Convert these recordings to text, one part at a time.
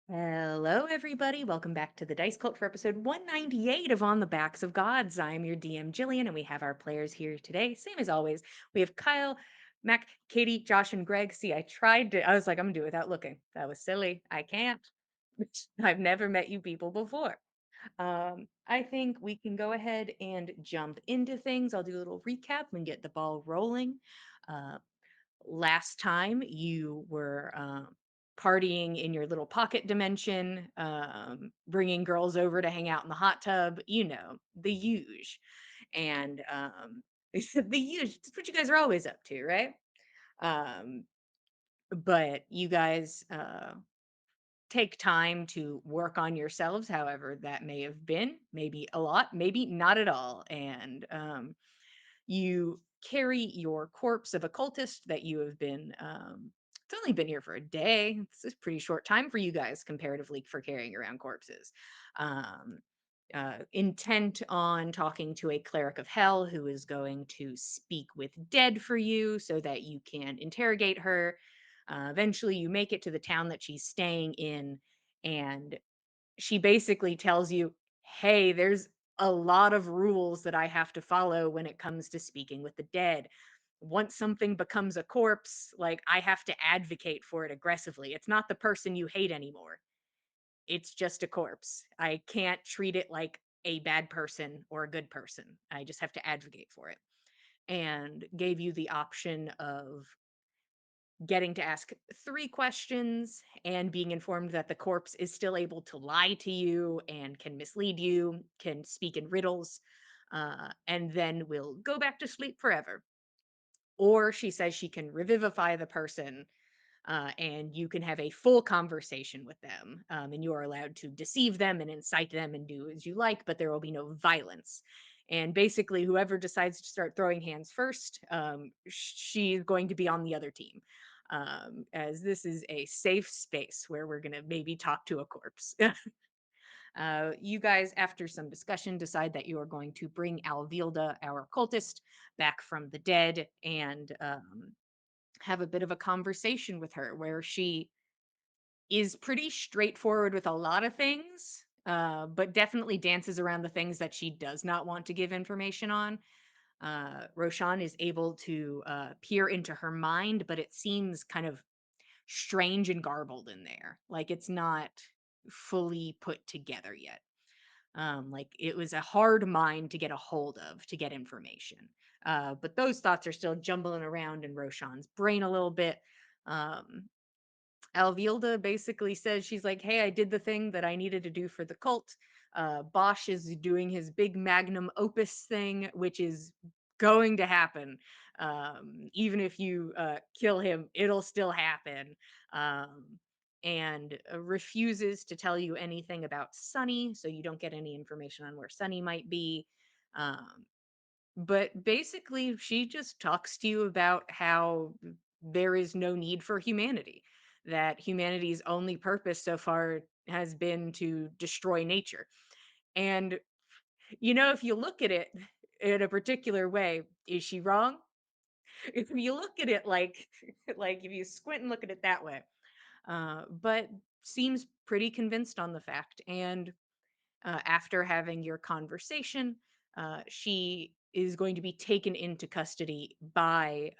Hello, everybody. Welcome back to the Dice Cult for episode 198 of On the Backs of Gods. I'm your DM, Jillian, and we have our players here today. Same as always. We have Kyle, Mac, Katie, Josh, and Greg. See, I was like, I'm going to do it without looking. That was silly. I can't. I've never met you people before. I think we can go ahead and jump into things. I'll do a little recap and get the ball rolling. Uh, Last time you were partying in your little pocket dimension, bringing girls over to hang out in the hot tub, the huge. And the huge, that's what you guys are always up to, right? Um, but you guys take time to work on yourselves, however that may have been, maybe a lot, maybe not at all. And you carry your corpse of a cultist that you have been it's only been here for a day. It's a pretty short time for you guys comparatively for carrying around corpses. um Intent on talking to a cleric of hell who is going to speak with dead for you so that you can interrogate her. Eventually you make it to the town that she's staying in, and she basically tells you, "Hey, there's a lot of rules that I have to follow when it comes to speaking with the dead. Once something becomes a corpse, like I have to advocate for it aggressively. It's not the person you hate anymore. It's just a corpse. I can't treat it like a bad person or a good person. I just have to advocate for it." And gave you the option of getting to ask 3 questions and being informed that the corpse is still able to lie to you and can mislead you, can speak in riddles, and then will go back to sleep forever. Or she says she can revivify the person, and you can have a full conversation with them. And you are allowed to deceive them and incite them and do as you like, but there will be no violence. And basically, whoever decides to start throwing hands first, she's going to be on the other team. As this is a safe space where we're going to maybe talk to a corpse. You guys, after some discussion, decide that you are going to bring Alvilda, our cultist, back from the dead and have a bit of a conversation with her where she is pretty straightforward with a lot of things, but definitely dances around the things that she does not want to give information on. Roshan is able to peer into her mind, but it seems kind of strange and garbled in there. Like it's not fully put together yet. Like it was a hard mind to get a hold of to get information. But those thoughts are still jumbling around in Roshan's brain a little bit. Um, Alvilda basically says she's like, "Hey, I did the thing that I needed to do for the cult. Bosch is doing his big magnum opus thing, which is going to happen. Even if you kill him, it'll still happen." Um, and refuses to tell you anything about Sunny, so you don't get any information on where Sunny might be. Um, but basically, she just talks to you about how there is no need for humanity, that humanity's only purpose so far has been to destroy nature. And, if you look at it in a particular way, is she wrong? If you look at it like, like if you squint and look at it that way, but seems pretty convinced on the fact. And after having your conversation, she is going to be taken into custody by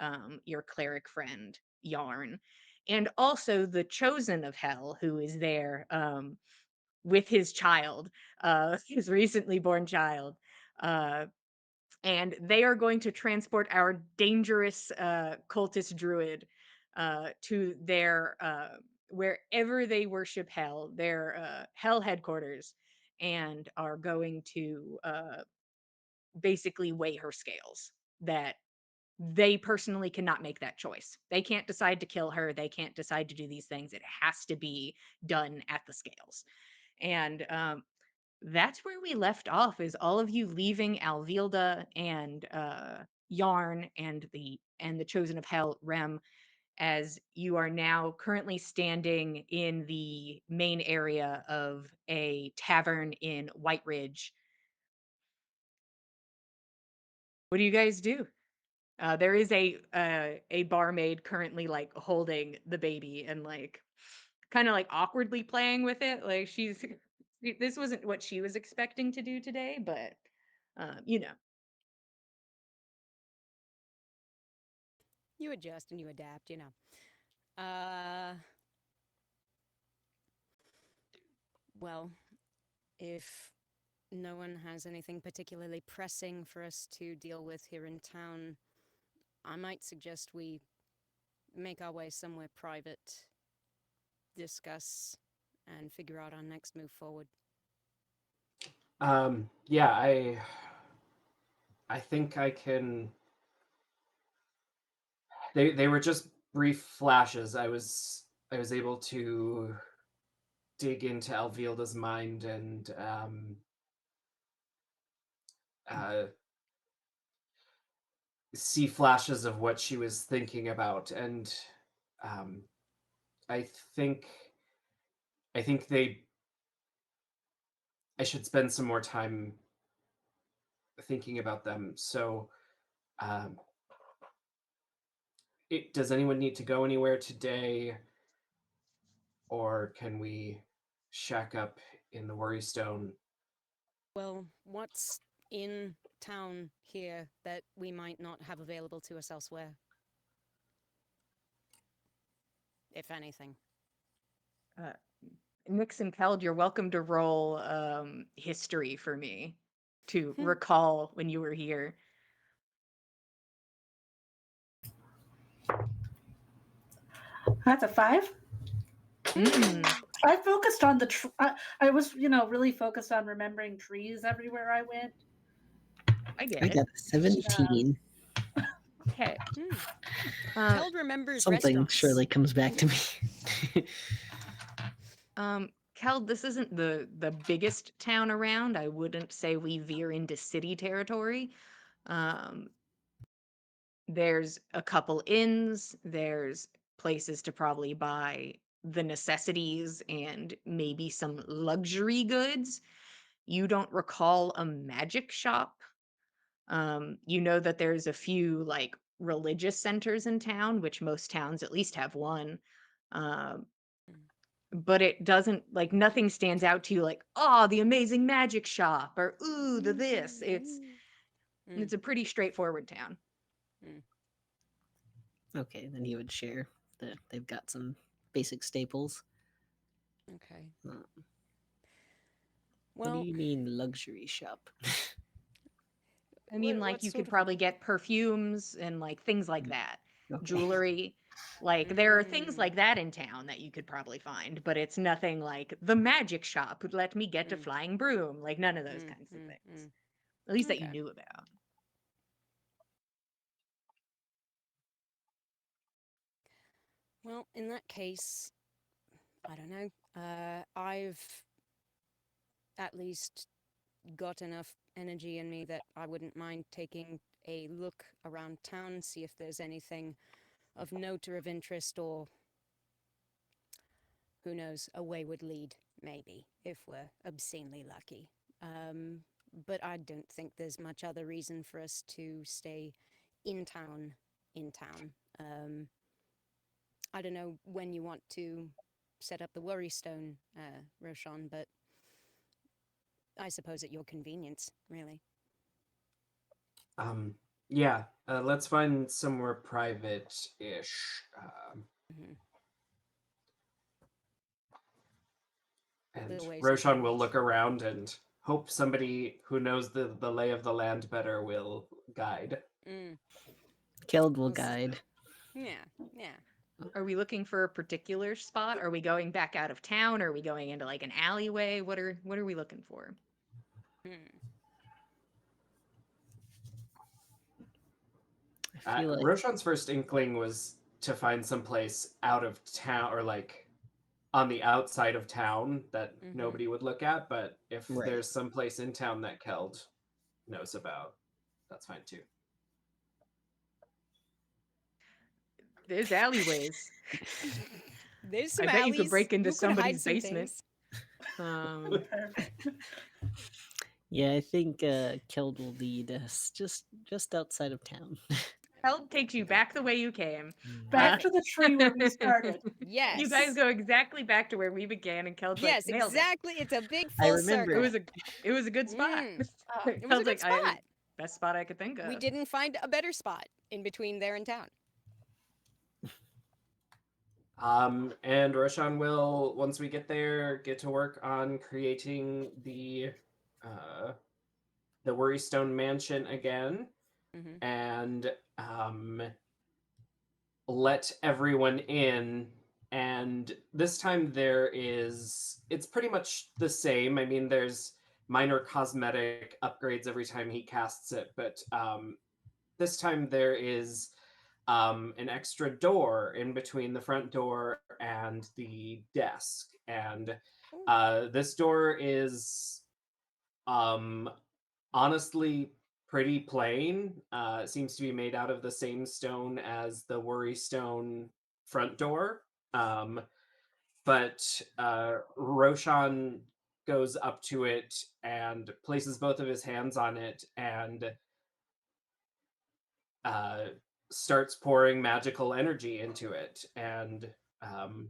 your cleric friend, Yarn, and also the chosen of hell, who is there with his child, his recently born child. Uh, and they are going to transport our dangerous cultist druid to their wherever they worship hell, their hell headquarters, and are going to basically weigh her scales. That they personally cannot make that choice. They can't decide to kill her. They can't decide to do these things. It has to be done at the scales. And that's where we left off, is all of you leaving Alvilda and Yarn and the Chosen of Hell, Rem, as you are now currently standing in the main area of a tavern in White Ridge. What do you guys do? There is a barmaid currently like holding the baby and like kind of like awkwardly playing with it. Like this wasn't what she was expecting to do today, but you know. You adjust and you adapt, you know. Well, if no one has anything particularly pressing for us to deal with here in town, I might suggest we make our way somewhere private, discuss, and figure out our next move forward. Yeah, I think I can. They were just brief flashes. I was able to dig into Alvilda's mind and uh, see flashes of what she was thinking about, and um, I think I think they I should spend some more time thinking about them. So, um, does anyone need to go anywhere today, or can we shack up in the Worrystone? Well, what's in town here that we might not have available to us elsewhere, if anything? Uh, Nix and Keld, you're welcome to roll history for me to recall when you were here. That's a 5. Mm, I focused on I was, really focused on remembering trees everywhere I went. I get I it. got a 17. Okay. Hmm. Uh, Keld remembers Something restaurants. surely comes back to me. Keld, this isn't the biggest town around. I wouldn't say we veer into city territory. Um, there's a couple inns, there's places to probably buy the necessities and maybe some luxury goods. You don't recall a magic shop. You know that there's a few like religious centers in town, which most towns at least have one. Um, but it doesn't like nothing stands out to you like, oh, the amazing magic shop or ooh, the this. Mm, It's a pretty straightforward town. mm, Okay, then he would share that they've got some basic staples. okay. Uh, what do Well, you mean luxury shop? I mean, like what you sort could of. probably get perfumes and like things like that, Okay. jewelry. Like there are things Mm, like that in town that you could probably find, but it's nothing like the magic shop who'd let me get a mm, flying broom, like none of those mm, kinds of mm, things. mm. At least that you Okay. knew about. Well, in that case, I don't know. I've at least got enough energy in me that I wouldn't mind taking a look around town, see if there's anything of note or of interest, or who knows, a wayward lead, maybe, if we're obscenely lucky. But I don't think there's much other reason for us to stay in town. In town. I don't know when you want to set up the Worrystone, Roshan, but I suppose at your convenience, really. Um, yeah, let's find somewhere private-ish, Mm-hmm. and The ways of Roshan will kings. look around and hope somebody who knows the lay of the land better will guide. Mm. Keld will We'll see. guide. Yeah, yeah. Are we looking for a particular spot? Are we going back out of town? Are we going into like an alleyway? What are we looking for? Hmm. I feel like Roshan's first inkling was to find some place out of town or like on the outside of town that Mm-hmm. nobody would look at. But if right. there's some place in town that Keld knows about, that's fine too. There's alleyways. There's some I bet you could alleys. break into You could somebody's hide some basement. things. Um, Perfect. Yeah, I think Keld will lead us just outside of town. Held takes you back the way you came. Back to the tree where we started. You guys Yes. go exactly back to where we began, and Keld's like, Yes, nailed it. exactly. It's a big I full remember It circle. was a it was a good spot. It was a Keld's good like, I spot. best spot I could think We of. didn't find a better spot in between there and town. And Roshan will, once we get there, get to work on creating uh, the Worrystone Mansion again, Hmm. and let everyone in. And this time it's pretty much the same. I mean, there's minor cosmetic upgrades every time he casts it, but this time there is an extra door in between the front door and the desk. And this door is um, honestly pretty plain. It seems to be made out of the same stone as the Worrystone front door. Um, but Roshan goes up to it and places both of his hands on it and uh, starts pouring magical energy into it, and um,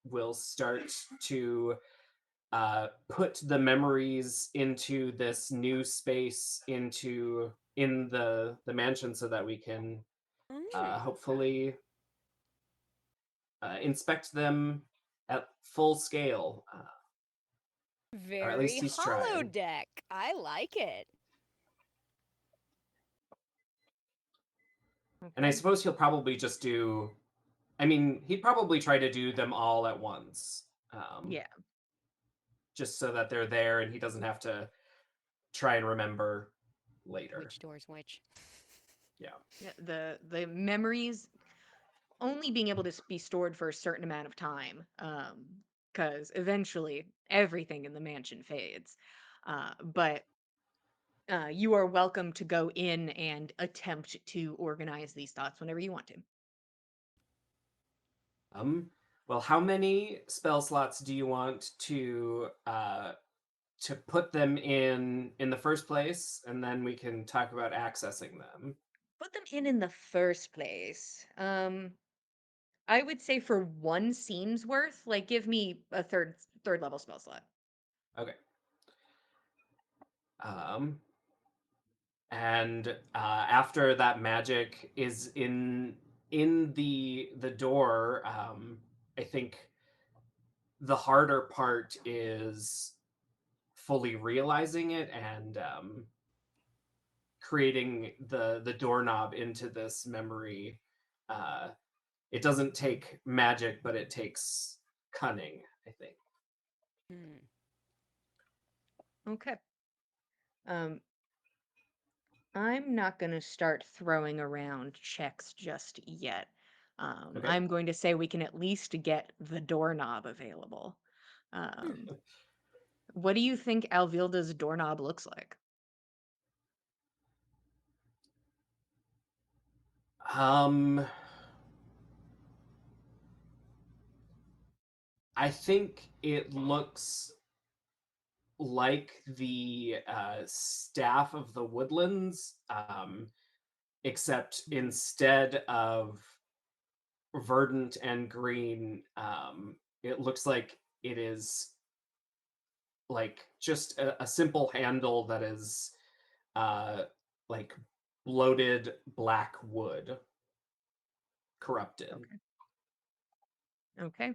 will start to put the memories into this new space in the mansion so that we can hopefully inspect them at full scale, or at least Very he's hollow trying. deck. I like it. And I Okay. suppose he'll probably just do. I mean, he'd probably try to do them all at once, Yeah. just so that they're there and he doesn't have to try and remember later. Which door's which? Yeah. Yeah. The memories only being able to be stored for a certain amount of time. Because eventually everything in the mansion fades. But you are welcome to go in and attempt to organize these thoughts whenever you want to. Um, well, how many spell slots do you want to put them in the first place, and then we can talk about accessing them. Put them in the first place. I would say for one scene's worth, like give me a third level spell slot. Okay. Um, and after that magic is in the door, I think the harder part is fully realizing it and creating the doorknob into this memory. Uh, it doesn't take magic, but it takes cunning, I think. Hmm. Okay. Um, I'm not going to start throwing around checks just yet. Okay. I'm going to say we can at least get the doorknob available. Um, what do you think Alvilda's doorknob looks like? Um, I think it looks like the staff of the woodlands, except instead of verdant and green, it looks like it is like just a simple handle that is uh, like bloated black wood, corrupted. Okay. Okay.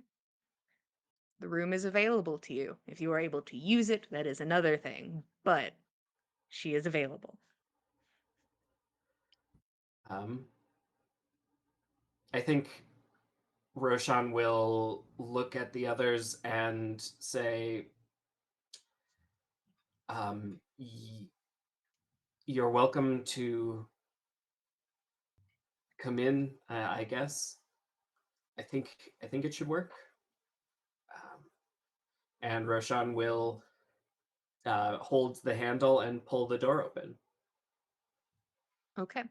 The room is available to you. If you are able to use it, that is another thing, but she is available. Um, I think Roshan will look at the others and say, "You're welcome to come in. I guess. I think it should work." Um, and Roshan will hold the handle and pull the door open. Okay.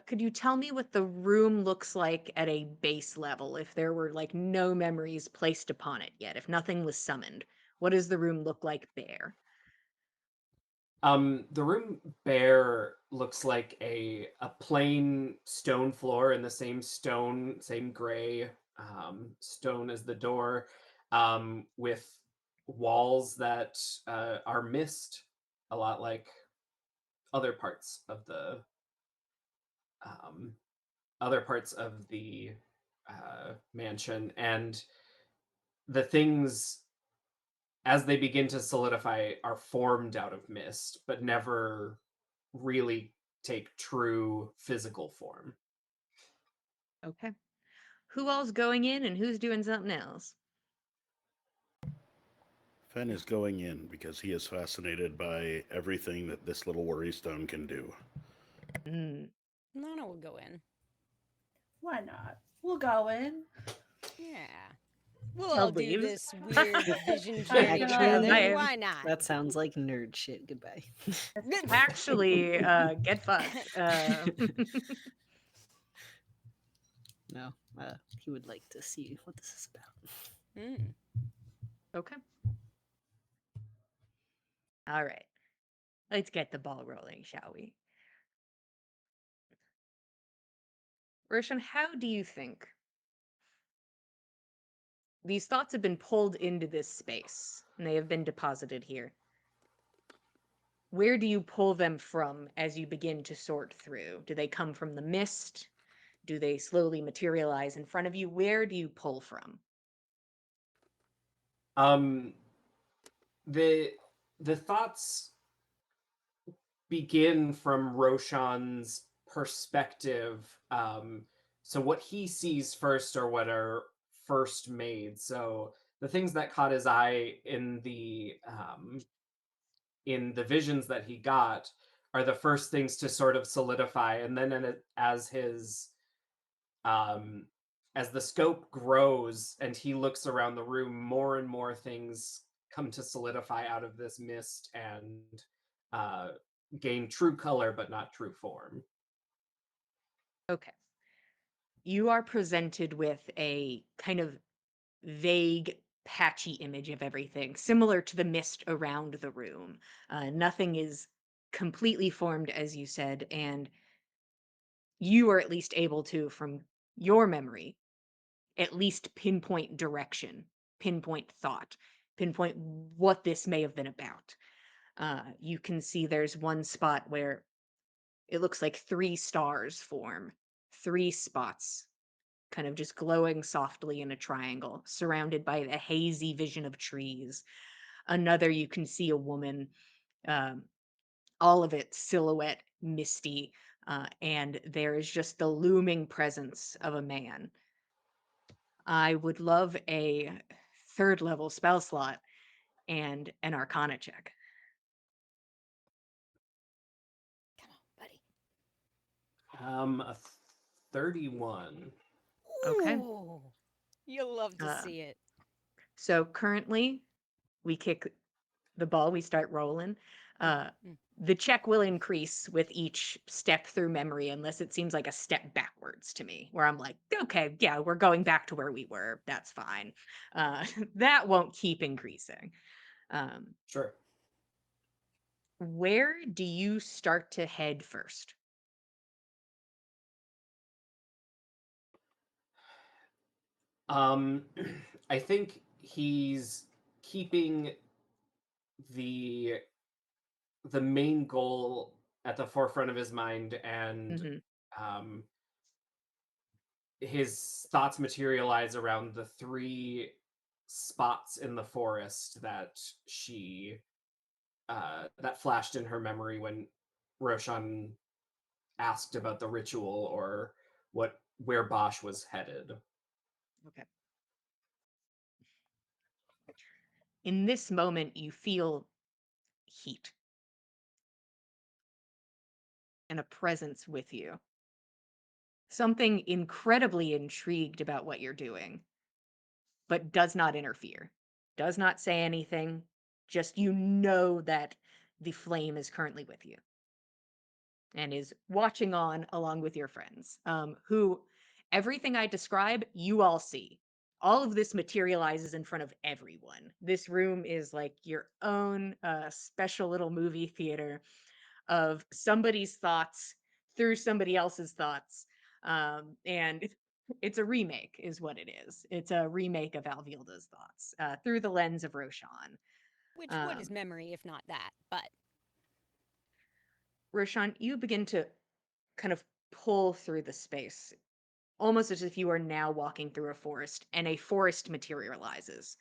Could you tell me what the room looks like at a base level if there were like no memories placed upon it yet, if nothing was summoned? What does the room look like bare? The room bare looks like a plain stone floor and the same stone, same gray stone as the door, with walls that are mist, a lot like other parts of the um, other parts of the mansion, and the things as they begin to solidify are formed out of mist, but never really take true physical form. Okay. Who all's going in and who's doing something else? Fen is going in because he is fascinated by everything that this little worry stone can do. Mm, Nana will go in. Why not? We'll go in. Yeah. We'll Child all do leaves. this weird vision I journey know. together. I Why not? That sounds like nerd shit. Goodbye. actually get fucked. No, he would like to see what this is about. Mm. Okay. All right. Let's get the ball rolling, shall we? Roshan, how do you think these thoughts have been pulled into this space and they have been deposited here? Where do you pull them from as you begin to sort through? Do they come from the mist? Do they slowly materialize in front of you? Where do you pull from? Um, the the thoughts begin from Roshan's perspective. So what he sees first are what are first made. So the things that caught his eye in the visions that he got are the first things to sort of solidify, and then as his um, as the scope grows and he looks around the room, more and more things come to solidify out of this mist and uh, gain true color but not true form. Okay. You are presented with a kind of vague, patchy image of everything, similar to the mist around the room. Nothing is completely formed, as you said, and you are at least able to, from your memory, at least pinpoint direction, pinpoint thought, pinpoint what this may have been about. You can see there's one spot where it looks like three stars form, three spots kind of just glowing softly in a triangle, surrounded by a hazy vision of trees. Another, you can see a woman, um, all of it silhouette misty, and there is just the looming presence of a man. I would love a third level spell slot and an arcana check. Come on, buddy. A 31. Okay. Ooh, you'll love to Uh, see it. so currently, we kick the ball, we start rolling. Mm, Uh, mm. the check will increase with each step through memory, unless it seems like a step backwards to me, where I'm like, okay, yeah, we're going back to where we were. That's fine. That won't keep increasing. Um, Sure. where do you start to head first? Um, I think he's keeping the the main goal at the forefront of his mind, and Hmm. um, his thoughts materialize around the three spots in the forest that she that flashed in her memory when Roshan asked about the ritual or what where Bosch was headed. Okay. In this moment, you feel heat and a presence with you. Something incredibly intrigued about what you're doing, but does not interfere, does not say anything. Just you know that the flame is currently with you and is watching on along with your friends, who everything I describe, you all see. all of this materializes in front of everyone. This room is like your own special little movie theater of somebody's thoughts through somebody else's thoughts. And it's a remake, is what it is. It's a remake of Alvilda's thoughts through the lens of Roshan. Which what is Um, memory if not that? But Roshan, you begin to kind of pull through the space, almost as if you are now walking through a forest and a forest materializes.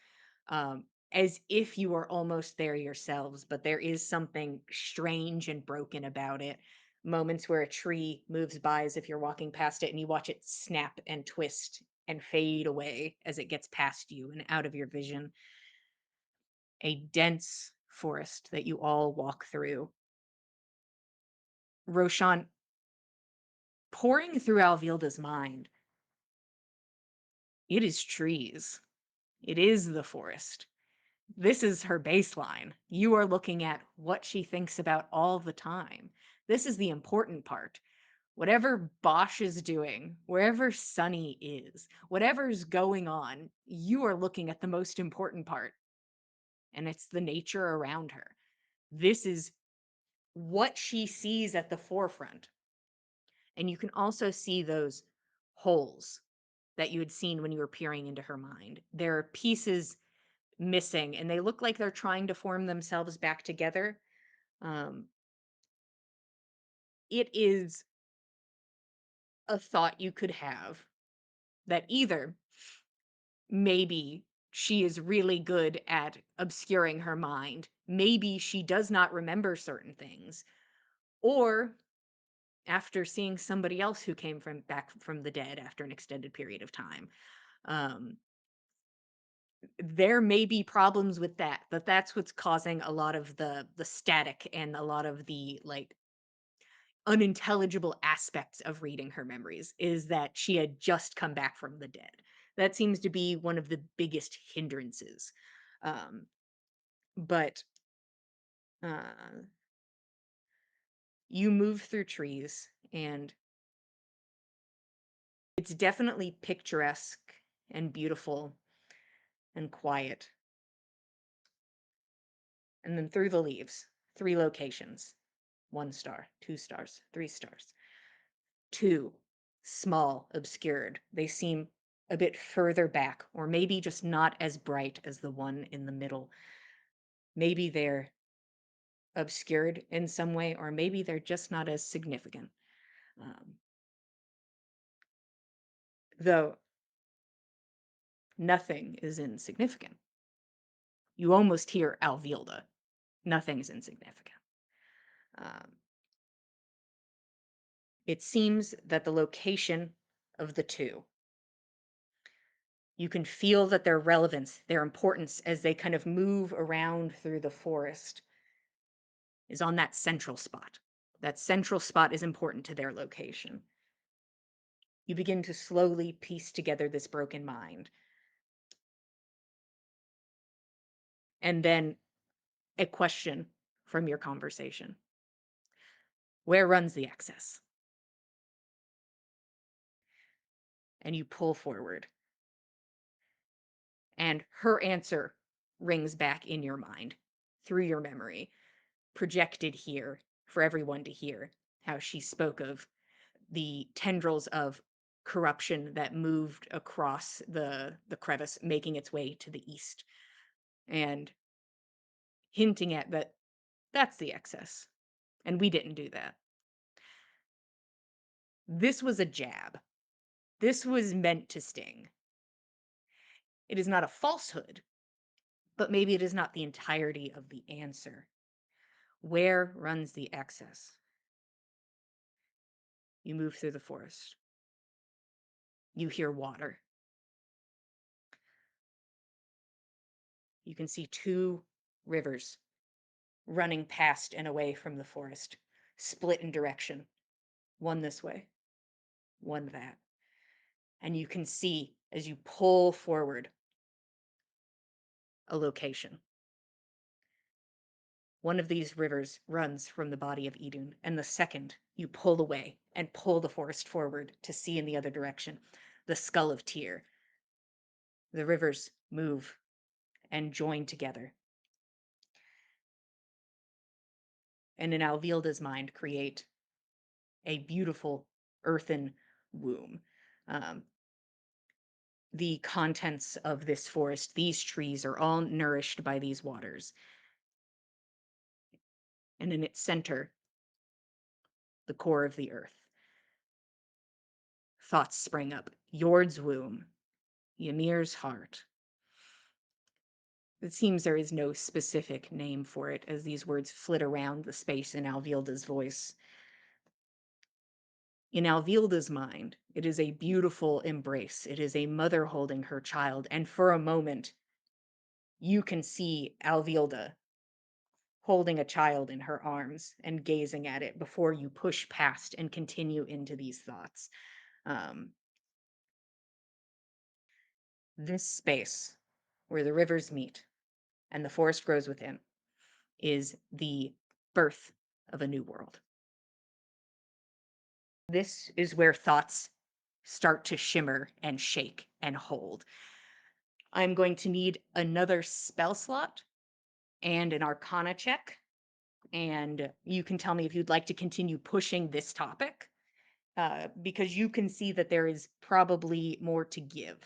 As if you are almost there yourselves, but there is something strange and broken about it. Moments where a tree moves by as if you're walking past it and you watch it snap and twist and fade away as it gets past you and out of your vision. A dense forest that you all walk through. Roshan, pouring through Alvilda's mind, it is trees. It is the forest. This is her baseline. You are looking at what she thinks about all the time. This is the important part. Whatever Bosch is doing, wherever Sunny is, whatever's going on, you are looking at the most important part. And it's the nature around her. This is what she sees at the forefront. And you can also see those holes that you had seen when you were peering into her mind. There are pieces missing and they look like they're trying to form themselves back together. Um, it is a thought you could have that either maybe she is really good at obscuring her mind, maybe she does not remember certain things, or after seeing somebody else who came from back from the dead after an extended period of time. Um, there may be problems with that, but that's what's causing a lot of the static and a lot of the like unintelligible aspects of reading her memories is that she had just come back from the dead. That seems to be one of the biggest hindrances. Um, but uh, you move through trees and it's definitely picturesque and beautiful and quiet. And then through the leaves, 3 locations, 1 star, 2 stars, 3 stars. 2 small, obscured. They seem a bit further back, or maybe just not as bright as the one in the middle. Maybe they're obscured in some way, or maybe they're just not as significant. Um, though nothing is insignificant. You almost hear Alvilda. Nothing's insignificant. Um, it seems that the location of the 2, you can feel that their relevance, their importance as they kind of move around through the forest is on that central spot. That central spot is important to their location. You begin to slowly piece together this broken mind. And then a question from your conversation. Where runs the excess? And you pull forward. And her answer rings back in your mind through your memory, projected here for everyone to hear how she spoke of the tendrils of corruption that moved across the crevice, making its way to the east, and hinting at that that's the excess, and we didn't do that. This was a jab. This was meant to sting. It is not a falsehood, but maybe it is not the entirety of the answer. Where runs the excess? You move through the forest. You hear water. You can see 2 rivers running past and away from the forest, split in direction, one this way, one that. And you can see as you pull forward a location. One of these rivers runs from the body of Idun, and the second you pull away and pull the forest forward to see in the other direction the skull of Tyr. The rivers move and join together, and in Alvilda's mind create a beautiful earthen womb. Um, the contents of this forest, these trees, are all nourished by these waters. And in its center, the core of the earth, thoughts spring up. Yord's womb, Ymir's heart. It seems there is no specific name for it as these words flit around the space in Alvilda's voice. In Alvilda's mind, it is a beautiful embrace. It is a mother holding her child. And for a moment, you can see Alvilda holding a child in her arms and gazing at it before you push past and continue into these thoughts. Um, this space where the rivers meet and the forest grows within is the birth of a new world. This is where thoughts start to shimmer and shake and hold. I'm going to need another spell slot and an arcana check. And you can tell me if you'd like to continue pushing this topic, because you can see that there is probably more to give.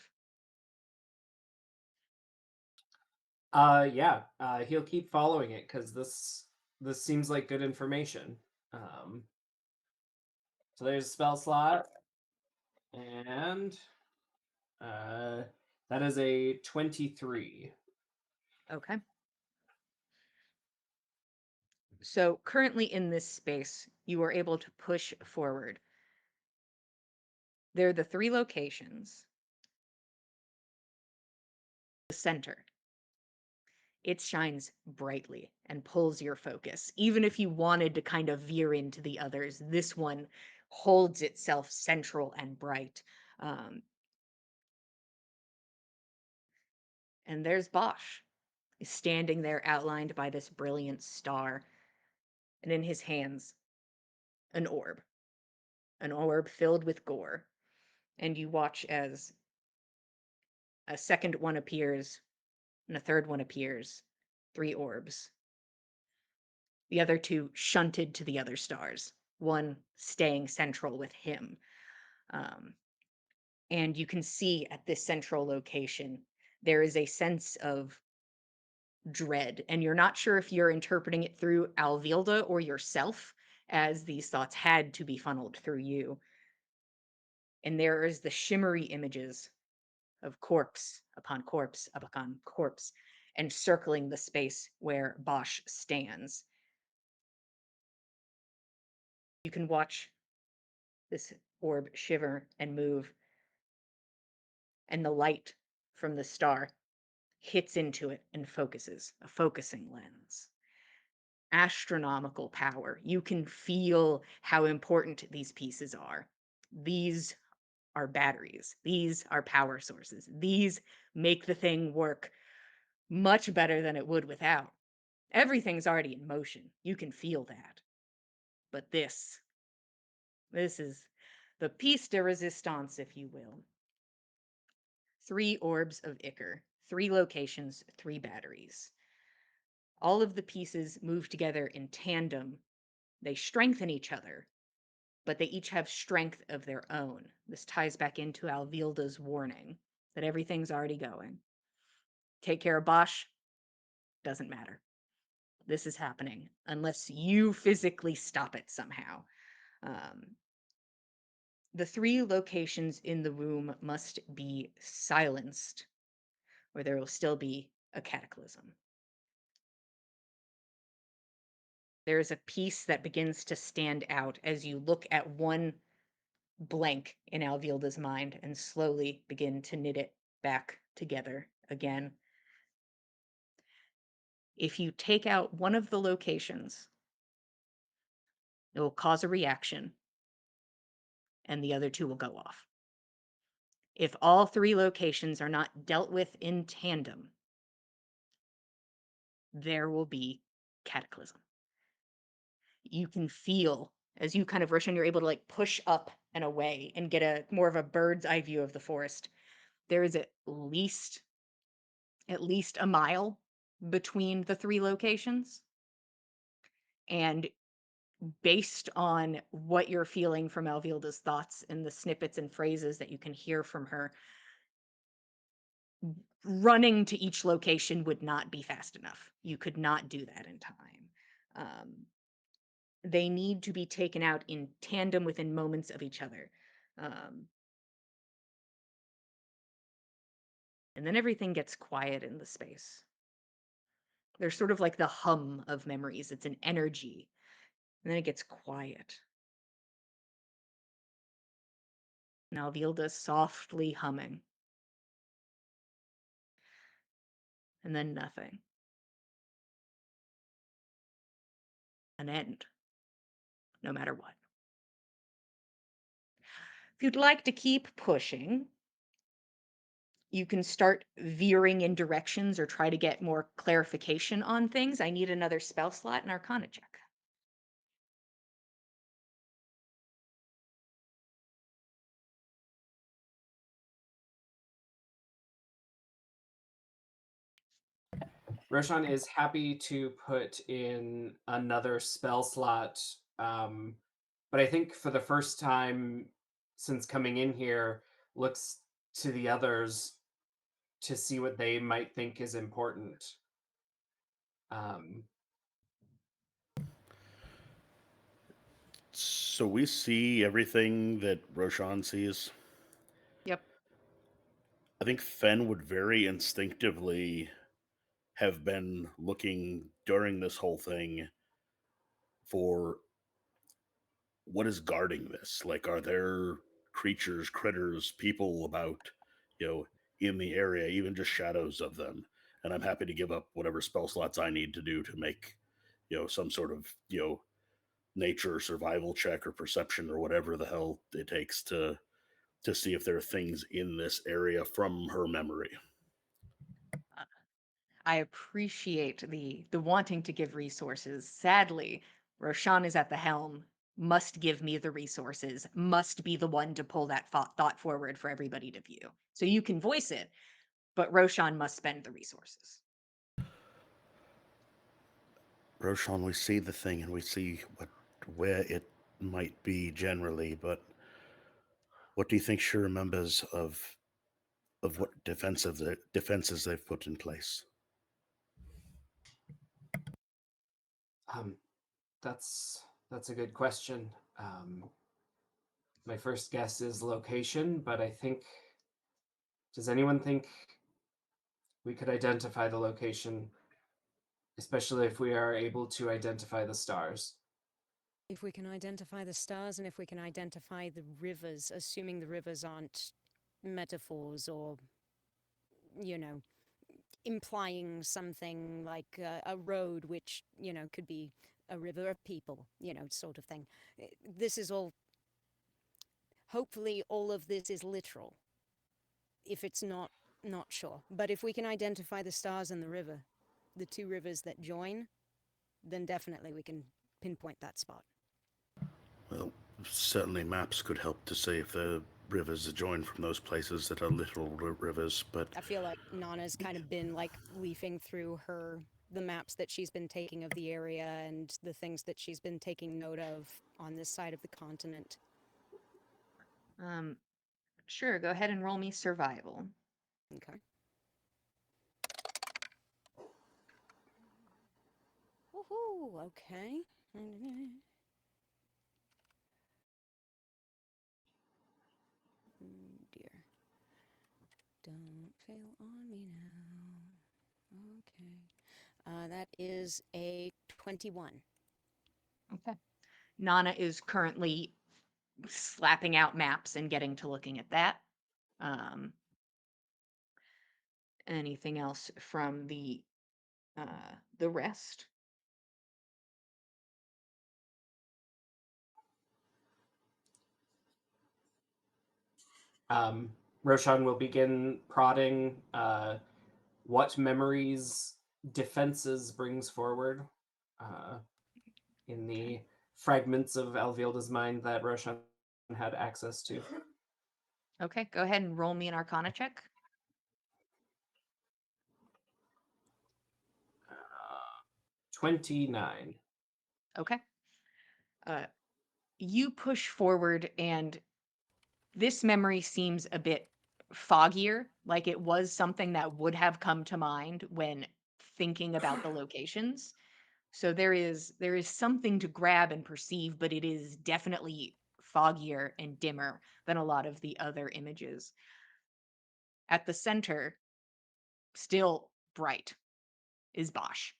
Yeah, he'll keep following it because this seems like good information. Um, so there's a spell slot, and uh, that is a 23. Okay. So currently in this space, you are able to push forward. There are the three locations. The center. It shines brightly and pulls your focus. Even if you wanted to kind of veer into the others, this one holds itself central and bright. Um, and there's Bosch, standing there outlined by this brilliant star, and in his hands, an orb filled with gore. And you watch as a second one appears, and a third one appears, 3 orbs. The other two shunted to the other stars, one staying central with him. Um, and you can see at this central location, there is a sense of dread, and you're not sure if you're interpreting it through Alvilda or yourself, as these thoughts had to be funneled through you. And there is the shimmery images of corpse upon corpse upon corpse, encircling the space where Bosch stands. You can watch this orb shiver and move, and the light from the star hits into it and focuses, a focusing lens. Astronomical power. You can feel how important these pieces are. These are batteries. These are power sources. These make the thing work much better than it would without. Everything's already in motion. You can feel that. But this is the piece de resistance, if you will. 3 orbs of Ichor, 3 locations, 3 batteries. All of the pieces move together in tandem. They strengthen each other, but they each have strength of their own. This ties back into Alvilda's warning that everything's already going. Take care of Bosch, doesn't matter. This is happening unless you physically stop it somehow. Um, the 3 locations in the room must be silenced, or there will still be a cataclysm. There is a piece that begins to stand out as you look at one blank in Alvilda's mind and slowly begin to knit it back together again. If you take out one of the locations, it will cause a reaction and the other 2 will go off. If all 3 locations are not dealt with in tandem, there will be cataclysm. You can feel as you kind of rush and you're able to like push up and away and get a more of a bird's eye view of the forest. there is at least a mile between the 3 locations. And based on what you're feeling from Alvilda's thoughts and the snippets and phrases that you can hear from her, running to each location would not be fast enough. You could not do that in time. They need to be taken out in tandem within moments of each other. And then everything gets quiet in the space. There's sort of like the hum of memories. It's an energy. And then it gets quiet. And Alvilda's softly humming. And then nothing. An end. No matter what. If you'd like to keep pushing, you can start veering in directions or try to get more clarification on things. I need another spell slot and Arcana check. Roshan is happy to put in another spell slot, but I think for the first time since coming in here, looks to the others to see what they might think is important. Um, So we see everything that Roshan sees. Yep. I think Fen would very instinctively have been looking during this whole thing for what is guarding this. Like, are there creatures, critters, people about, in the area, even just shadows of them? And I'm happy to give up whatever spell slots I need to do to make, some sort of, nature survival check or perception or whatever the hell it takes to see if there are things in this area from her memory. I appreciate the wanting to give resources. Sadly, Roshan is at the helm, must give me the resources, must be the one to pull that thought forward for everybody to view. So you can voice it, but Roshan must spend the resources. Roshan, we see the thing and we see where it might be generally, but what do you think she remembers of what defenses they've put in place? um, that's a good question. My first guess is location, but I think, does anyone think we could identify the location, especially if we are able to identify the stars? If we can identify the stars and if we can identify the rivers, assuming the rivers aren't metaphors or, you know, implying something like a road, which, could be a river of people, sort of thing. This is all, hopefully, all of this is literal. If it's not, not sure. But if we can identify the stars and the river, the 2 rivers that join, then definitely we can pinpoint that spot. Well, certainly maps could help to say if the rivers are joined from those places that are literal rivers, but I feel like Nana's kind of been like leafing through the maps that she's been taking of the area and the things that she's been taking note of on this side of the continent. Sure, go ahead and roll me survival. Okay. Woohoo! Okay. Dear. Don't fail on me now. Okay. That is a 21. Okay. Nana is currently slapping out maps and getting to looking at that. Anything else from the rest? Roshan will begin prodding what memories defenses brings forward in the fragments of Alvilda's mind that Roshan had access to. Okay, go ahead and roll me an Arcana check. 29. Okay. You push forward, and this memory seems a bit foggier, like it was something that would have come to mind when thinking about the locations. So there is something to grab and perceive, but it is definitely foggier and dimmer than a lot of the other images. At the center, still bright, is Bosch.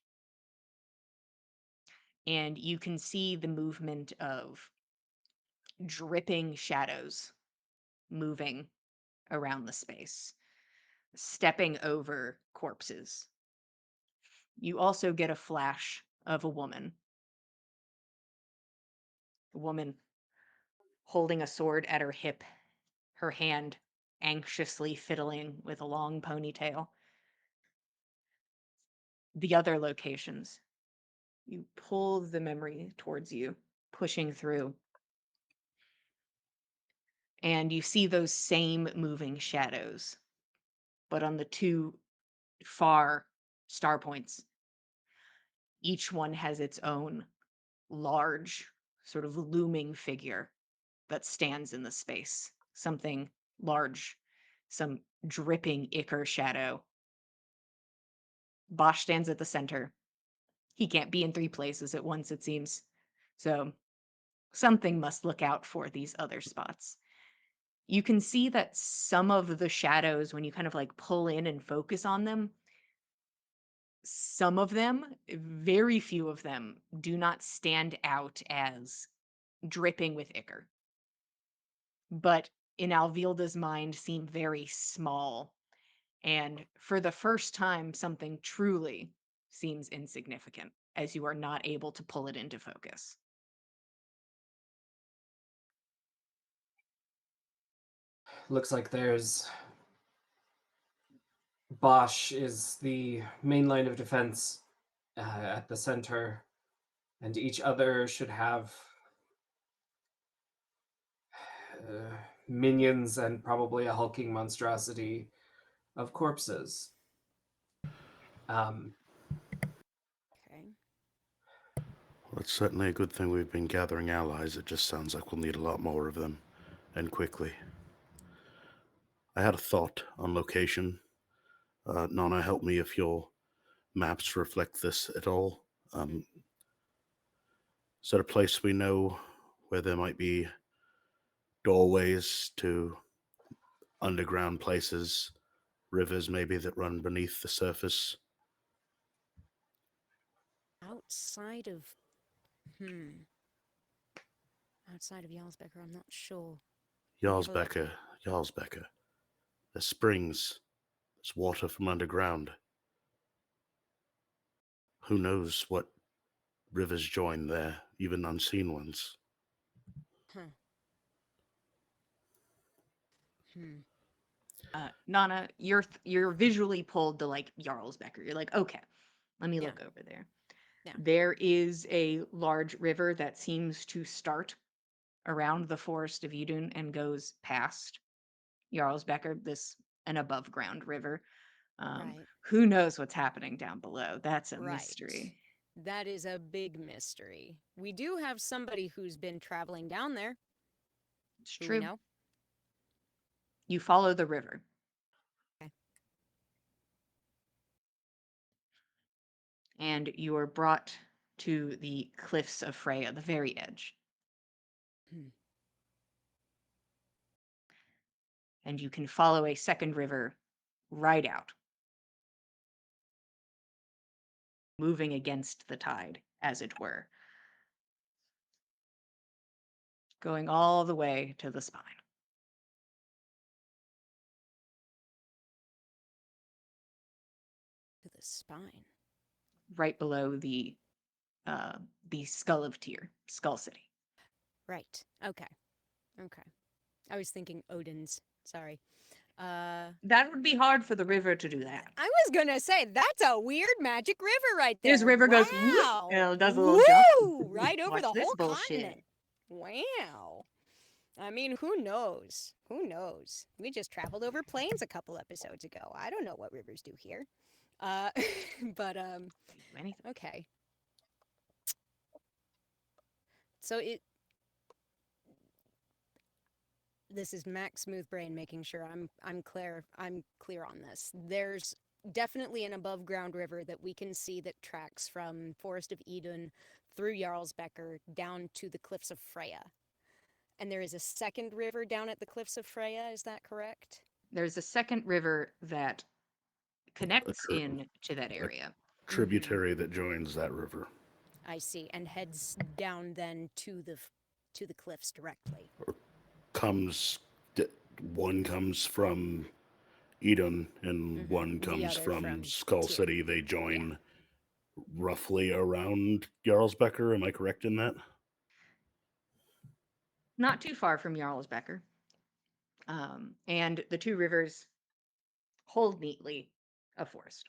And you can see the movement of dripping shadows moving around the space, stepping over corpses. You also get a flash of a woman holding a sword at her hip, her hand anxiously fiddling with a long ponytail. The other locations, you pull the memory towards you, pushing through, and you see those same moving shadows, but on the two far star points, each one has its own large, sort of looming figure that stands in the space. Something large, some dripping ichor shadow. Bosch stands at the center. He can't be in three places at once, it seems. So something must look out for these other spots. You can see that some of the shadows, when you kind of like pull in and focus on them, some of them, very few of them, do not stand out as dripping with ichor, but in Alvilda's mind seem very small. And for the first time, something truly seems insignificant as you are not able to pull it into focus. Looks like there's Bosch is the main line of defense at the center, and each other should have minions and probably a hulking monstrosity of corpses. Um, Okay. Well, it's certainly a good thing we've been gathering allies. It just sounds like we'll need a lot more of them, and quickly. I had a thought on location. Nana, help me if your maps reflect this at all. Is there a place we know where there might be doorways to underground places, rivers maybe that run beneath the surface? Outside of hmm. Outside of Jarlsbecker, I'm not sure. Let me have a look. Jarlsbecker. There's springs. There's water from underground. Who knows what rivers join there, even unseen ones. Huh. Hmm. Nana, you're visually pulled to like Jarlsbecker. You're like, okay, let me Yeah. look over there. Yeah. There is a large river that seems to start around the forest of Idun and goes past Jarlsbecker, this an above ground river. Right. Who knows what's happening down below? That's a Right. mystery. That is a big mystery. We do have somebody who's been traveling down there. It's Who we true. know? You follow the river. Okay. And you are brought to the cliffs of Freya, the very edge. Hmm. And you can follow a second river right out, moving against the tide, as it were, going all the way to the spine. To the spine. Right below the Skull of Tyr, Skull City. Right. Okay. Okay. I was thinking Odin's. Sorry. I That would be hard for the river to do that. was gonna say that's a weird magic river right This there. river goes whoop, Wow. and does a little jump. Woo! Right over What's the this whole bullshit? continent. Wow. I mean, who knows? Who knows? We just traveled over plains a couple episodes ago. I don't know what rivers do here. Uh, but Anything. okay. So this is Max Smoothbrain making sure I'm clear on this. There's definitely an above ground river that we can see that tracks from Forest of Eden through Jarlsbecker down to the Cliffs of Freya. And there is a second river down at the Cliffs of Freya, is that correct? There's a second river that A, connects tr- in to that area. tributary that joins that river. I see, and heads down then to the cliffs directly. Comes one comes from Eden and one The comes other from from Skull Tyr. City. They join roughly around Jarlsbecker. Am I correct in that? Not too far from Jarlsbecker. And the two rivers hold neatly a forest.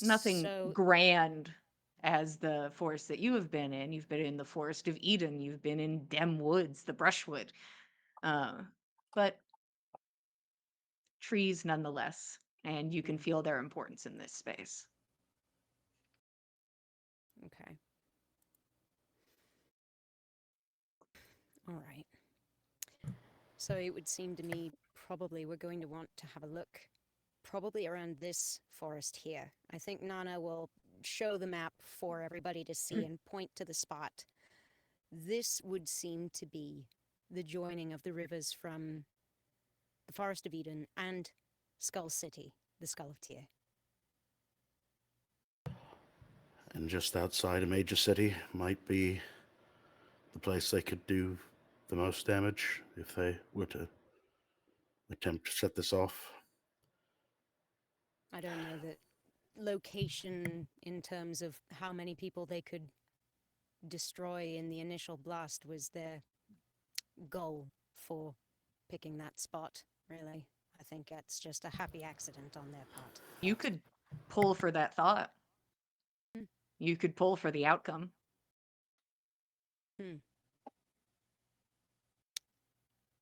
Nothing So grand as the forest that you have been in. You've been in the Forest of Eden. You've been in Dem Woods, the brushwood. But trees nonetheless, and you can feel their importance in this space. okay. All right. So it would seem to me probably we're going to want to have a look probably around this forest here. I think Nana will show the map for everybody to see and point to the spot. This would seem to be the joining of the rivers from the Forest of Eden and Skull City, the Skull of Tyr. And just outside of Major City might be the place they could do the most damage if they were to attempt to set this off. I don't know the location in terms of how many people they could destroy in the initial blast was their goal for picking that spot, really. I think that's just a happy accident on their part. You could pull for that thought. Hmm. You could pull for the outcome.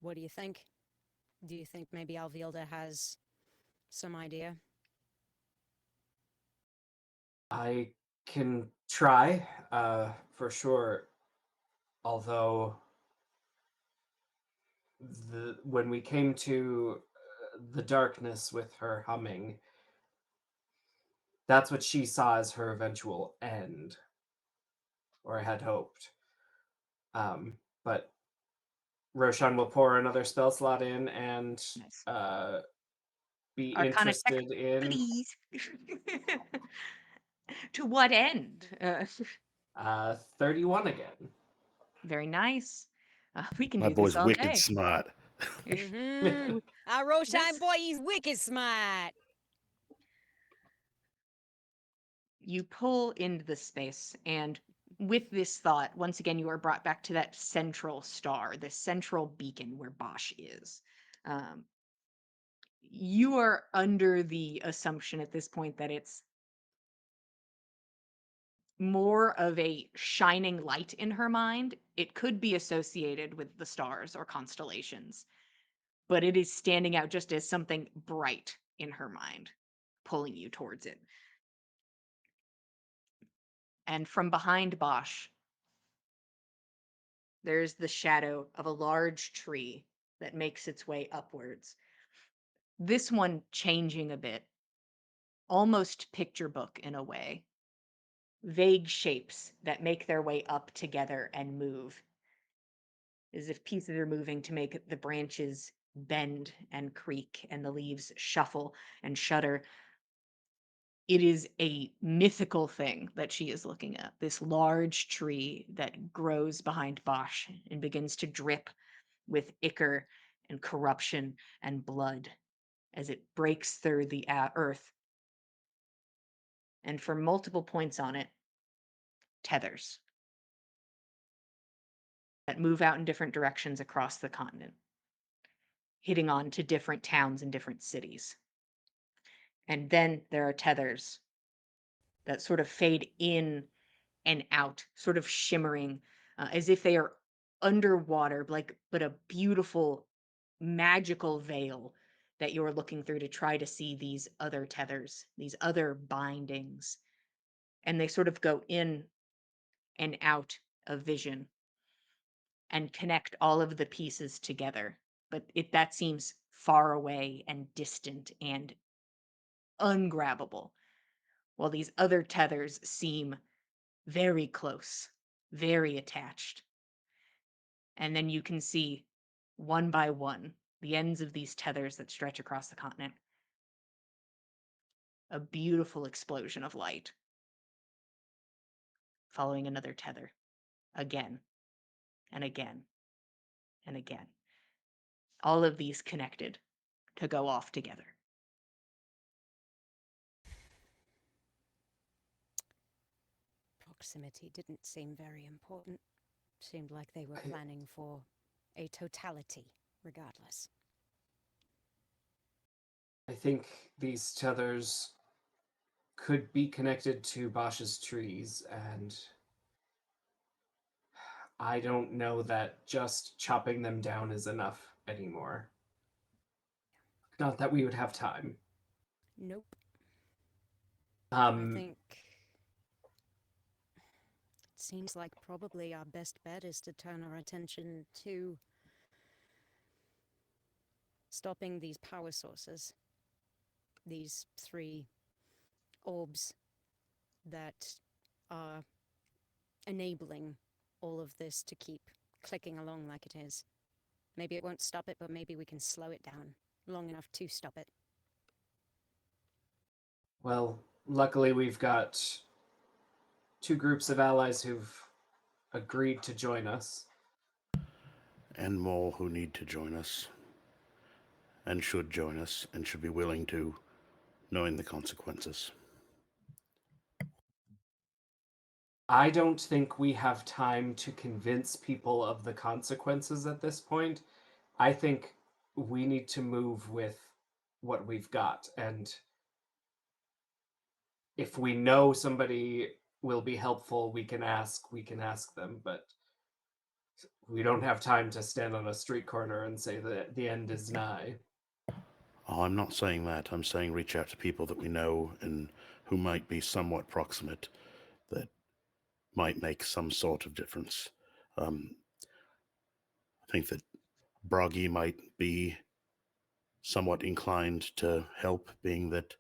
What do you think? Do you think maybe Alvilda has some idea? I can try, for sure. Although when we came to the darkness with her humming, that's what she saw as her eventual end, or had hoped. But Roshan will pour another spell slot in and Nice. be Arcana check, interested in please. To what end? 31 again. Very nice. We can My do this boy's all wicked day. smart. Our Roshan This- boy, he's wicked smart. You pull into the space, and with this thought, once again, you are brought back to that central star, the central beacon where Bosch is. Um, you are under the assumption at this point that it's more of a shining light in her mind. It could be associated with the stars or constellations, but it is standing out just as something bright in her mind, pulling you towards it. And from behind Bosch, there's the shadow of a large tree that makes its way upwards. This one changing a bit, almost picture book in a way. Vague shapes that make their way up together and move, as if pieces are moving to make the branches bend and creak and the leaves shuffle and shudder. It is a mythical thing that she is looking at, this large tree that grows behind Bosch and begins to drip with ichor and corruption and blood as it breaks through the earth. And for multiple points on it, tethers that move out in different directions across the continent, hitting on to different towns and different cities. And then there are tethers that sort of fade in and out, sort of shimmering, as if they are underwater, but a beautiful, magical veil that you're looking through to try to see these other tethers, these other bindings. And they sort of go in and out of vision and connect all of the pieces together. But that seems far away and distant and ungrabbable, while these other tethers seem very close, very attached. And then you can see one by one the ends of these tethers that stretch across the continent. A beautiful explosion of light, following another tether, again and again and again. All of these connected to go off together. Proximity didn't seem very important. Seemed like they were I, planning for a totality, regardless. I think these tethers could be connected to Bosch's trees, and I don't know that just chopping them down is enough anymore. Not that we would have time. Nope. I Um, think it seems like probably our best bet is to turn our attention to stopping these power sources, these 3 orbs that are enabling all of this to keep clicking along like it is. Maybe it won't stop it, but maybe we can slow it down long enough to stop it. well, luckily we've got 2 groups of allies who've agreed to join us. And more who need to join us, and should join us, and should be willing to, knowing the consequences. I don't think we have time to convince people of the consequences at this point. I think we need to move with what we've got. And if we know somebody will be helpful, we can ask them. But we don't have time to stand on a street corner and say that the end is nigh. Oh, I'm not saying that. I'm saying reach out to people that we know and who might be somewhat proximate, that might make some sort of difference. I think that Bragi might be somewhat inclined to help, being that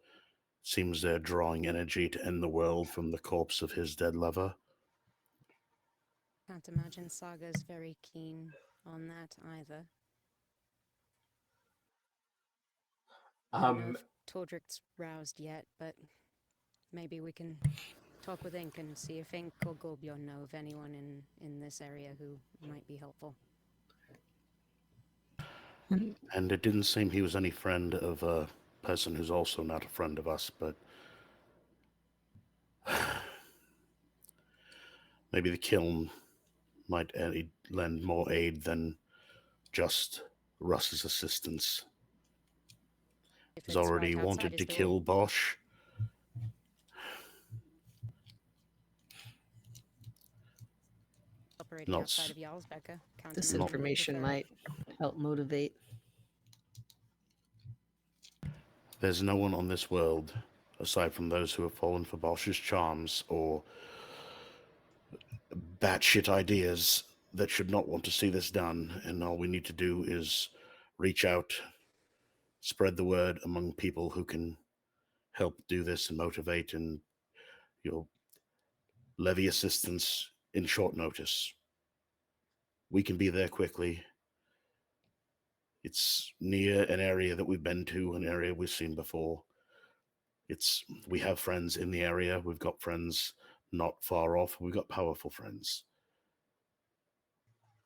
seems they're drawing energy to end the world from the corpse of his dead lover. Can't imagine Saga's very keen on that either. I don't know Um, if Tordrick's roused yet, but maybe we can talk with Ink and see if Ink or Gorbjorn know of anyone in this area who might be helpful. And it didn't seem he was any friend of a person who's also not a friend of us, but maybe the kiln might lend more aid than just Russ's assistance. If He's it's already right outside wanted his to door, kill Bosch. operating Not, outside of Jarlsberger. Can't This imagine not. he'd information prefer it. might help motivate. There's no one on this world, aside from those who have fallen for Bosch's charms or batshit ideas, that should not want to see this done. And all we need to do is reach out, spread the word among people who can help do this and motivate and, you know, levy assistance in short notice. We can be there quickly. It's near an area that we've been to, an area we've seen before. We have friends in the area. We've got friends not far off. We've got powerful friends.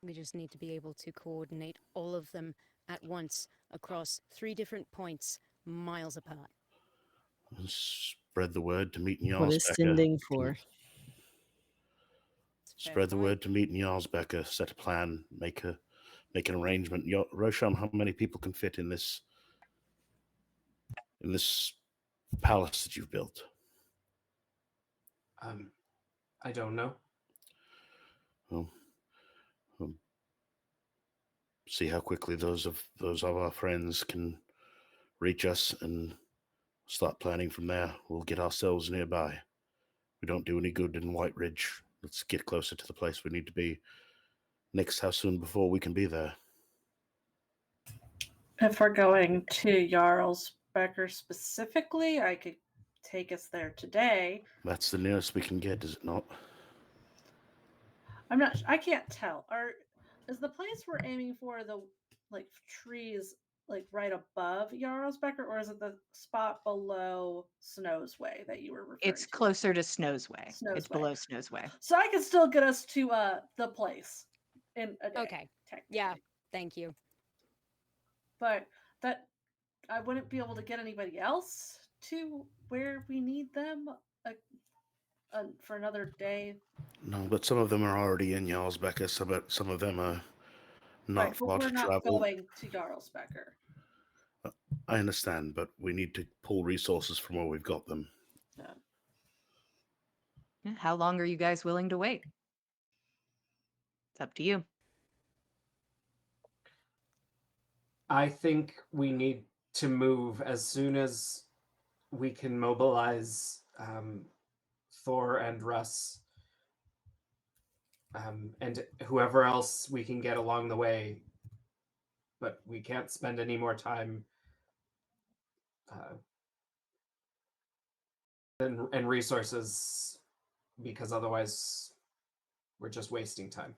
We just need to be able to coordinate all of them at once across 3 different points, miles apart. Spread the word to meet in What is Jarlsberger. sending for? It's a fair Spread the point. word to meet in Jarlsberger. Set a plan. Make an arrangement. Roshan, how many people can fit in this palace that you've built? I don't know. Well, we'll see how quickly those of our friends can reach us and start planning from there. We'll get ourselves nearby. We don't do any good in White Ridge Let's get closer to the place we need to be. Next, how soon before we can be there? If we're going to Jarlsbecker specifically, I could take us there today. That's the nearest we can get, is it not? I can't tell. Is the place we're aiming for the trees like right above Jarlsbecker, or is it the spot below Snow's Way that you were referring It's to? closer to Snow's Way. Snow's It's Way. below Snow's Way. So I can still get us to the place in a day. Okay. Technically. Yeah. Thank you. But that I wouldn't be able to get anybody else to where we need them for another day. No, but some of them are already in Jarlsbecker. Some of them are not Right, but far we're to not travel. going to Jarlsbecker. I understand, but we need to pull resources from where we've got them. Yeah. Yeah, how long are you guys willing to wait? It's up to you. I think we need to move as soon as we can mobilize Thor and Russ and whoever else we can get along the way. But we can't spend any more time and resources because otherwise we're just wasting time.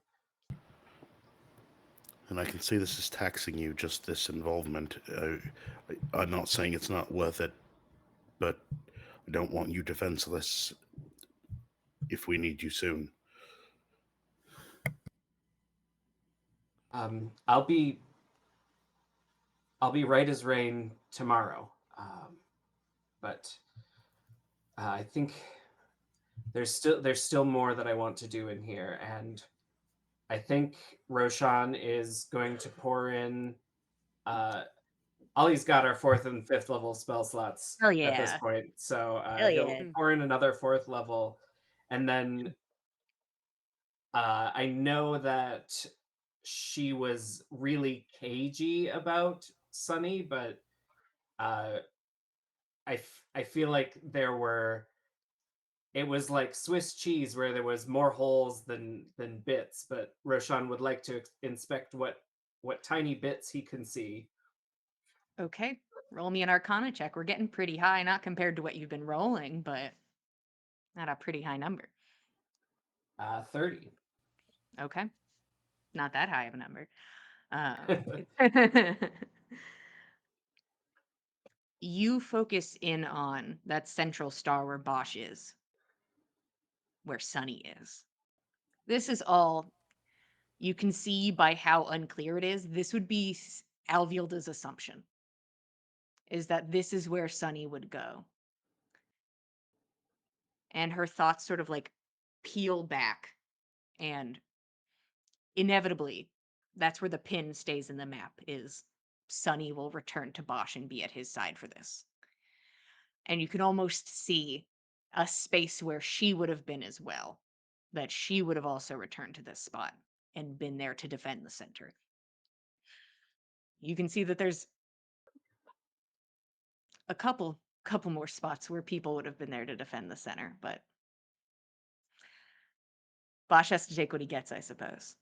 And I can see this is taxing you, just this involvement. I'm not saying it's not worth it, but I don't want you defenseless if we need you soon. I'll be right as rain tomorrow, but I think there's still more that I want to do in here, and I think Roshan is going to pour in. Ollie's got our 4th and 5th level spell slots Hell at this yeah. point, so Hell he'll yeah. pour in another 4th level, and then I know that she was really cagey about Sunny, but I feel like it was like Swiss cheese where there was more holes than bits, but Roshan would like to inspect what tiny bits he can see. Okay. Roll me an Arcana check. We're getting pretty high, not compared to what you've been rolling, but not a pretty high number. 30. Okay. Not that high of a number. You focus in on that central star where Bosch is, where Sunny is. This is all you can see by how unclear it is. This would be Alvilda's assumption, is that this is where Sunny would go. And her thoughts sort of like peel back, and inevitably, that's where the pin stays in the map, is Sunny will return to Bosch and be at his side for this. And you can almost see a space where she would have been as well, that she would have also returned to this spot and been there to defend the center. You can see that there's a couple more spots where people would have been there to defend the center, but Bosch has to take what he gets, I suppose.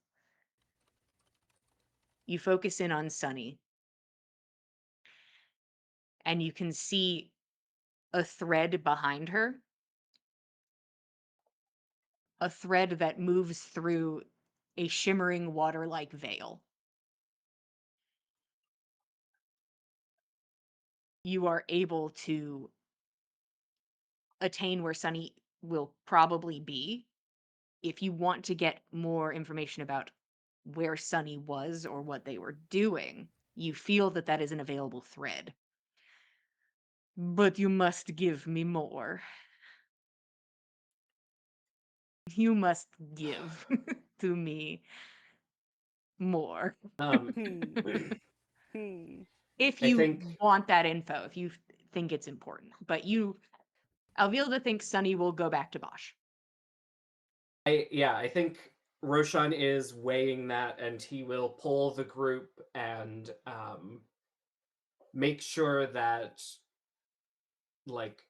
You focus in on Sunny, and you can see a thread behind her, a thread that moves through a shimmering water-like veil. You are able to attain where Sunny will probably be. If you want to get more information about where Sunny was or what they were doing, you feel that that is an available thread. But you must give me more. You must give to me more. Hmm. Hmm. If I you think want that info, if you think it's important. But Alvilda thinks Sunny will go back to Bosch. I think Roshan is weighing that, and he will pull the group and make sure that like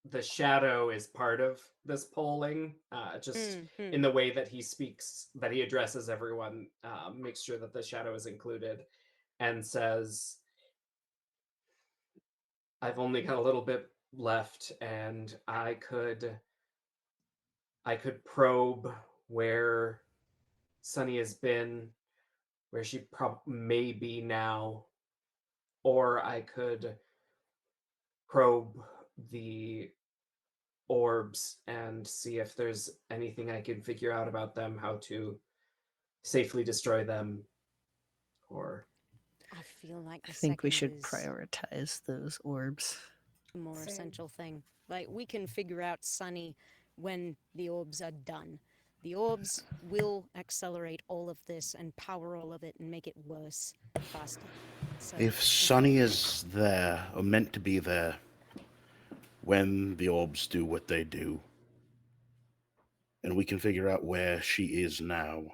the shadow is part of this polling, just Mm-hmm. in the way that he speaks, that he addresses everyone, makes sure that the shadow is included, and says, I've only got a little bit left, and I could probe where Sunny has been, where she may be now, or I could probe the orbs and see if there's anything I can figure out about them, how to safely destroy them, or I feel like I the think we second should is prioritize those orbs. the more Same. essential thing. Like, we can figure out Sunny when the orbs are done. The orbs will accelerate all of this and power all of it and make it worse faster. So, If Sunny is there, or meant to be there, when the orbs do what they do, and we can figure out where she is now,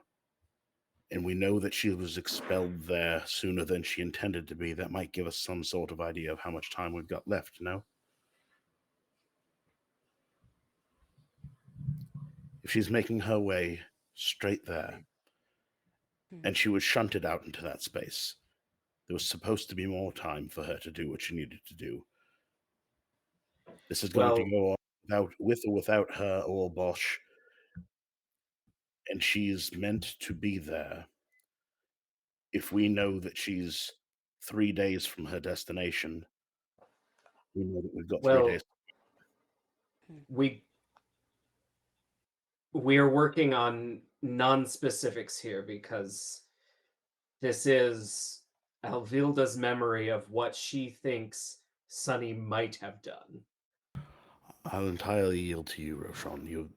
and we know that she was expelled there sooner than she intended to be, that might give us some sort of idea of how much time we've got left, no? If she's making her way straight there, hmm. and she was shunted out into that space, there was supposed to be more time for her to do what she needed to do. This is going to well, go on with or without her or Bosch, and she's meant to be there. If we know that she's 3 days from her destination, we know that we've got 3 days. well, we we're working on non-specifics here because this is Alvilda's memory of what she thinks Sunny might have done. I'll entirely yield to you, Roshan. You've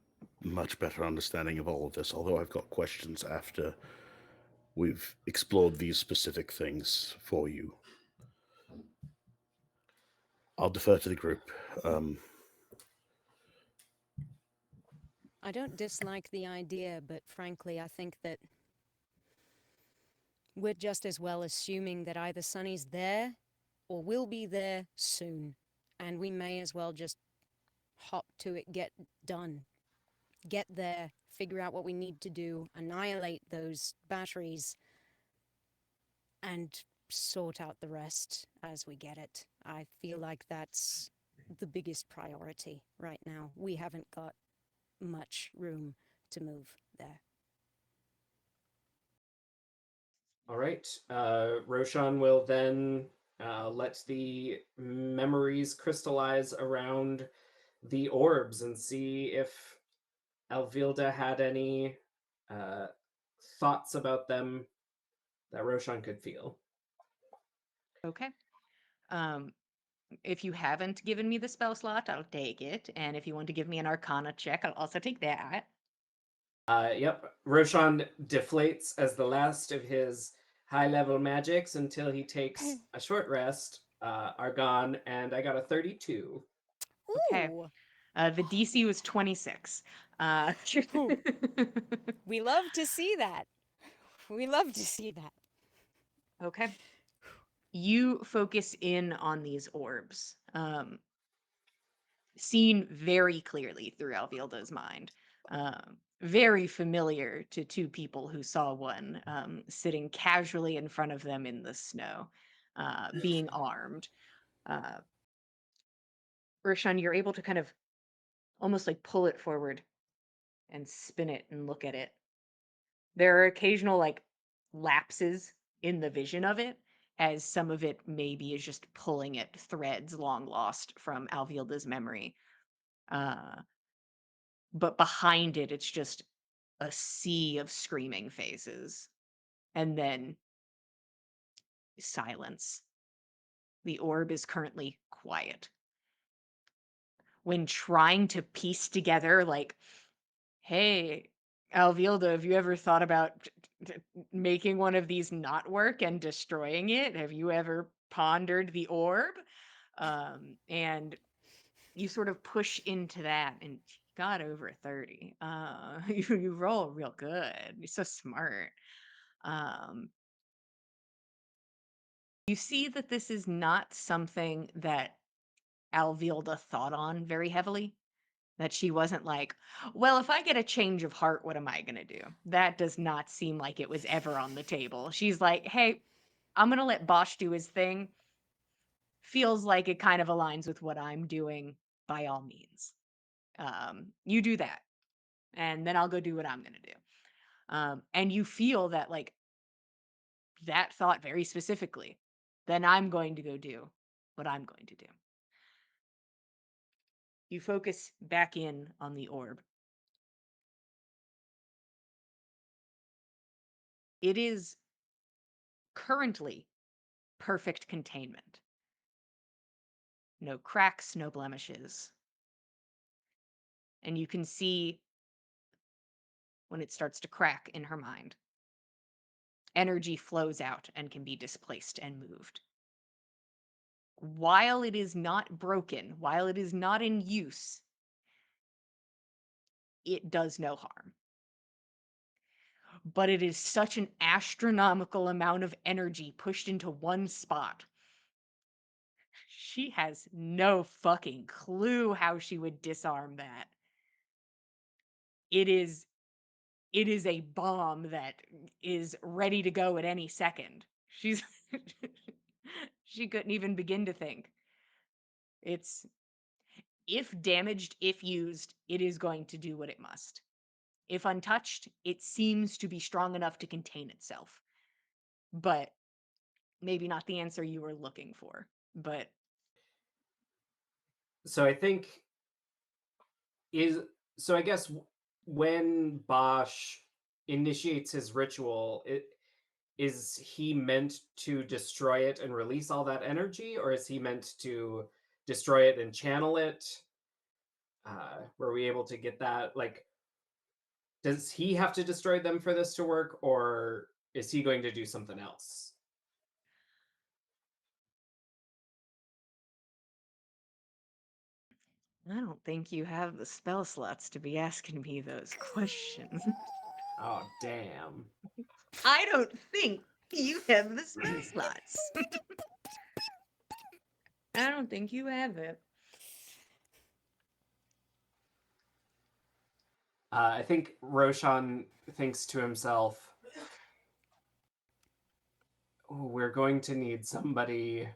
much better understanding of all of this, although I've got questions after we've explored these specific things for you. I'll defer to the group. I don't dislike the idea, but frankly, I think that we're just as well assuming that either Sunny's there or will be there soon. And we may as well just hop to it, get done, get there, figure out what we need to do, annihilate those batteries, and sort out the rest as we get it. I feel like that's the biggest priority right now. We haven't got much room to move there. All right. Roshan will then let the memories crystallize around the orbs and see if Alvilda had any uh, thoughts about them that Roshan could feel. Okay. Um, if you haven't given me the spell slot, I'll take it. And if you want to give me an Arcana check, I'll also take that. Yep. Roshan deflates as the last of his high level magics until he takes a short rest, are gone, and I got a 32. Okay. Ooh, The DC was 26. Ooh. We love to see that. We love to see that. Okay. You focus in on these orbs, seen very clearly through Alvilda's mind. Very familiar to two people who saw one sitting casually in front of them in the snow, being armed. Uh, Roshan, you're able to kind of almost like pull it forward and spin it and look at it. There are occasional like lapses in the vision of it, as some of it maybe is just pulling at threads long lost from Alvilda's memory. Uh, but behind it, it's just a sea of screaming faces. And then silence. The orb is currently quiet. When trying to piece together, like, hey, Alvilda, have you ever thought about making one of these not work and destroying it? Have you ever pondered the orb? And you sort of push into that and got over 30. You roll real good. You're so smart. Um, you see that this is not something that Alvilda thought on very heavily. That she wasn't like, well, if I get a change of heart, what am I going to do? That does not seem like it was ever on the table. She's like, hey, I'm going to let Bosch do his thing. Feels like it kind of aligns with what I'm doing by all means. You do that, and then I'll go do what I'm going to do. And you feel that, like, that thought very specifically. Then I'm going to go do what I'm going to do. You focus back in on the orb. It is currently perfect containment. No cracks, no blemishes. And you can see when it starts to crack in her mind. Energy flows out and can be displaced and moved. While it is not broken, while it is not in use, it does no harm. But it is such an astronomical amount of energy pushed into one spot. She has no fucking clue how she would disarm that. It is a bomb that is ready to go at any second. She's she couldn't even begin to think. It's if damaged, if used, it is going to do what it must. If untouched, it seems to be strong enough to contain itself. But maybe not the answer you were looking for. But So I think is so I guess when Bosch initiates his ritual, is he meant to destroy it and release all that energy, or is he meant to destroy it and channel it? Were we able to get that? Like, does he have to destroy them for this to work, or is he going to do something else? I don't think you have the spell slots to be asking me those questions. Oh, damn. I don't think you have the spell slots. I don't think you have it. I think Roshan thinks to himself, "Oh, we're going to need somebody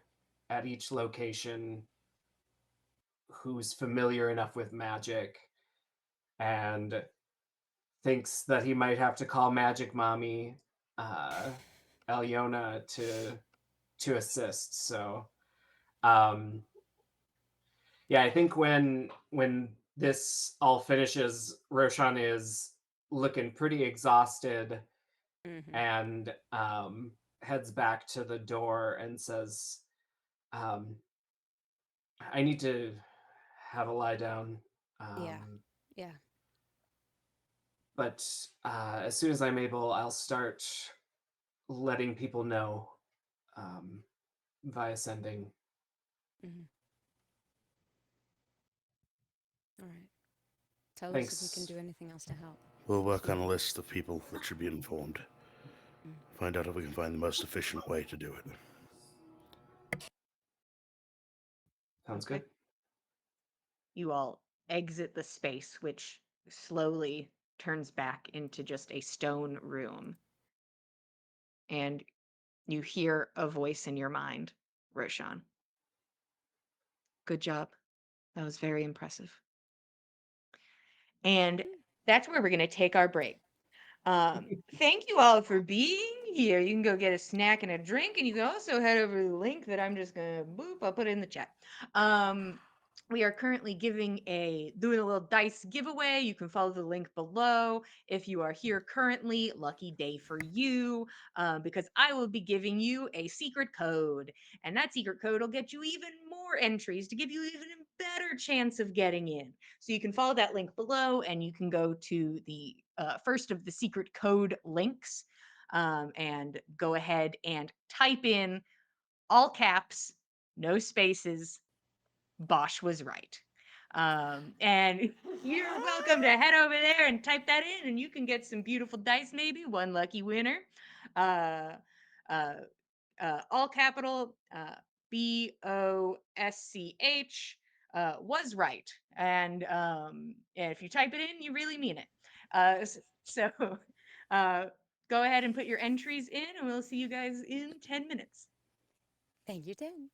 at each location who's familiar enough with magic," and thinks that he might have to call Magic Mommy, uh, Alyona, to assist. So, um, yeah, I think when this all finishes, Roshan is looking pretty exhausted Mm-hmm. and heads back to the door and says, um, "I need to have a lie down." Yeah. Um, Yeah. but as soon as I'm able, I'll start letting people know um, via sending. Mm-hmm. All right. Tell us if we can Thanks. do anything else to help. We'll work on a list of people that should be informed. Mm. Find out if we can find the most efficient way to do it. Sounds Okay. good. You all exit the space, which slowly turns back into just a stone room. And you hear a voice in your mind, Roshan. Good job. That was very impressive. And that's where we're going to take our break. Thank you all for being here. You can go get a snack and a drink, and you can also head over to the link that I'm just gonna boop. I'll put it in the chat. We are currently doing a little dice giveaway. You can follow the link below. If you are here currently, lucky day for you, because I will be giving you a secret code, and that secret code will get you even more entries to give you even a better chance of getting in. So you can follow that link below, and you can go to the first of the secret code links and go ahead and type in all caps, no spaces. Bosch was right. And you're welcome to head over there and type that in, and you can get some beautiful dice, maybe one lucky winner. Uh, all capital BOSCH was right. And if you type it in, you really mean it. So uh, go ahead and put your entries in, and we'll see you guys in 10 minutes. Thank you, Tim.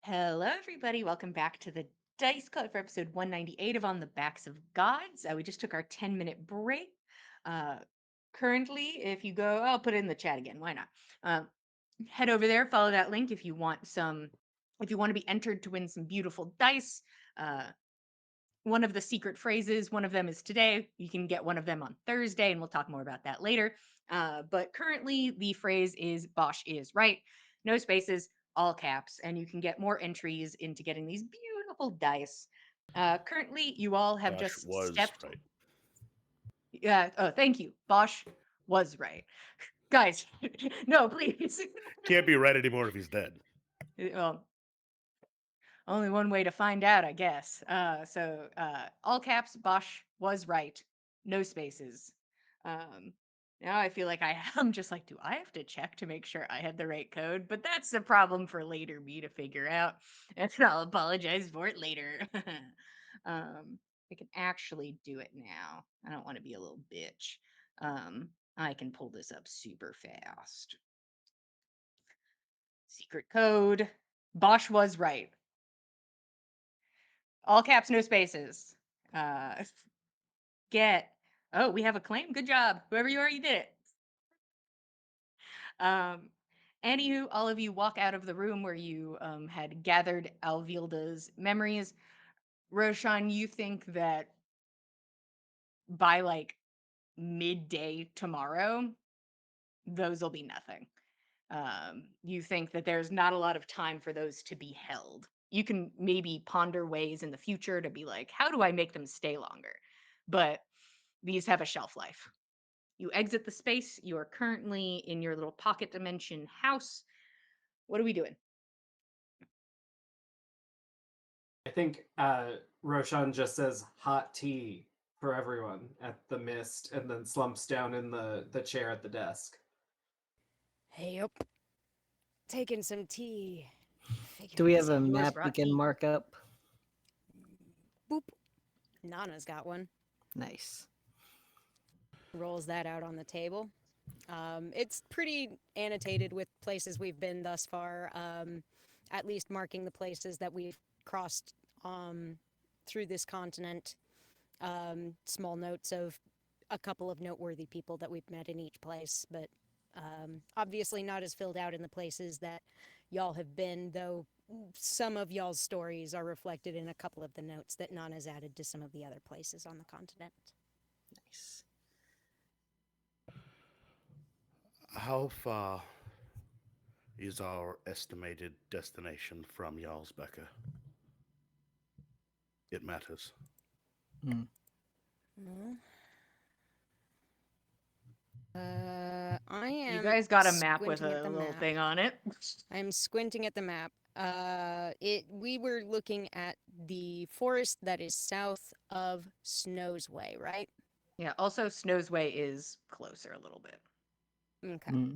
Hello, everybody. Welcome back to the Dice Cut for episode 198 of On the Backs of Gods. We just took our 10-minute break. Uh, Currently, if you go, I'll put it in the chat again. Why not? Head over there, follow that link if you want if you want to be entered to win some beautiful dice. Uh, One of the secret phrases, one of them is today. You can get one of them on Thursday, and we'll talk more about that later. But currently, the phrase is Bosch is right. No spaces, all caps, and you can get more entries into getting these beautiful dice. Currently, you all have Bosch just was stepped. right. Yeah. Oh, thank you. Bosch was right. Guys, no, please. Can't be right anymore if he's dead. Well, only one way to find out, I guess. All caps, Bosch was right. No spaces. Um, Now I feel like I'm just like, do I have to check to make sure I had the right code? But that's a problem for later me to figure out. And I'll apologize for it later. I can actually do it now. I don't want to be a little bitch. I can pull this up super fast. Secret code. Bosch was right. All caps, no spaces. Uh, get. Oh, we have a claim. Good job. Whoever you are, you did it. Um, Anywho, all of you walk out of the room where you had gathered Alvilda's memories. Roshan, you think that by like midday tomorrow, those will be nothing. You think that there's not a lot of time for those to be held. You can maybe ponder ways in the future to be like, how do I make them stay longer? But these have a shelf life. You exit the space. You are currently in your little pocket dimension house. What are we doing? I think Roshan just says hot tea for everyone at the mist and then slumps down in the chair at the desk. Hey up, taking some tea. Do Figuring we it have a out. Yours map we brought can tea. mark up? Boop. Nana's got one. Nice. Rolls that out on the table. It's pretty annotated with places we've been thus far, at least marking the places that we've crossed through this continent. Small notes of a couple of noteworthy people that we've met in each place, but obviously not as filled out in the places that y'all have been, though some of y'all's stories are reflected in a couple of the notes that Nana's added to some of the other places on the continent. Nice. How far is our estimated destination from Jarlsbecker? It matters. Hmm. Well, I You am guys got a map with squinting at a the little map. thing on it. I'm squinting at the map. We were looking at the forest that is south of Snow's Way, right? Yeah, also Snow's Way is closer a little bit. Okay. Hmm.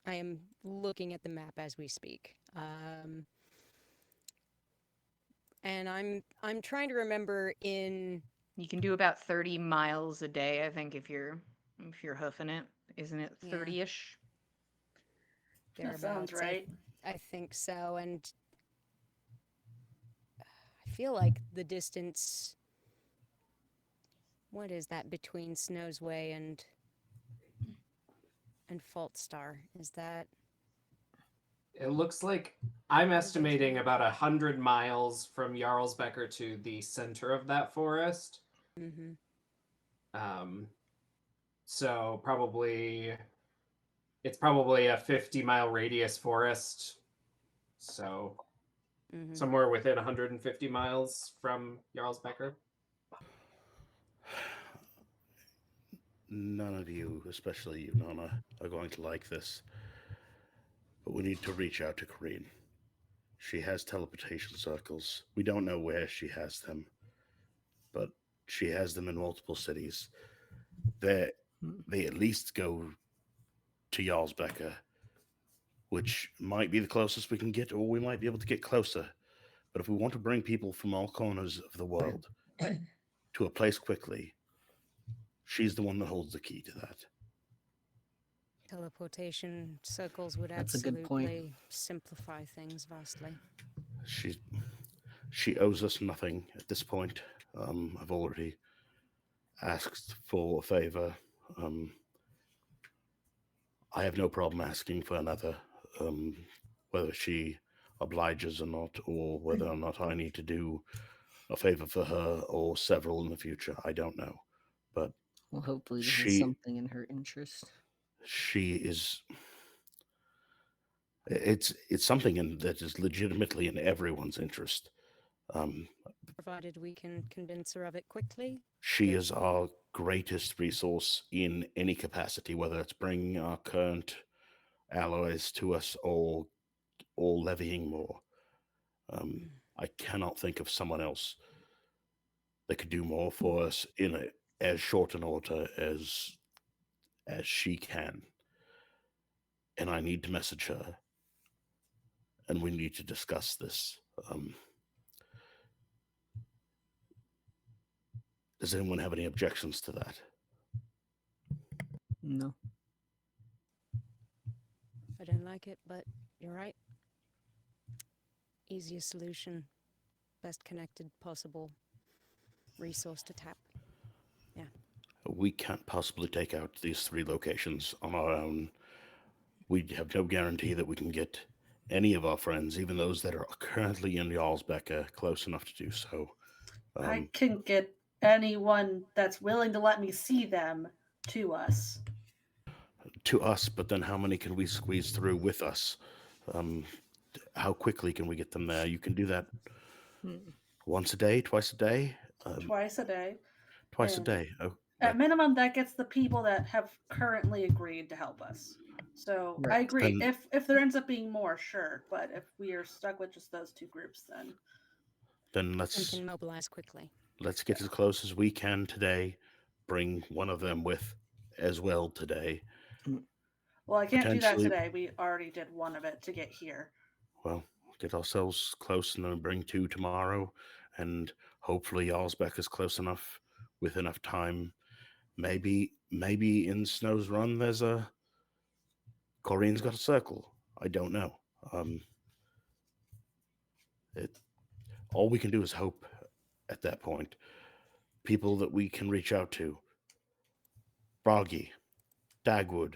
I am looking at the map as we speak. And I'm trying to remember in You can do about 30 miles a day, I think, if you're hoofing it. Isn't it yeah, 30-ish? That sounds thereabouts. right. I think so, and I feel like the distance. What is that between Snow's Way and Fault Star? Is that It looks like I'm what did they estimating say? about 100 miles from Jarlsbecker to the center of that forest. Mm-hmm. Um, so it's probably a 50-mile radius forest. So Mm-hmm. somewhere within 150 miles from Jarlsbecker. None of you, especially you, Nana, are going to like this. But we need to reach out to Kareen. She has teleportation circles. We don't know where she has them, but she has them in multiple cities. They Hmm. they at least go to Jarlsbecker, which might be the closest we can get, or we might be able to get closer. But if we want to bring people from all corners of the world to a place quickly, she's the one that holds the key to that. Teleportation circles would That's a good point. absolutely simplify things vastly. She she owes us nothing at this point. I've already asked for a favor. Um, I have no problem asking for another, um, whether she obliges or not, or whether or not I need to do a favor for her or several in the future. I don't know, but Well, hopefully this is she something in her interest. she is. It's something that is legitimately in everyone's interest. Um, Provided we can convince her of it quickly. she Good. is our greatest resource in any capacity, whether it's bringing our current alloys to us or levying more. Um, Mm. I cannot think of someone else that could do more for us in as short an order as she can. And I need to message her, and we need to discuss this. Um, does anyone have any objections to that? No. I don't like it, but you're right. Easiest solution, best connected possible resource to tap. Yeah. We can't possibly take out these three locations on our own. We have no guarantee that we can get any of our friends, even those that are currently in Jarlsbecka, close enough to do so. I Um, can get anyone that's willing to let me see them to us. to us, but then how many can we squeeze through with us? Um, how quickly can we get them there? You can do that Hmm. once a day, twice a day, Twice a day. twice a And day. Oh, at minimum, that gets the people that have currently agreed to help us. So I Right. agree. then If there ends up being more, sure. But if we are stuck with just those two groups, then then And can mobilize quickly. let's get yeah. as close as we can today. Bring one of them with as well today. Mm. Well, I can't do that Potentially, today. We already did one of it to get here. well, get ourselves close and then bring two tomorrow, and hopefully Jarlsbeck is close enough with enough time. Maybe in Snow's Run there's a Corrine's got a circle. I don't know. Um, it, all we can do is hope at that point. People that we can reach out to: Bragi, Dagwood,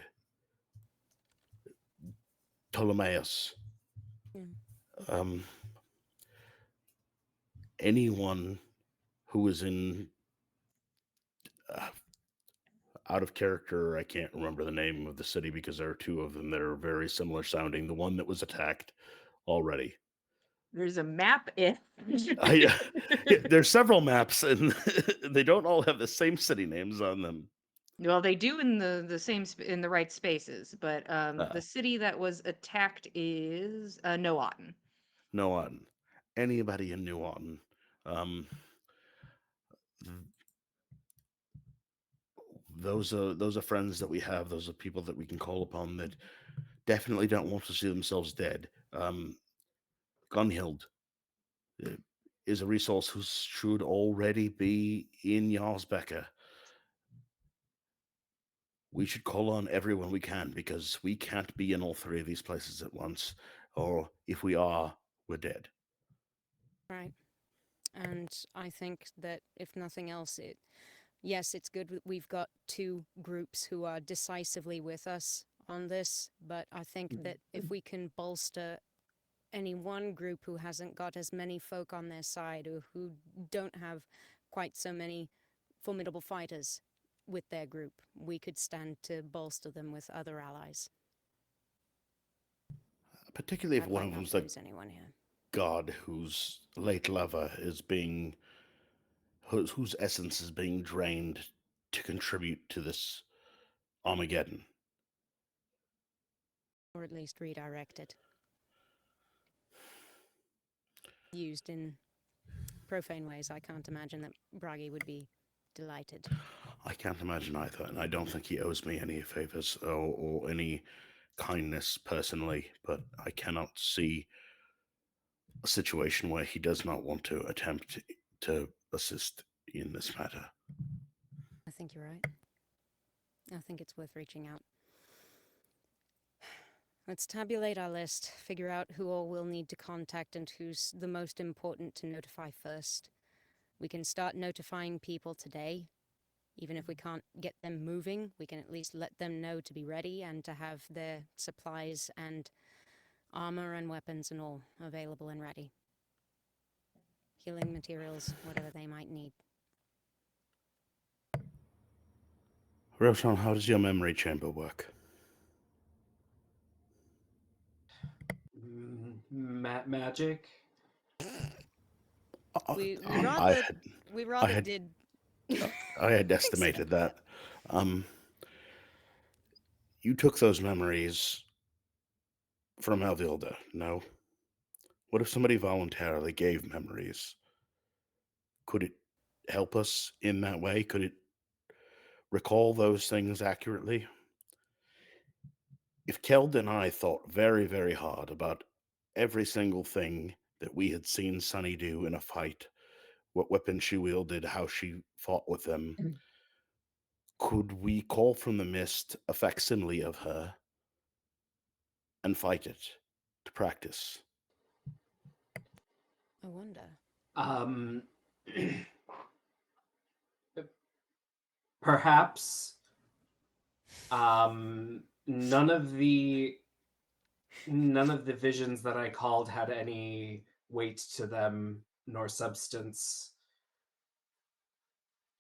Ptolemaeus, Yeah. um, anyone who is in uh, out of character. I can't remember the name of the city because there are two of them that are very similar sounding. The one that was attacked already. There's a map if. I, yeah, there's several maps, and they don't all have the same city names on them. Well, they do in the same in the right spaces, but Uh, the city that was attacked is Noaten. Noaten. Anybody in Noaten. Um, those are friends that we have. Those are people that we can call upon that definitely don't want to see themselves dead. Gunhild uh, is a resource who should already be in Jarlsbecka. We should call on everyone we can because we can't be in all three of these places at once, or if we are, we're dead. Right. And I think that if nothing else, yes, it's good that we've got two groups who are decisively with us on this, but I think that if we can bolster any one group who hasn't got as many folk on their side or who don't have quite so many formidable fighters with their group, we could stand to bolster them with other allies. Particularly if I'd one like of not them's to the lose anyone here. god whose late lover is being, whose essence is being drained to contribute to this Armageddon. Or at least redirected. Used in profane ways. I can't imagine that Bragi would be delighted. I can't imagine either, and I don't think he owes me any favors or any kindness personally, but I cannot see a situation where he does not want to attempt to assist in this matter. I think you're right. I think it's worth reaching out. Let's tabulate our list, figure out who all we'll need to contact and who's the most important to notify first. We can start notifying people today. Even if we can't get them moving, we can at least let them know to be ready and to have their supplies and armor and weapons and all available and ready. Healing materials, whatever they might need. Roshan, how does your memory chamber work? Magic. We we I rather had we I rather had did I had so. estimated that. Um, you took those memories from Alvilda. No. What if somebody voluntarily gave memories? Could it help us in that way? Could it recall those things accurately? If Keld and I thought very, very hard about every single thing that we had seen Sunny do in a fight, what weapons she wielded, how she fought with them, Mm. could we call from the mist a facsimile of her and fight it to practice? I wonder. Um, perhaps none of the visions that I called had any weight to them nor substance.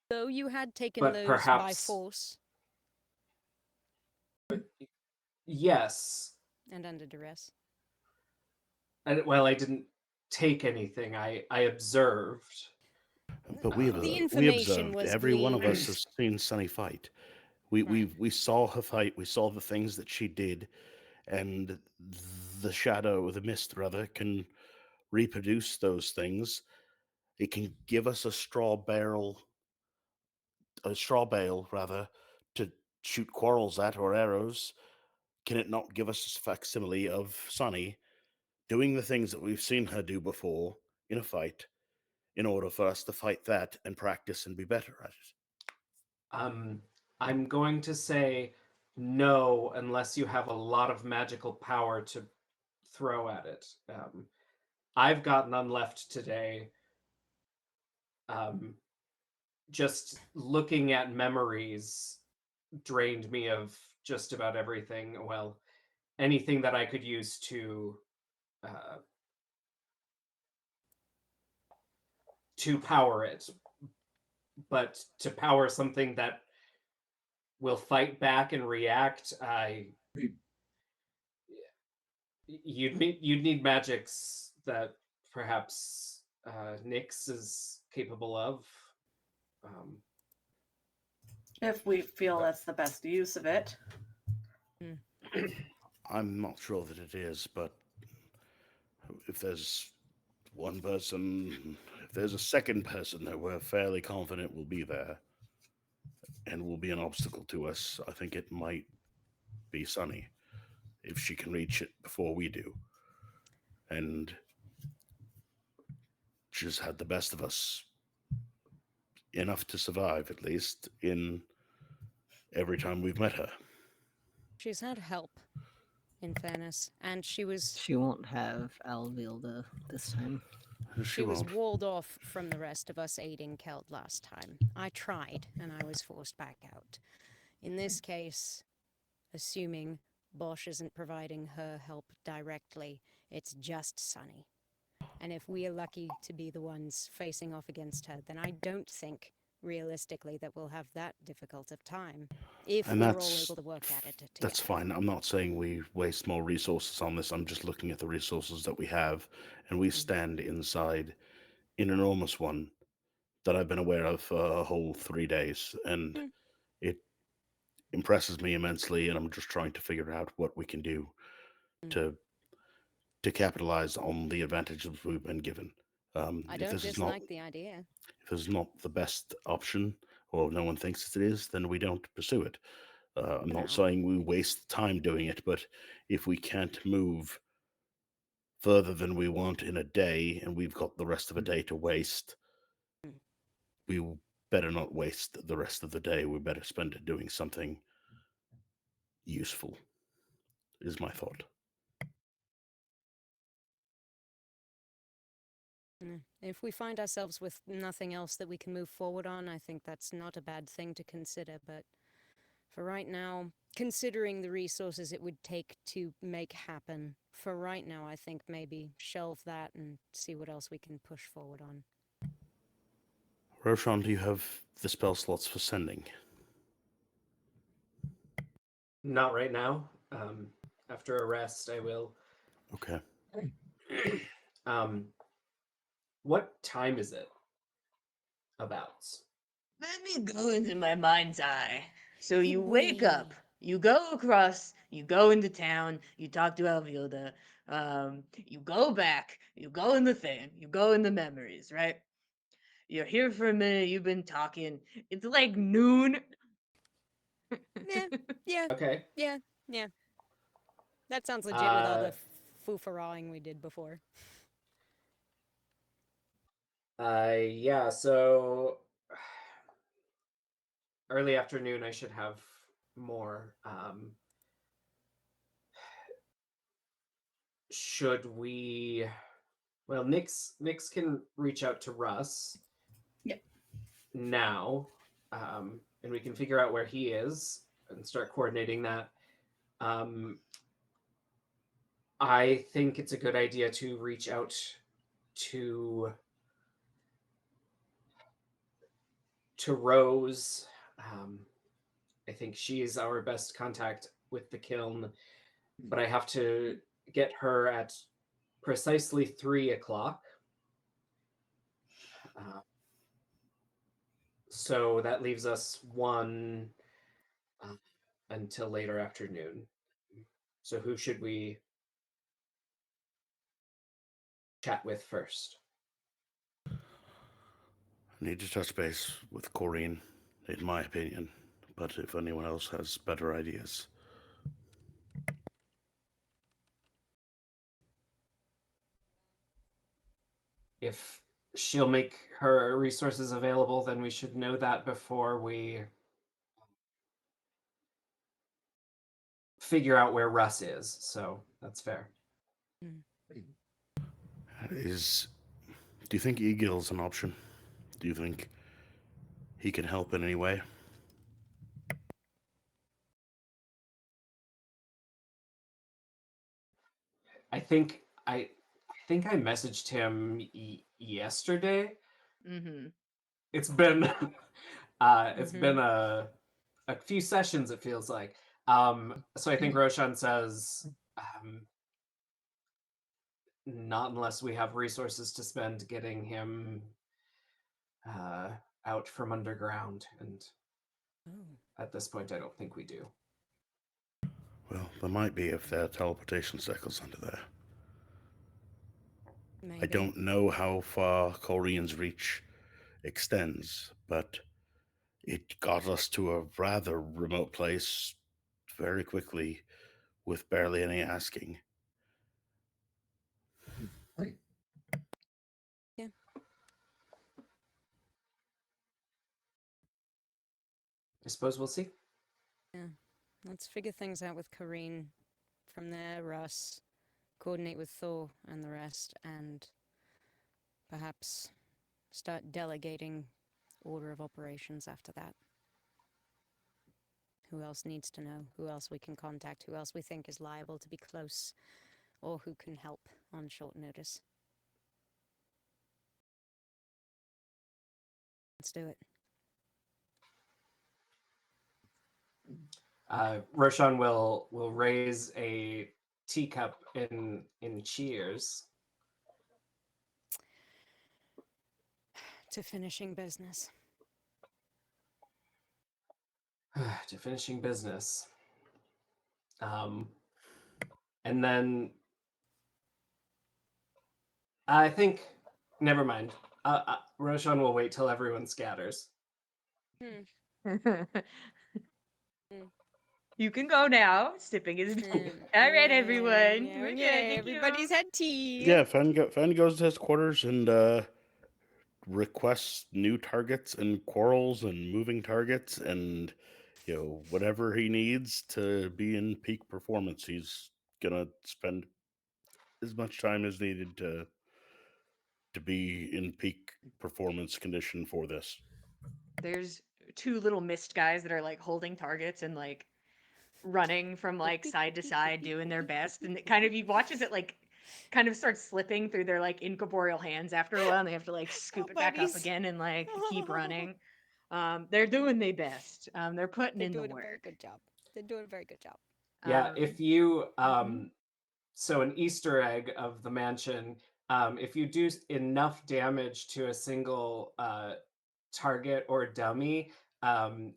Though you had taken But those by perhaps force yes. and under duress. Well, I didn't take anything. I observed. But The we information observed. was Every one of us gleaned. has seen Sunny fight. Right. We saw her fight. We saw the things that she did, and the shadow, the mist rather, can reproduce those things. It can give us a straw bale rather, to shoot quarrels at or arrows. Can it not give us a facsimile of Sunny doing the things that we've seen her do before in a fight, in order for us to fight that and practice and be better at it? Um, I'm going to say no unless you have a lot of magical power to throw at it. I've got none left today. Um, just looking at memories drained me of just about everything. Well, anything that I could use uh, to power it, but to power something that will fight back and react, you'd need magics that perhaps Nyx is capable of. Um, If we feel but that's the best use of it. Hmm. I'm not sure that it is, but if there's one person, if there's a second person that we're fairly confident will be there and will be an obstacle to us, I think it might be Sunny, if she can reach it before we do. And she's had the best of us, enough to survive, at least, in every time we've met her. She's had help, in fairness, and She won't have Alvilda this time. She she was won't. walled off from the rest of us aiding Keld last time. I tried, and I was forced back out. In this case, assuming Bosch isn't providing her help directly, it's just Sunny. And if we are lucky to be the ones facing off against her, then I don't think, realistically, that we'll have that difficult of time if And we're all able to work at it that's together. fine. I'm not saying we waste more resources on this. I'm just looking at the resources that we have, and we stand inside an enormous one that I've been aware of for a whole 3 days, and Hmm. it impresses me immensely. And I'm just trying to figure out what we can do Hmm. to to capitalize on the advantages we've been given. I If don't this is not dislike the idea. if this is not the best option, or no one thinks it is, then we don't pursue it. I'm For not now. saying we waste time doing it, but if we can't move further than we want in a day, and we've got the rest of a day to waste, Hmm. we better not waste the rest of the day. We better spend it doing something useful, is my thought. If we find ourselves with nothing else that we can move forward on, I think that's not a bad thing to consider. But for right now, considering the resources it would take to make happen, for right now, I think maybe shelve that and see what else we can push forward on. Roshan, do you have the spell slots for sending? Not right now. After a rest, I will. Okay. um, what time is it? About. Let me go into my mind's eye. So you wake We. up, you go across, you go into town, you talk to Alvilda, you go back, you go in the thing, you go in the memories, right? You're here for a minute, you've been talking. It's like noon. Yeah, yeah, Okay. yeah, yeah. That sounds legit with all Uh, the foofarawing we did before. yeah. So early afternoon, I should have more. Should we? Well, Nix can reach out to Russ Yep. now, and we can figure out where he is and start coordinating that. Um, I think it's a good idea to reach out to Rose. Um, I think she is our best contact with the kiln, but I have to get her at precisely 3 o'clock. Uh, so that leaves us one uh, until later afternoon. So who should we chat with first? I need to touch base with Corrine, in my opinion. But if anyone else has better ideas. If she'll make her resources available, then we should know that before we figure out where Russ is. So that's fair. Mm. Is do you think Egil's an option? Do you think he can help in any way? I think I messaged him yesterday. Mm-hmm. It's been it's Mm-hmm. been a few sessions, it feels like. So I think Roshan says not unless we have resources to spend getting him uh, out from underground, and Oh, at this point I don't think we do. Well, there might be if their teleportation circle's under there. I maybe. don't know how far Corrine's reach extends, but it got us to a rather remote place very quickly with barely any asking. Yeah. I suppose we'll see. Yeah. Let's figure things out with Kareen. From there, Russ, coordinate with Thor and the rest, and perhaps start delegating order of operations after that. Who else needs to know? Who else we can contact? Who else we think is liable to be close? Or who can help on short notice? Let's do it. Roshan will raise a teacup in cheers To finishing business. to finishing business. Um, and then I think, never mind. Roshan will wait till everyone scatters. Hmm. Hmm. You can go now. Sipping is all right, everyone. Yeah, We're good. okay, Thank you. everybody's had tea. Yeah, Fen goes to his quarters and requests new targets and quarrels and moving targets and whatever he needs to be in peak performance. He's gonna spend as much time as needed to to be in peak performance condition for this. There's two little mist guys that are like holding targets and like running from like side to side doing their best, and it kind of, you watch as it like kind of starts slipping through their like incorporeal hands after a while, and they have to like scoop Oh, it back up buddies. again and like keep running. They're doing their best. They're putting They're in the doing a very work. good job. They're doing a very good job. Yeah, if you Mhm. so an Easter egg of the mansion, if you do enough damage to a single target or dummy, um,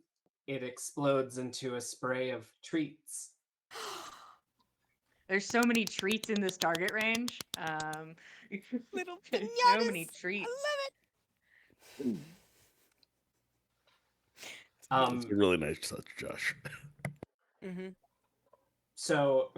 it explodes into a spray of treats. There's so many treats in this target range. Little There's so many pinatas. I treats. love it. It's It's amazing. a really nice touch, Josh. Mm-hmm. So,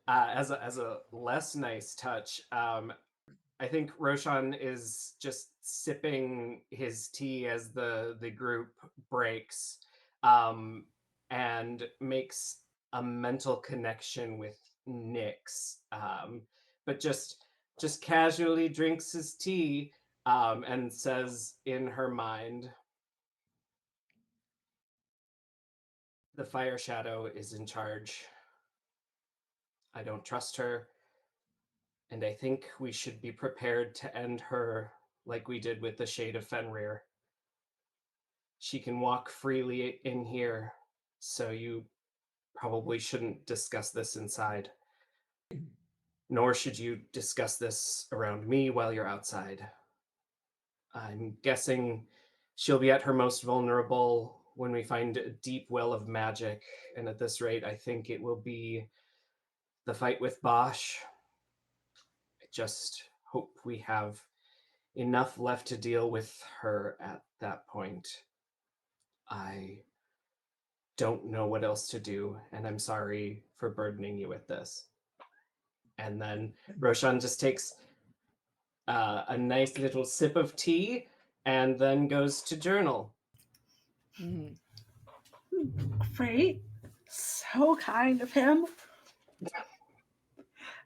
as a less nice touch, I think Roshan is just sipping his tea as the group breaks, um, and makes a mental connection with Nyx, but just casually drinks his tea, and says in her mind, "The Fire Shadow is in charge. I don't trust her, and I think we should be prepared to end her like we did with the Shade of Fenrir. She can walk freely in here, so you probably shouldn't discuss this inside. Nor should you discuss this around me while you're outside. I'm guessing she'll be at her most vulnerable when we find a deep well of magic, and at this rate, I think it will be the fight with Bosch. I just hope we have enough left to deal with her at that point. I don't know what else to do, and I'm sorry for burdening you with this." And then Roshan just takes a nice little sip of tea and then goes to journal. Mhm. Great. So kind of him.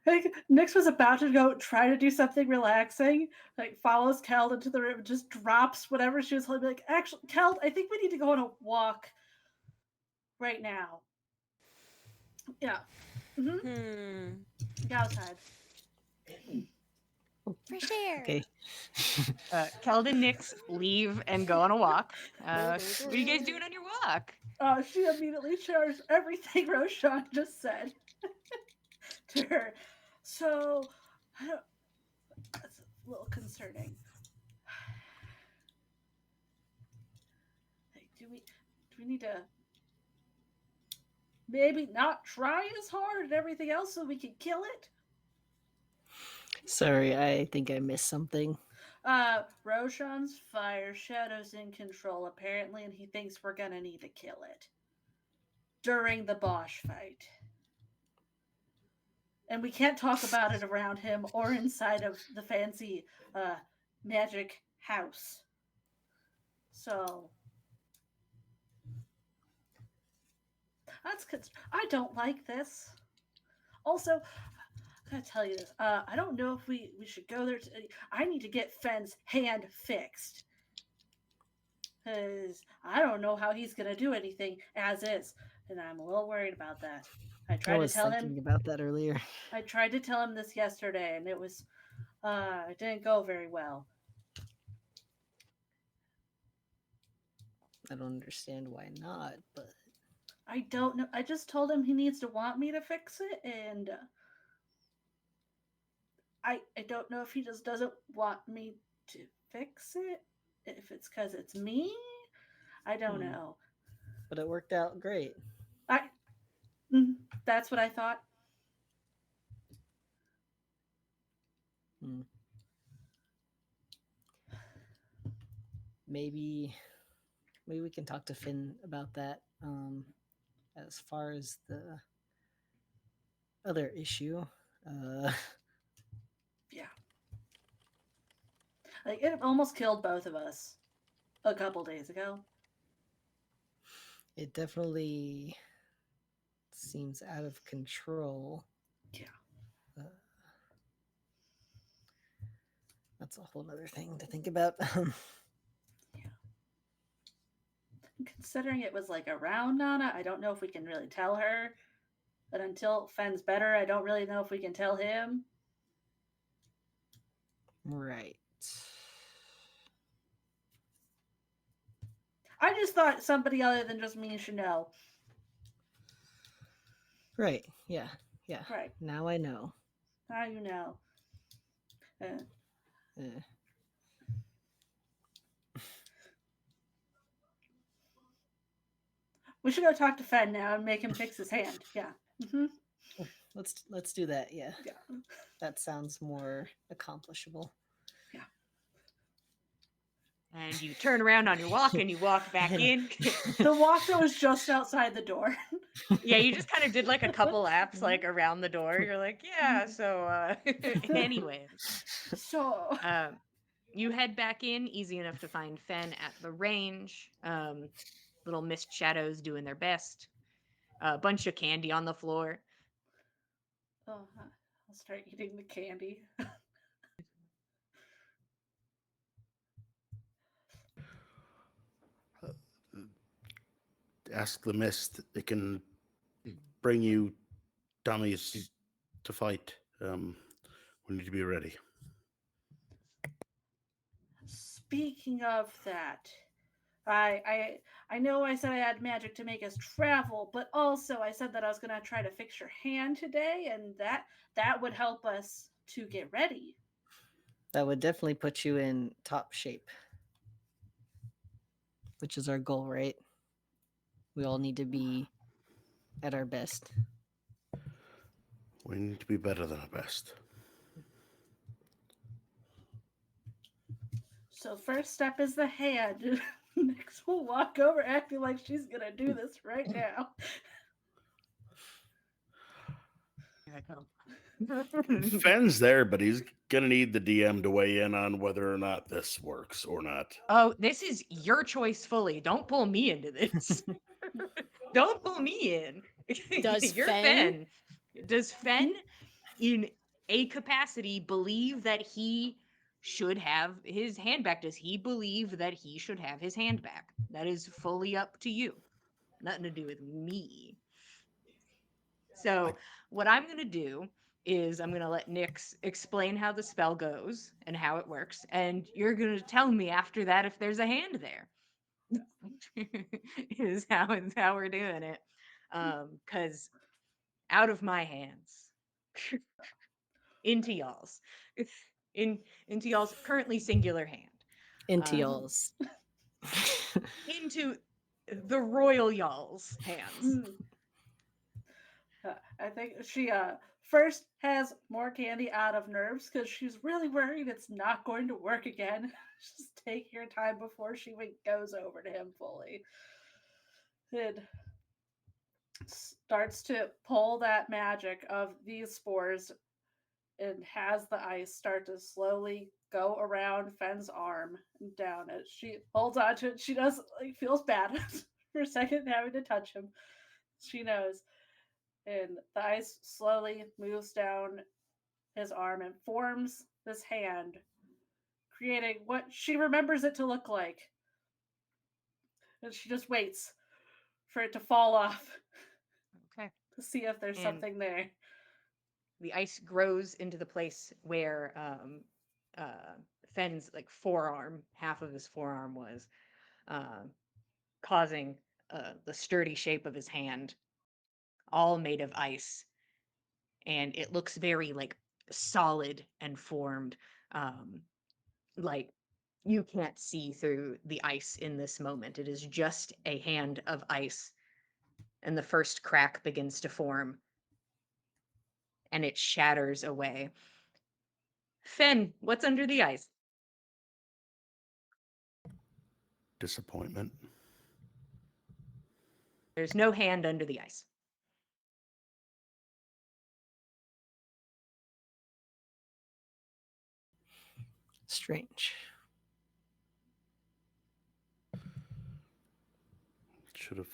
Like Nyx was about to go try to do something relaxing, like follows Keld into the room, just drops whatever she was holding. Like, actually, Keld, I think we need to go on a walk right now. Yeah. Mm-hmm. Hmm. Go outside. Fresh air. Okay. Keld and Nyx leave and go on a walk. What are you guys doing on your walk? She immediately shares everything Roshan just said to her. So, I don't, that's a little concerning. Like, do we need to maybe not try as hard and everything else so we can kill it? Sorry, I think I missed something. Roshan's fire shadow's in control apparently, and he thinks we're gonna need to kill it during the Bosch fight. And we can't talk about it around him or inside of the fancy uh, magic house. So I don't like this. Also, I gotta tell you this. I don't know if we should go there. I need to get Fenn's hand fixed because I don't know how he's gonna do anything as is, and I'm a little worried about that. I I tried to was tell thinking him. about that earlier. I tried to tell him this yesterday, and it didn't go very well. I don't understand why not, but I don't know. I just told him he needs to want me to fix it, and I don't know if he just doesn't want me to fix it. If it's because it's me, I don't Hmm. know. but it worked out great. I mm, that's what I thought. Hmm. Maybe maybe we can talk to Finn about that. As far as the other issue, uh, Yeah, like it almost killed both of us a couple days ago. it definitely seems out of control. Yeah. Uh, that's a whole other thing to think about. Considering it was like around Nana, I don't know if we can really tell her. But until Fenn's better, I don't really know if we can tell him. Right. I just thought somebody other than just me should know. Right. Yeah. Yeah. Right. Now I know. Now you know. Eh. We should go talk to Fenn now and make him fix his hand. Yeah. Mm-hmm. Let's do that. Yeah. Yeah. That sounds more accomplishable. Yeah. And you turn around on your walk and you walk back in. The walk that was just outside the door. Yeah, you just kind of did like a couple laps like around the door. You're like, yeah, so anyway. So You head back in, easy enough to find Fen at the range. Little mist shadows doing their best. A bunch of candy on the floor. I'll start eating the candy. Ask the mist. It can bring you dummies to fight. We need to be ready. Speaking of that, I know I said I had magic to make us travel, but also I said that I was gonna try to fix your hand today, and that would help us to get ready. That would definitely put you in top shape, which is our goal, right? We all need to be at our best. We need to be better than our best. So first step is the hand. Next we'll walk over acting like she's gonna do this right now. Here I come. Fenn's there, but he's gonna need the DM to weigh in on whether or not this works or not. Oh, this is your choice fully. Don't pull me into this. Don't pull me in. Does You're Fen? Fen. Does Fen, in a capacity, believe that he should have his hand back? Does he believe that he should have his hand back? That is fully up to you. Nothing to do with me. So, what I'm going to do is I'm going to let Nyx explain how the spell goes and how it works. And you're going to tell me after that if there's a hand there. is how we're doing it. Because out of my hands into y'all's. Into y'all's currently singular hand. Into Um, y'all's. Into the royal y'all's hands. I think she first has more candy out of nerves because she's really worried it's not going to work again. Just take your time before she goes over to him fully. And starts to pull that magic of these spores and has the ice start to slowly go around Fenn's arm and down it. She holds on to it. She does feels bad for a second having to touch him. She knows. And the ice slowly moves down his arm and forms this hand, creating what she remembers it to look like. And she just waits for it to fall off Okay. to see if there's And something there. the ice grows into the place where Fenn's like forearm, half of his forearm was, uh, causing the sturdy shape of his hand, all made of ice, and it looks very like solid and formed, like you can't see through the ice in this moment. It is just a hand of ice, and the first crack begins to form, and it shatters away. Fen, what's under the ice? Disappointment. There's no hand under the ice. Strange. Should have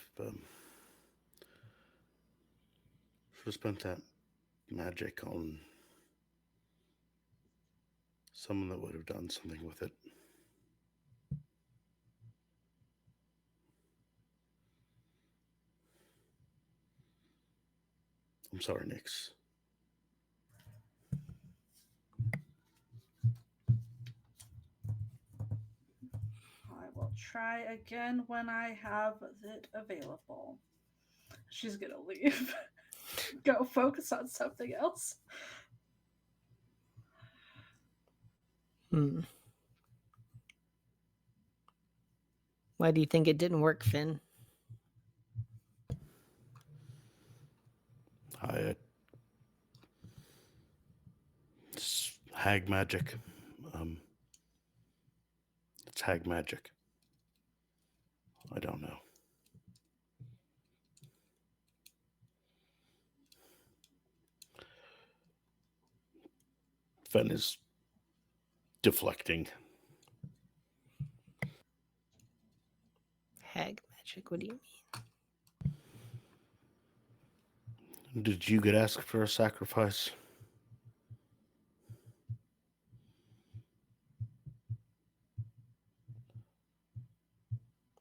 spent that magic on Someone that would have done something with it. I'm sorry, Nix. I will try again when I have it available. She's gonna leave. Go focus on something else. Hmm. Why do you think it didn't work, Finn? It's hag magic. Um, it's hag magic. I don't know. Fen is deflecting. Hag magic? What do you mean? Did you get asked for a sacrifice?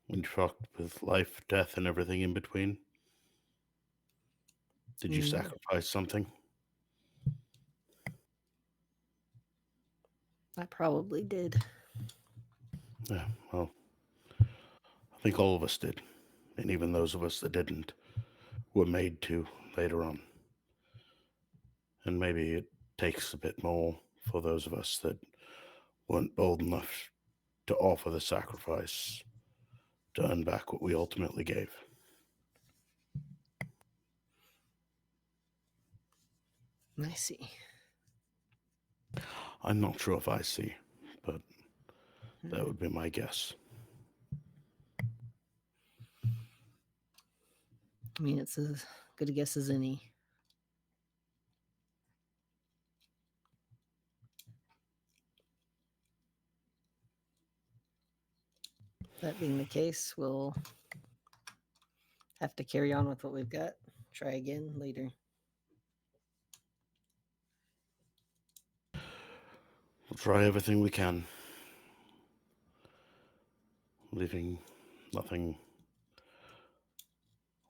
When you fucked with life, death, and everything in between? Did you Mm, sacrifice something? I probably did. Yeah, well, I think all of us did. And even those of us that didn't were made to later on. And maybe it takes a bit more for those of us that weren't bold enough to offer the sacrifice to earn back what we ultimately gave. I see. I'm not sure if I see, but that Hmm. would be my guess. I mean, it's as good a guess as any. That being the case, we'll have to carry on with what we've got. Try again later. We'll try everything we can, leaving nothing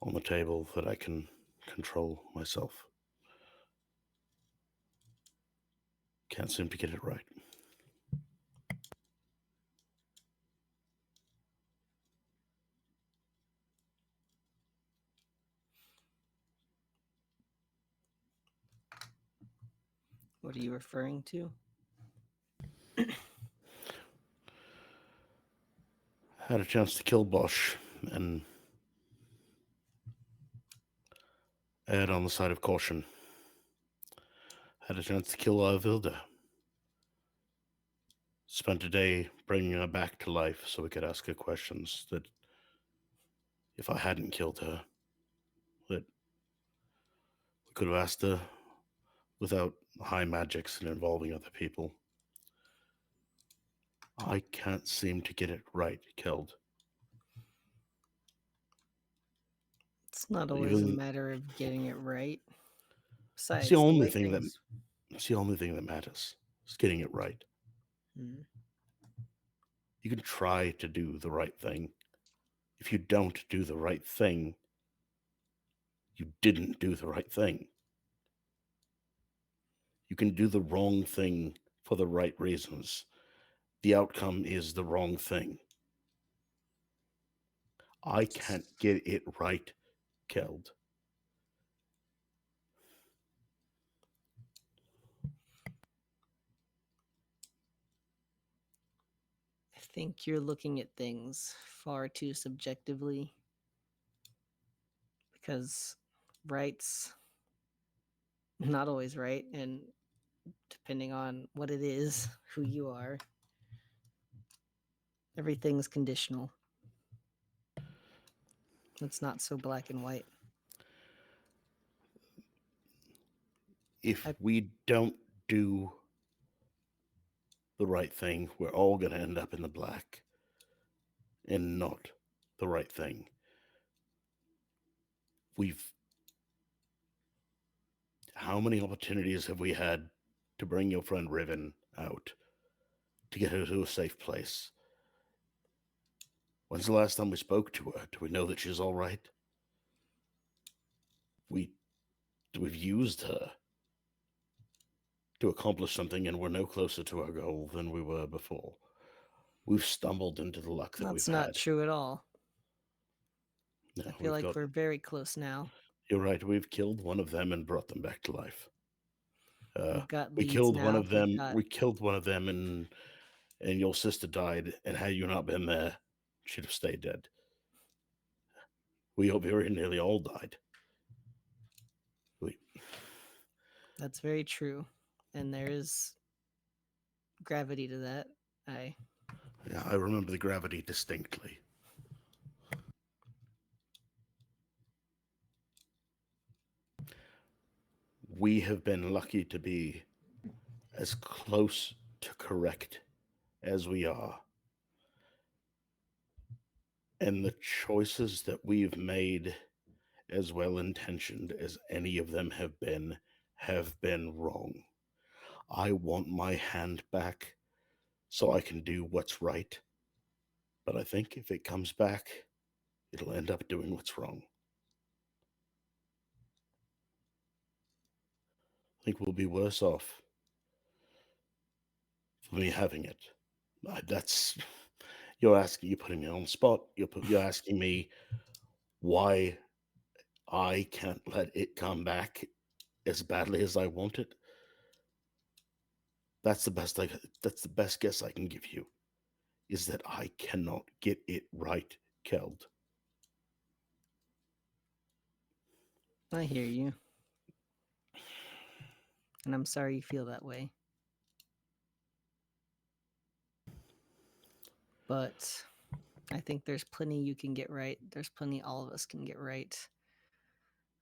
on the table that I can control myself. Can't seem to get it right. What are you referring to? Had a chance to kill Bosch and erred on the side of caution. Had a chance to kill Vilda. Spent a day bringing her back to life so we could ask her questions that if I hadn't killed her, that we could have asked her without high magics and involving other people. I can't seem to get it right, Keld. It's not always a Even matter of getting it right. it's the Besides, the only way thing that things. it's the only thing that matters. Is getting it right. Hmm. You can try to do the right thing. If you don't do the right thing, you didn't do the right thing. You can do the wrong thing for the right reasons. The outcome is the wrong thing. I can't get it right, Keld. I think you're looking at things far too subjectively because right's not always right, and depending on what it is, who you are, everything's conditional. It's not so black and white. If I we don't do the right thing, we're all going to end up in the black and not the right thing. We've How many opportunities have we had to bring your friend Riven out to get her to a safe place. When's the last time we spoke to her? Do we know that she's all right? We we've used her to accomplish something, and we're no closer to our goal than we were before. We've stumbled into the luck that we've That's not had. true at all. No, I feel we've like got. we're very close now. You're right. We've killed one of them and brought them back to life. We've got We leads killed one now. of We've them. got We killed one of them, and your sister died. And had you not been there, she'd have stayed dead. We very nearly all died. We, that's very true. And there is gravity to that. yeah, I remember the gravity distinctly. We have been lucky to be as close to correct as we are. And the choices that we've made, as well intentioned as any of them have been wrong. I want my hand back so I can do what's right. But I think if it comes back, it'll end up doing what's wrong. I think we'll be worse off for me having it. That's you're putting me on the spot. You're asking me why I can't let it come back as badly as I want it. That's the best that's the best guess I can give you, is that I cannot get it right, Keld. I hear you. And I'm sorry you feel that way. But I think there's plenty you can get right. There's plenty all of us can get right.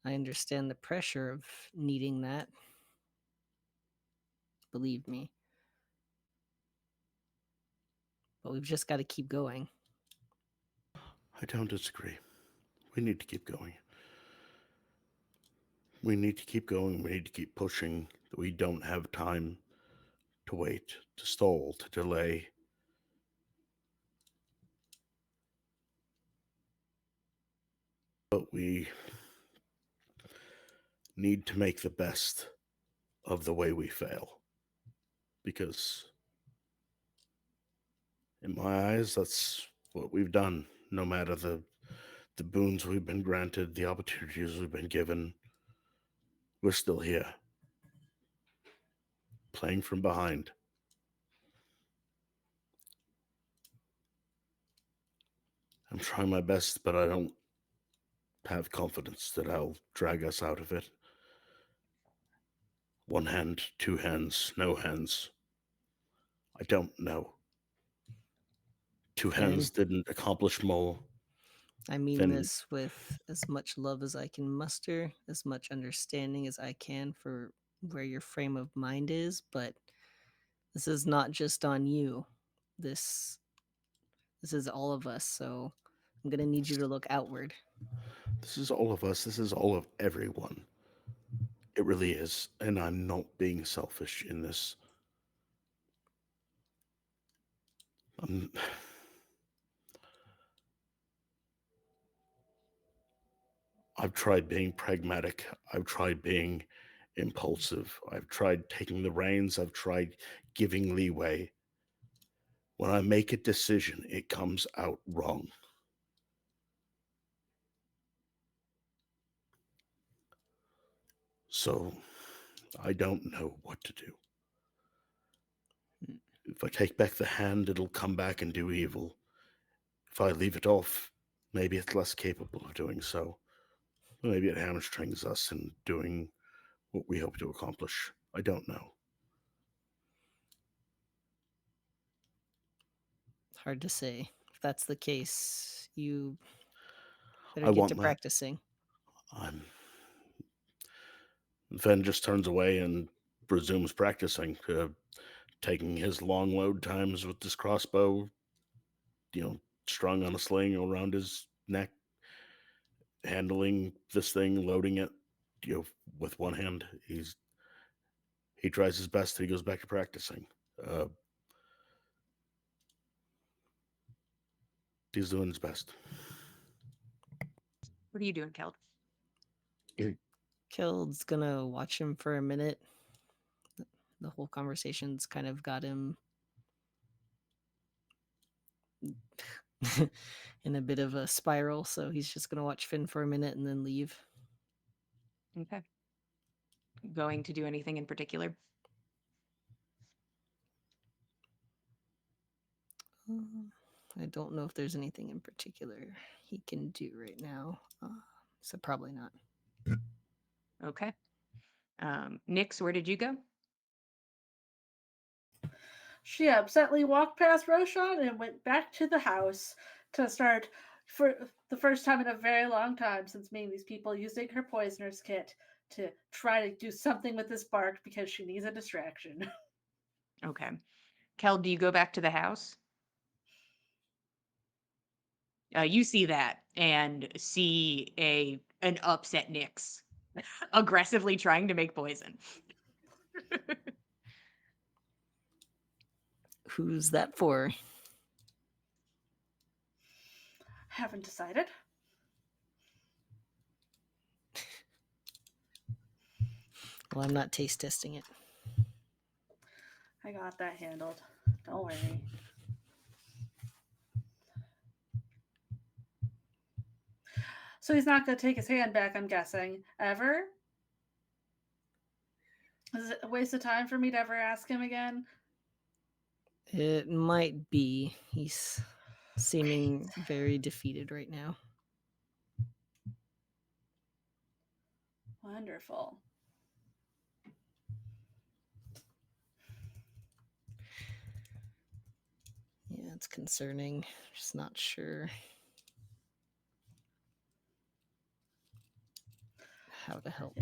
I understand the pressure of needing that. Believe me. But we've just got to keep going. I don't disagree. We need to keep going. We need to keep going. We need to keep pushing. We don't have time to wait, to stall, to delay. But we need to make the best of the way we fail. Because, in my eyes, that's what we've done. No matter the boons we've been granted, the opportunities we've been given, we're still here, playing from behind. I'm trying my best, but I don't have confidence that I'll drag us out of it. One hand, two hands, no hands. I don't know. Two Finn, hands didn't accomplish more I mean than. this with as much love as I can muster, as much understanding as I can for where your frame of mind is, but this is not just on you. This this is all of us, so I'm going to need you to look outward. This is all of us. This is all of everyone. It really is. And I'm not being selfish in this. I'm, I've tried being pragmatic. I've tried being impulsive. I've tried taking the reins. I've tried giving leeway. When I make a decision, it comes out wrong. So I don't know what to do. If I take back the hand, it'll come back and do evil. If I leave it off, maybe it's less capable of doing so. Maybe it hamstrings us in doing what we hope to accomplish. I don't know. Hard to say. If that's the case, you better I get want to my. practicing. I'm. Ven just turns away and resumes practicing, taking his long load times with this crossbow, strung on a sling around his neck, handling this thing, loading it, with one hand. He tries his best. He goes back to practicing. Uh, He's doing his best. What are you doing, Keld? Keld's gonna watch him for a minute. The whole conversation's kind of got him in a bit of a spiral, so he's just gonna watch Finn for a minute and then leave. Okay. Going to do anything in particular? I don't know if there's anything in particular he can do right now, so probably not. Okay. Nix, where did you go? She upsetly walked past Roshan and went back to the house to start, for the first time in a very long time since meeting these people, using her poisoner's kit to try to do something with this bark because she needs a distraction. Okay. Keld, do you go back to the house? You see that and see an upset Nix aggressively trying to make poison. Who's that for? Haven't decided. Well, I'm not taste testing it. I got that handled. Don't worry. So he's not going to take his hand back, I'm guessing. Ever? Is it a waste of time for me to ever ask him again? It might be. He's seeming very defeated right now. Wonderful. Yeah, it's concerning. Just not sure how to help.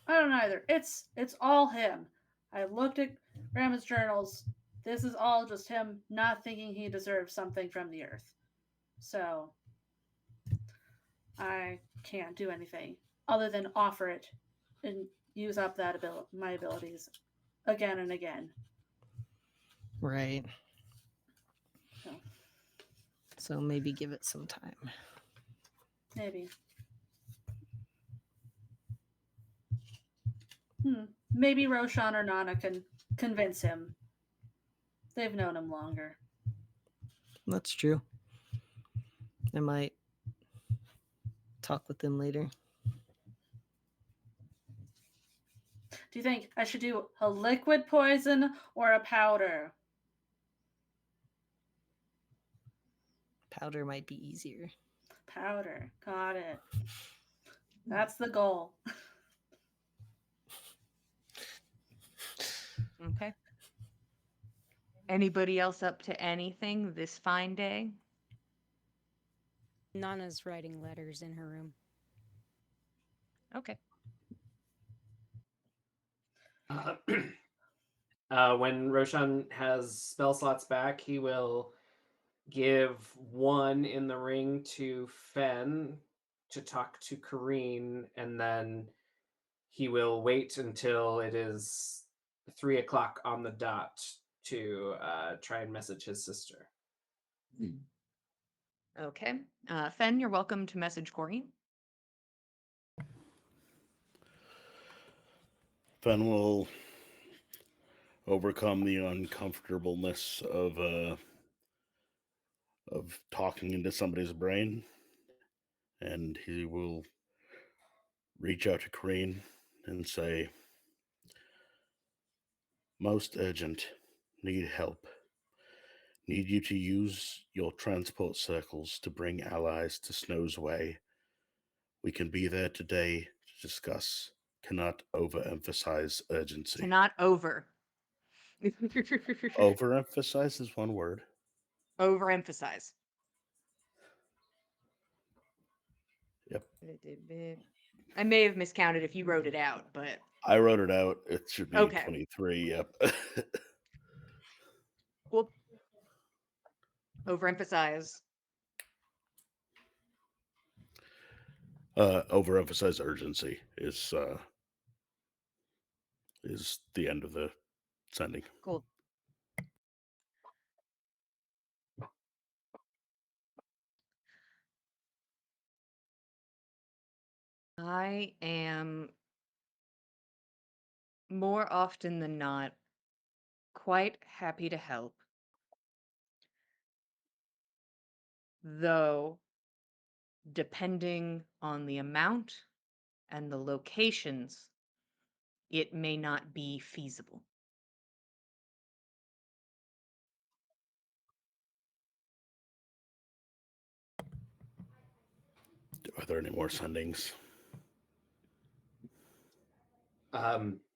I don't either. It's all him. I looked at Grandma's journals. This is all just him not thinking he deserves something from the earth. So I can't do anything other than offer it and use up my abilities again and again. Right. So So maybe give it some time. maybe. Maybe Roshan or Nana can convince him. They've known him longer. That's true. I might talk with them later. Do you think I should do a liquid poison or a powder? Powder might be easier. Powder. Got it. That's the goal. Okay. Anybody else up to anything this fine day? Nana's writing letters in her room. Okay. When Roshan has spell slots back, he will give one in the ring to Fen to talk to Kareen, and then he will wait until it is 3 o'clock on the dot to try and message his sister. Okay. Fen, you're welcome to message Corey. Fen will overcome the uncomfortableness of talking into somebody's brain, and he will reach out to Kareen and say, "Most urgent. Need help. Need you to use your transport circles to bring allies to Snow's Way. We can be there today to discuss. Cannot overemphasize urgency." Cannot over. Overemphasize is one word. Overemphasize. Yep. I may have miscounted if you wrote it out, but I wrote it out. It should be okay. 23. Yep. Cool. Overemphasize. Overemphasize urgency is the end of the sending. Cool. I am more often than not quite happy to help, though, depending on the amount and the locations, it may not be feasible. Are there any more sendings?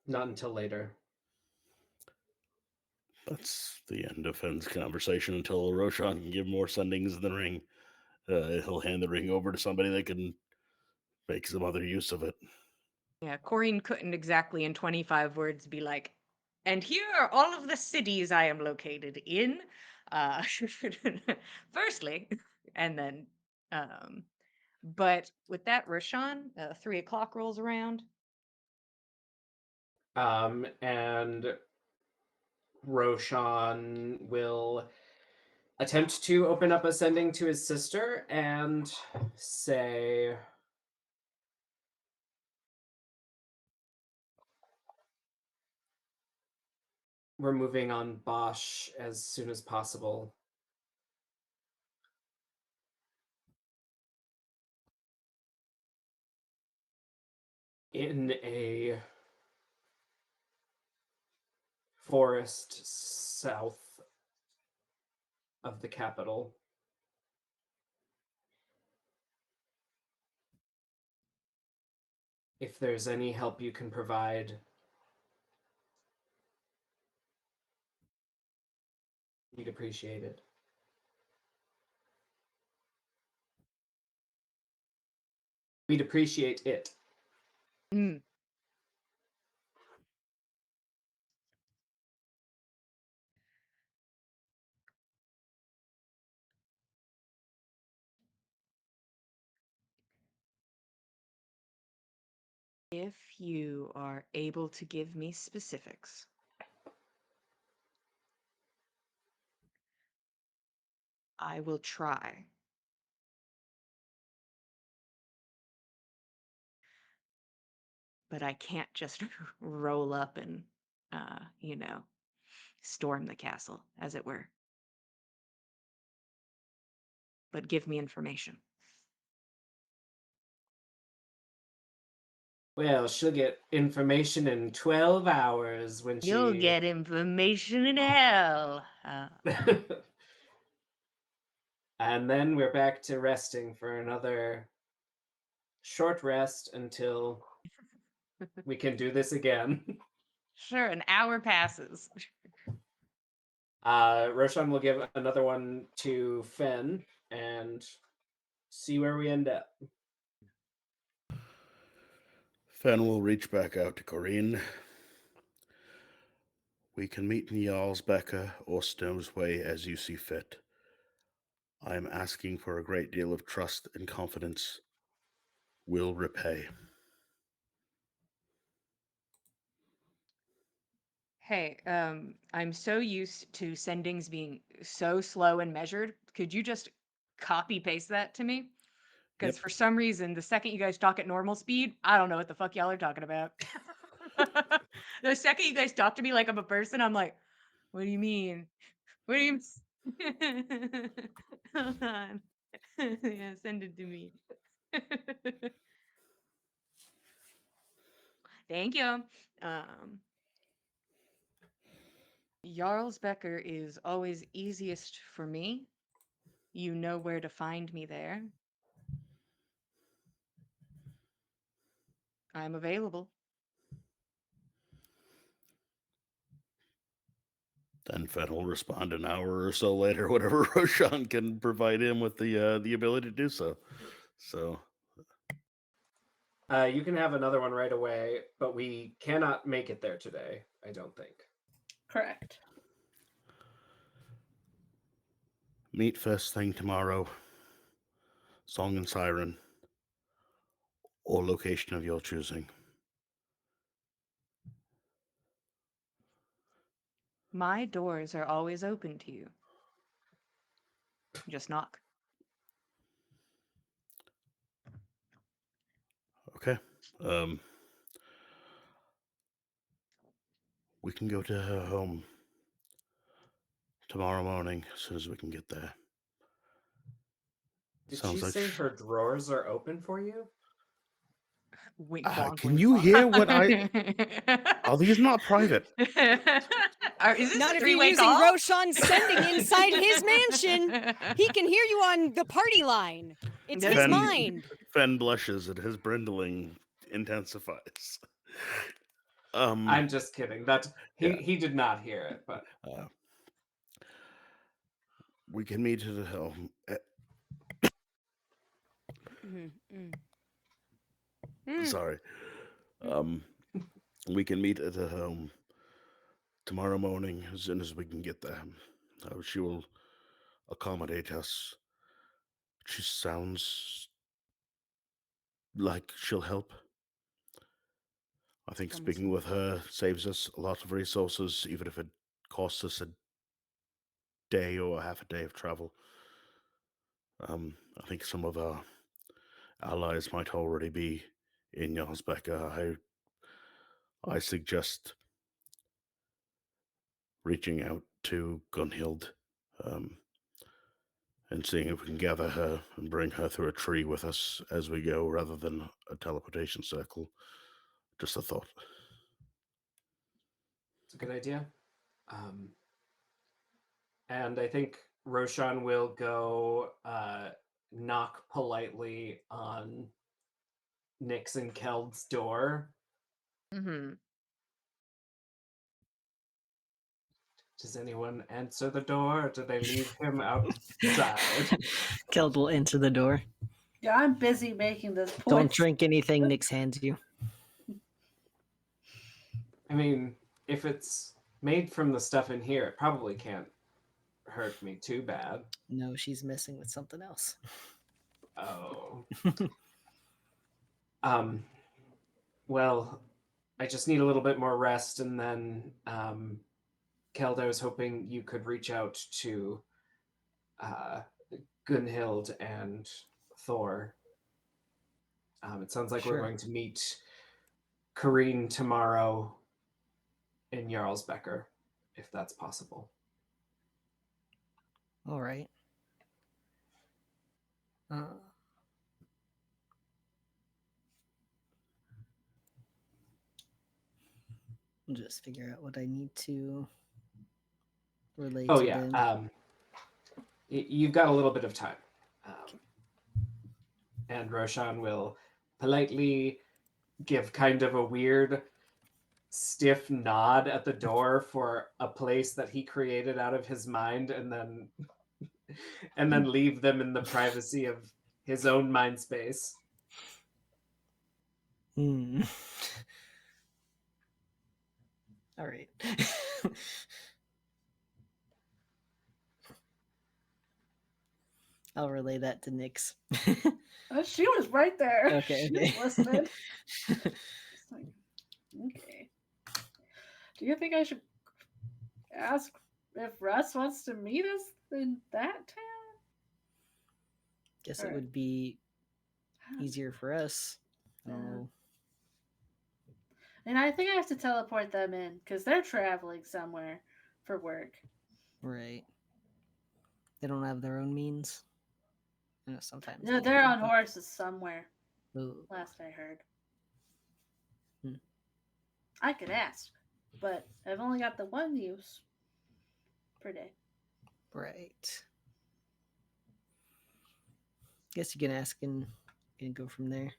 Not until later. That's the end of Finn's conversation until Roshan can give more sendings in the ring. He'll hand the ring over to somebody that can make some other use of it. Yeah, Corrine couldn't exactly in 25 words be like, and here are all of the cities I am located in. Uh, firstly, and then, um, but with that, Roshan, 3 o'clock rolls around. And Roshan will attempt to open up a sending to his sister and say, we're moving on Bosch as soon as possible. In a forest south of the capital. If there's any help you can provide, we'd appreciate it. We'd appreciate it. Mm. If you are able to give me specifics, I will try. But I can't just roll up and, you know, storm the castle, as it were. But give me information. Well, she'll get information in 12 hours when You'll she. get information in hell. And then we're back to resting for another short rest until we can do this again. Sure, an hour passes. Roshan will give another one to Fen and see where we end up. Fen will reach back out to Corrine. We can meet in Jarlsbecka or Stone's Way as you see fit. I am asking for a great deal of trust and confidence. Will repay. Hey, I'm so used to sendings being so slow and measured. Could you just copy paste that to me? Because Yep. for some reason, the second you guys talk at normal speed, I don't know what the fuck y'all are talking about. The second you guys talk to me like I'm a person, I'm like, what do you mean? What do you Hold on. Yeah, send it to me. Thank you. Jarlsbecker is always easiest for me. You know where to find me there. I'm available. Then Fen will respond an hour or so later, whatever Roshan can provide him with the ability to do so. So You can have another one right away, but we cannot make it there today, I don't think. Correct. meet first thing tomorrow. Song and Siren, or location of your choosing. My doors are always open to you. Just knock. Okay. Um, we can go to her home tomorrow morning as soon as we can get there. Did she Sounds like. say her drawers are open for you? Wink bonk, Can wink you bonk. hear what I? Are these not private? Is this Not a if you're three-way using call? Roshan sending inside his mansion. He can hear you on the party line. It's his Fen, mind. Fen blushes and his brindling intensifies. I'm just kidding. That Yeah. he did not hear it, but We can meet at the home. Sorry. We can meet at the home tomorrow morning as soon as we can get there. She will accommodate us. She sounds like she'll help. I think speaking with her saves us a lot of resources, even if it costs us a day or half a day of travel. I think some of our allies might already be in Jarlsberg. I suggest reaching out to Gunhild and seeing if we can gather her and bring her through a tree with us as we go rather than a teleportation circle. Just a thought. it's a good idea. And I think Roshan will go knock politely on Nyx and Keld's door. Mm-hmm. Does anyone answer the door, or do they leave him outside? Keld will enter the door. Yeah, I'm busy making this point. Don't drink anything Nyx hands you. I mean, if it's made from the stuff in here, it probably can't hurt me too bad. No, she's messing with something else. Oh. Well, I just need a little bit more rest, and then Keld, I was hoping you could reach out to Gunhild and Thor. It sounds like we're Sure. going to meet Kareen tomorrow in Jarlsbecker, if that's possible. All right. I'll just figure out what I need to relay Oh to yeah, them. you've got a little bit of time. And Roshan will politely give kind of a weird stiff nod at the door for a place that he created out of his mind, and then leave them in the privacy of his own mind space. Hmm. All right. I'll relay that to Nyx. She was right there. Okay, She okay. was listening. It's like, okay. Do you think I should ask if Russ wants to meet us in that town? Guess All it right. would be easier for us. I don't know. And I think I have to teleport them in because they're traveling somewhere for work. Right. They don't have their own means. I know sometimes. No, they're on horses somewhere. Ooh. Last I heard. I could ask, but I've only got the one use per day. Right. Guess you can ask and go from there.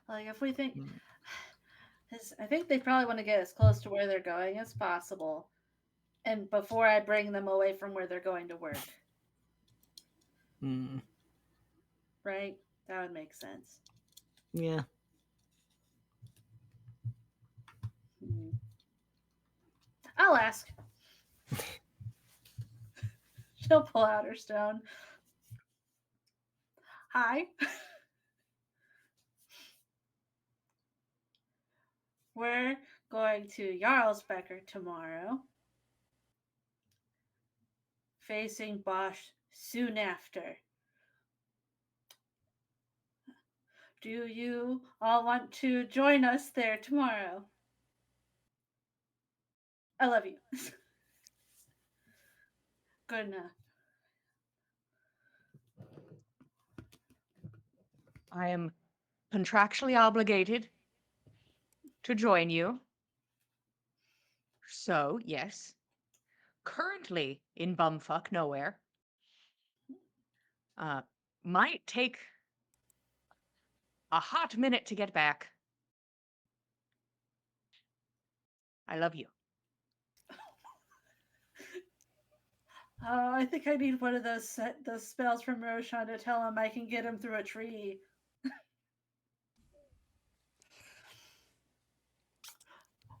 Like if we think, I think they probably want to get as close to where they're going as possible, and before I bring them away from where they're going to work. Right? That would make sense. Yeah. I'll ask. She'll pull out her stone. Hi. We're going to Jarlsbecker tomorrow. Facing Bosch soon after. Do you all want to join us there tomorrow? I love you. Good enough. I am contractually obligated to join you. So, yes, currently in bumfuck nowhere. Uh, might take a hot minute to get back. I love you. I think I need one of those spells from Roshan to tell him I can get him through a tree.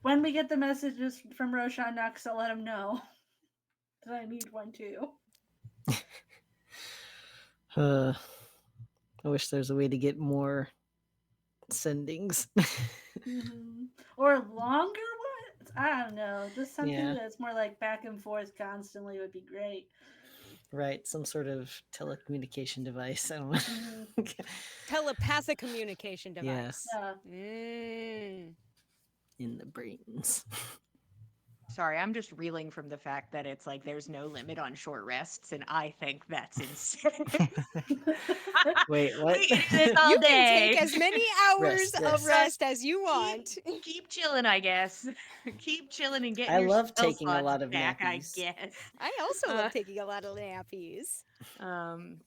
When we get the messages from Roshan next, I'll let him know that I need one too. I wish there's a way to get more sendings. Or longer ones? I don't know. Just something Yeah. that's more like back and forth constantly would be great. Right, some sort of telecommunication device. I don't know. Telepathic communication Yes, device. Yeah. in the brains. Sorry, I'm just reeling from the fact that it's like there's no limit on short rests, and I think that's insane. Wait, what? We can do this all You can take day. as many hours Rest, of rest. rest as you want. Keep chilling, I guess. Keep chilling and getting I your love spell taking a slots lot of back, I nappies. guess. I also Uh, love taking a lot of nappies. Um,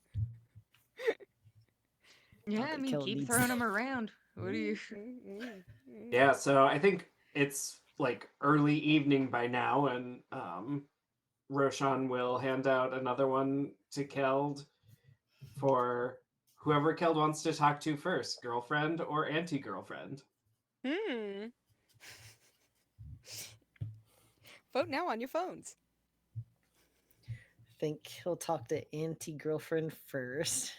yeah, Not I that mean, Kel keep needs throwing them around. What do you? Yeah, so I think it's like early evening by now, and Roshan will hand out another one to Keld for whoever Keld wants to talk to first, girlfriend or anti-girlfriend. Hmm. Vote now on your phones. think he'll talk to anti-girlfriend first.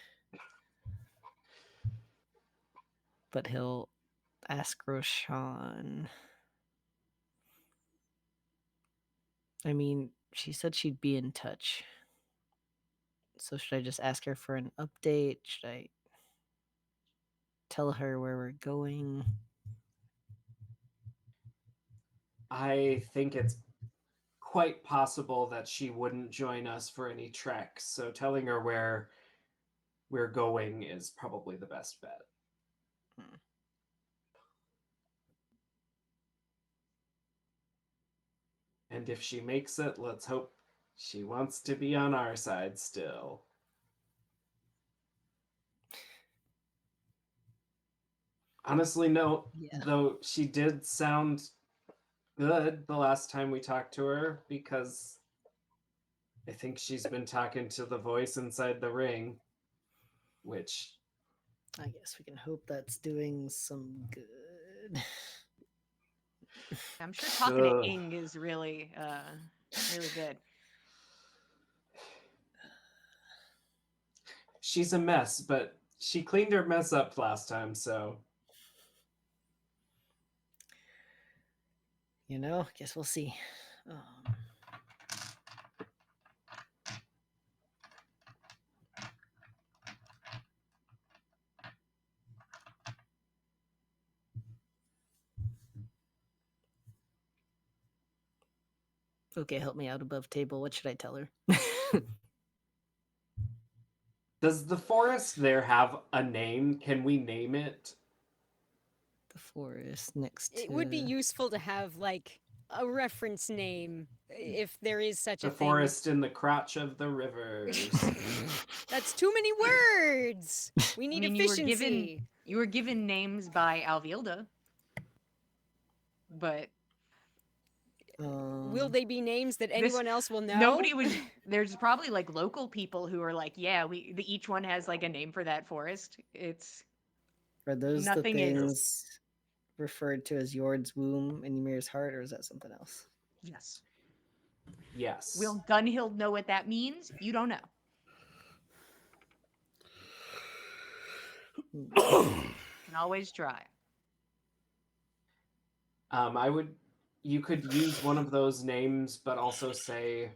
But he'll ask Roshan. I mean, she said she'd be in touch. So should I just ask her for an update? Should I tell her where we're going? I think it's quite possible that she wouldn't join us for any treks, so telling her where we're going is probably the best bet. Hmm. And if she makes it, let's hope she wants to be on our side still. Honestly, no, Yeah. though she did sound good the last time we talked to her, because I think she's been talking to the voice inside the ring, which I guess we can hope that's doing some good. I'm sure talking to Ing is really, really good. she's a mess, but she cleaned her mess up last time, so You know, guess we'll see. Okay, help me out above table. What should I tell her? does the forest there have a name? Can we name it? The forest next to It would be useful to have like a reference name if there is such The a thing. forest in the crotch of the rivers. That's too many words. We I need mean, efficiency. you were given names by Alvilda, but Will they be names that this anyone else will know? nobody was. There's probably like local people who are like, yeah, each one has like a name for that forest. It's Are those the nothing is. things referred to as Yord's womb and Ymir's heart, or is that something else? Yes. Yes. Will Gunhild know what that means? You don't know. Can always try. I would. You could use one of those names, but also say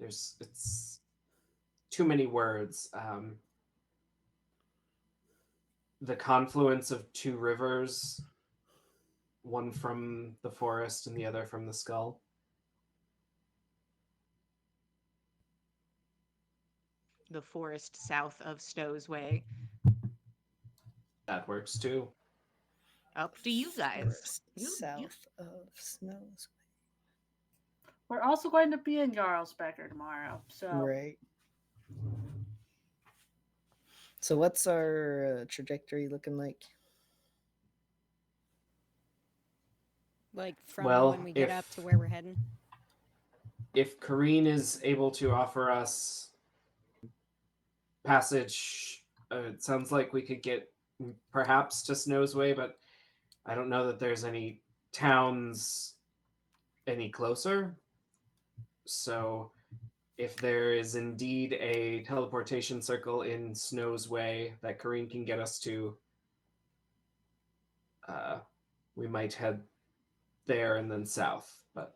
it's too many words. the confluence of two rivers, one from the forest and the other from the skull. The forest south of Snow's Way. That works too. Up to you guys. Forest You south of Snows. We're also going to be in Jarlsbecker tomorrow, so Right. So what's our trajectory looking like? Like from Well, when we get up to where we're heading. if Kareen is able to offer us passage, it sounds like we could get perhaps to Snow's Way, but I don't know that there's any towns any closer. So if there is indeed a teleportation circle in Snow's Way that Kareen can get us to, we might head there and then south. But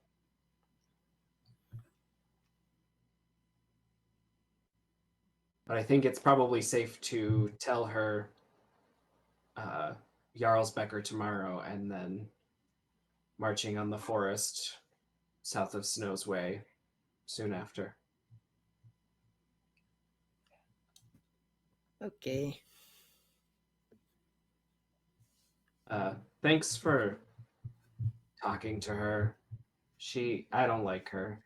I think it's probably safe to tell her Jarlsbecker tomorrow and then marching on the forest south of Snow's Way soon after. Okay. Thanks for talking to her. I don't like her.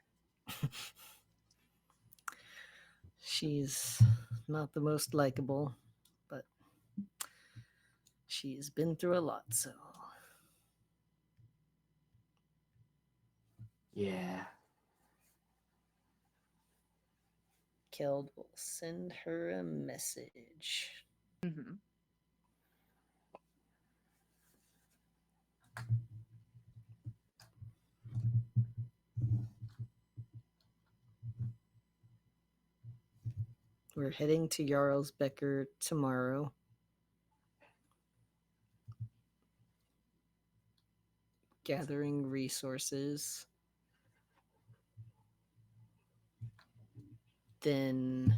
She's not the most likable, but she's been through a lot, so Yeah. Keld will send her a message. Mm-hmm. We're heading to Jarlsbecker tomorrow. Gathering resources. Then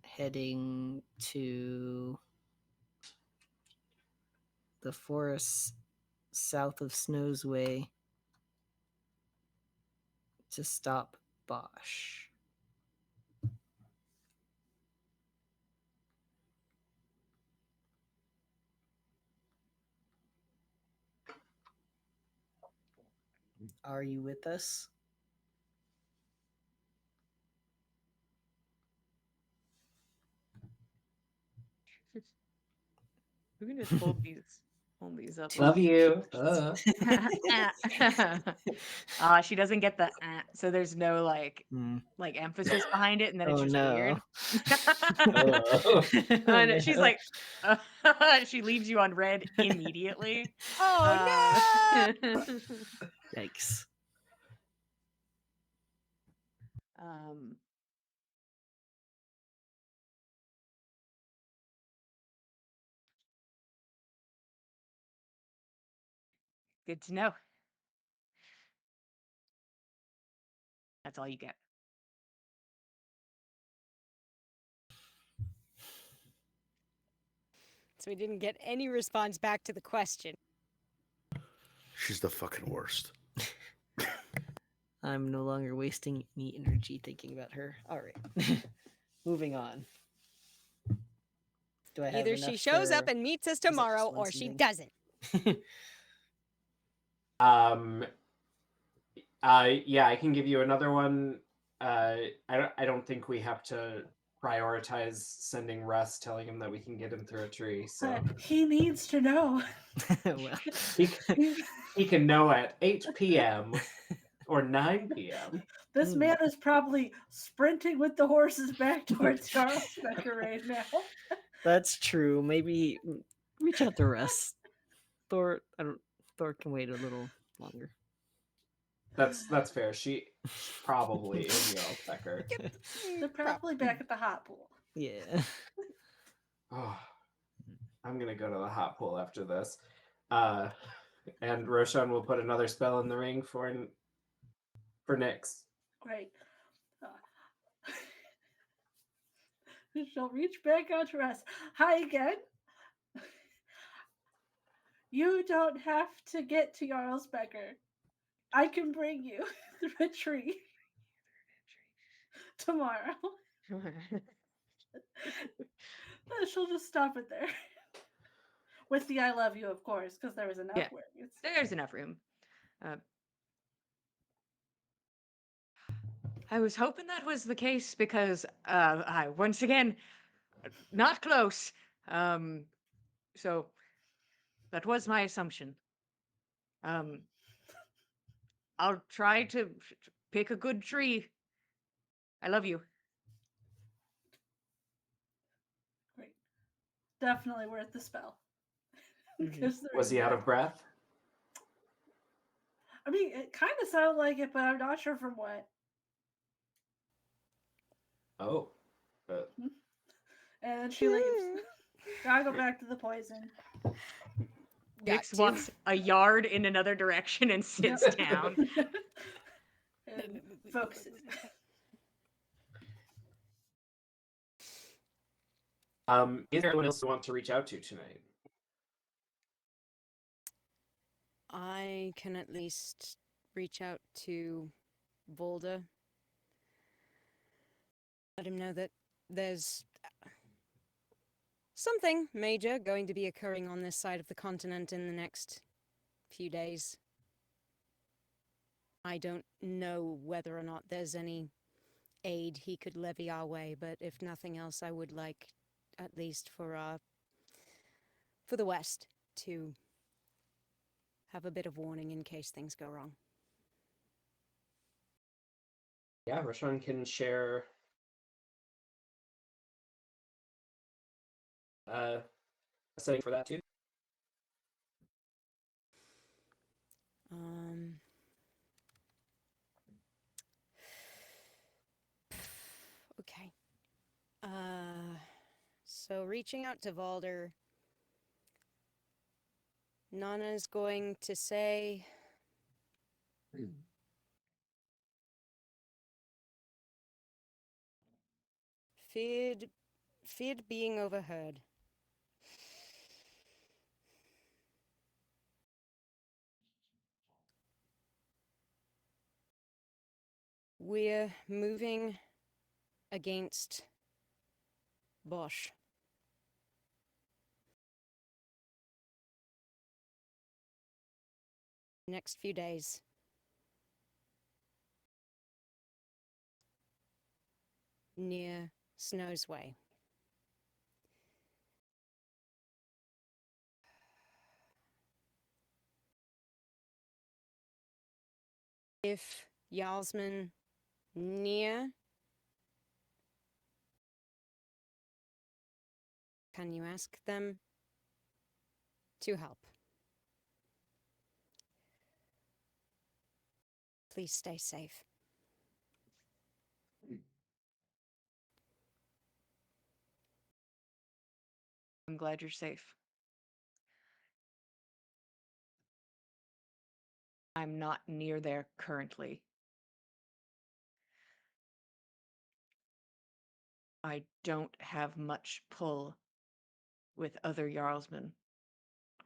heading to the forest south of Snow's Way to stop Bosch. Are you with us? We can just hold these up. Love you. She doesn't get the so there's no like emphasis behind it, and then it's Oh just no. weird. Oh. And she's no. like, she leaves you on red immediately. Oh Yikes. um, Good to know. That's all you get. So we didn't get any response back to the question. She's the fucking worst. I'm no longer wasting any energy thinking about her. All right. Moving on. Do I have Either she enough shows up for- and meets us I just tomorrow want or she something. doesn't. Yeah, I can give you another one. I don't think we have to prioritize sending Russ, telling him that we can get him through a tree. So he needs to know. Well, he can know at 8 p.m. or 9 p.m. This man is probably sprinting with the horses back towards Jarlsbecker right now. that's true. Maybe reach out to Russ. Thor can wait a little longer. That's fair. She probably is Jarlsbecker. They're probably back at the hot pool. Yeah. Oh, I'm gonna go to the hot pool after this. And Roshan will put another spell in the ring for Nyx. Right. She'll reach back out to us. Hi again. You don't have to get to Jarlsbecker. I can bring you through a tree tomorrow. She'll just stop it there. With the I love you, of course, because there was enough Yeah. words. There's enough room. I was hoping that was the case because I once again not close. So that was my assumption. I'll try to pick a good tree. I love you. Great. Definitely worth the spell. Mhm. Gives the Was he ring out back. of breath? I mean, it kind of sounded like it, but I'm not sure from what. Oh. And she leaves. Gotta go back to the poison. Got Nix to. walks a yard in another direction and sits Yep. down. And focuses. Is there anyone else you want to reach out to tonight? I can at least reach out to Volda. Let him know that there's something major going to be occurring on this side of the continent in the next few days. I don't know whether or not there's any aid he could levy our way, but if nothing else, I would like, at least for the West, to have a bit of warning in case things go wrong. Yeah, Rashawn can share a setting for that too. Um, okay. So reaching out to Valder, Nana's going to say, feared being overheard. We're moving against Bosch. Next few days. Near Snow's Way. If Yarlsman near, can you ask them to help? Please stay safe. I'm glad you're safe. I'm not near there currently. I don't have much pull with other Jarlsmen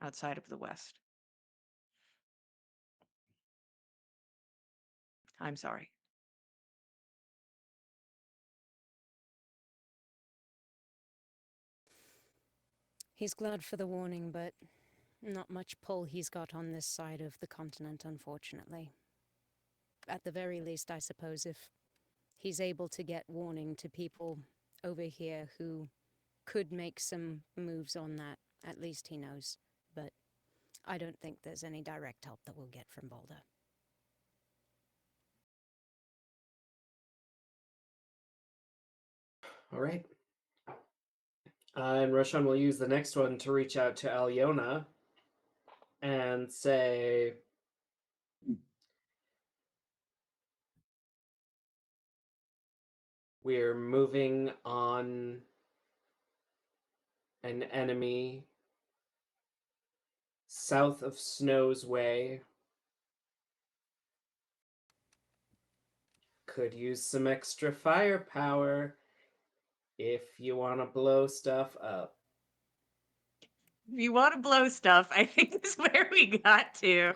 outside of the West. I'm sorry. He's glad for the warning, but not much pull he's got on this side of the continent, unfortunately. At the very least, I suppose, if he's able to get warning to people over here who could make some moves on that, at least he knows. But I don't think there's any direct help that we'll get from Boulder. All right. And Roshan will use the next one to reach out to Alyona and say, we're moving on an enemy south of Snow's Way. Could use some extra firepower if you want to blow stuff up. If you want to blow stuff, I think this is where we got to.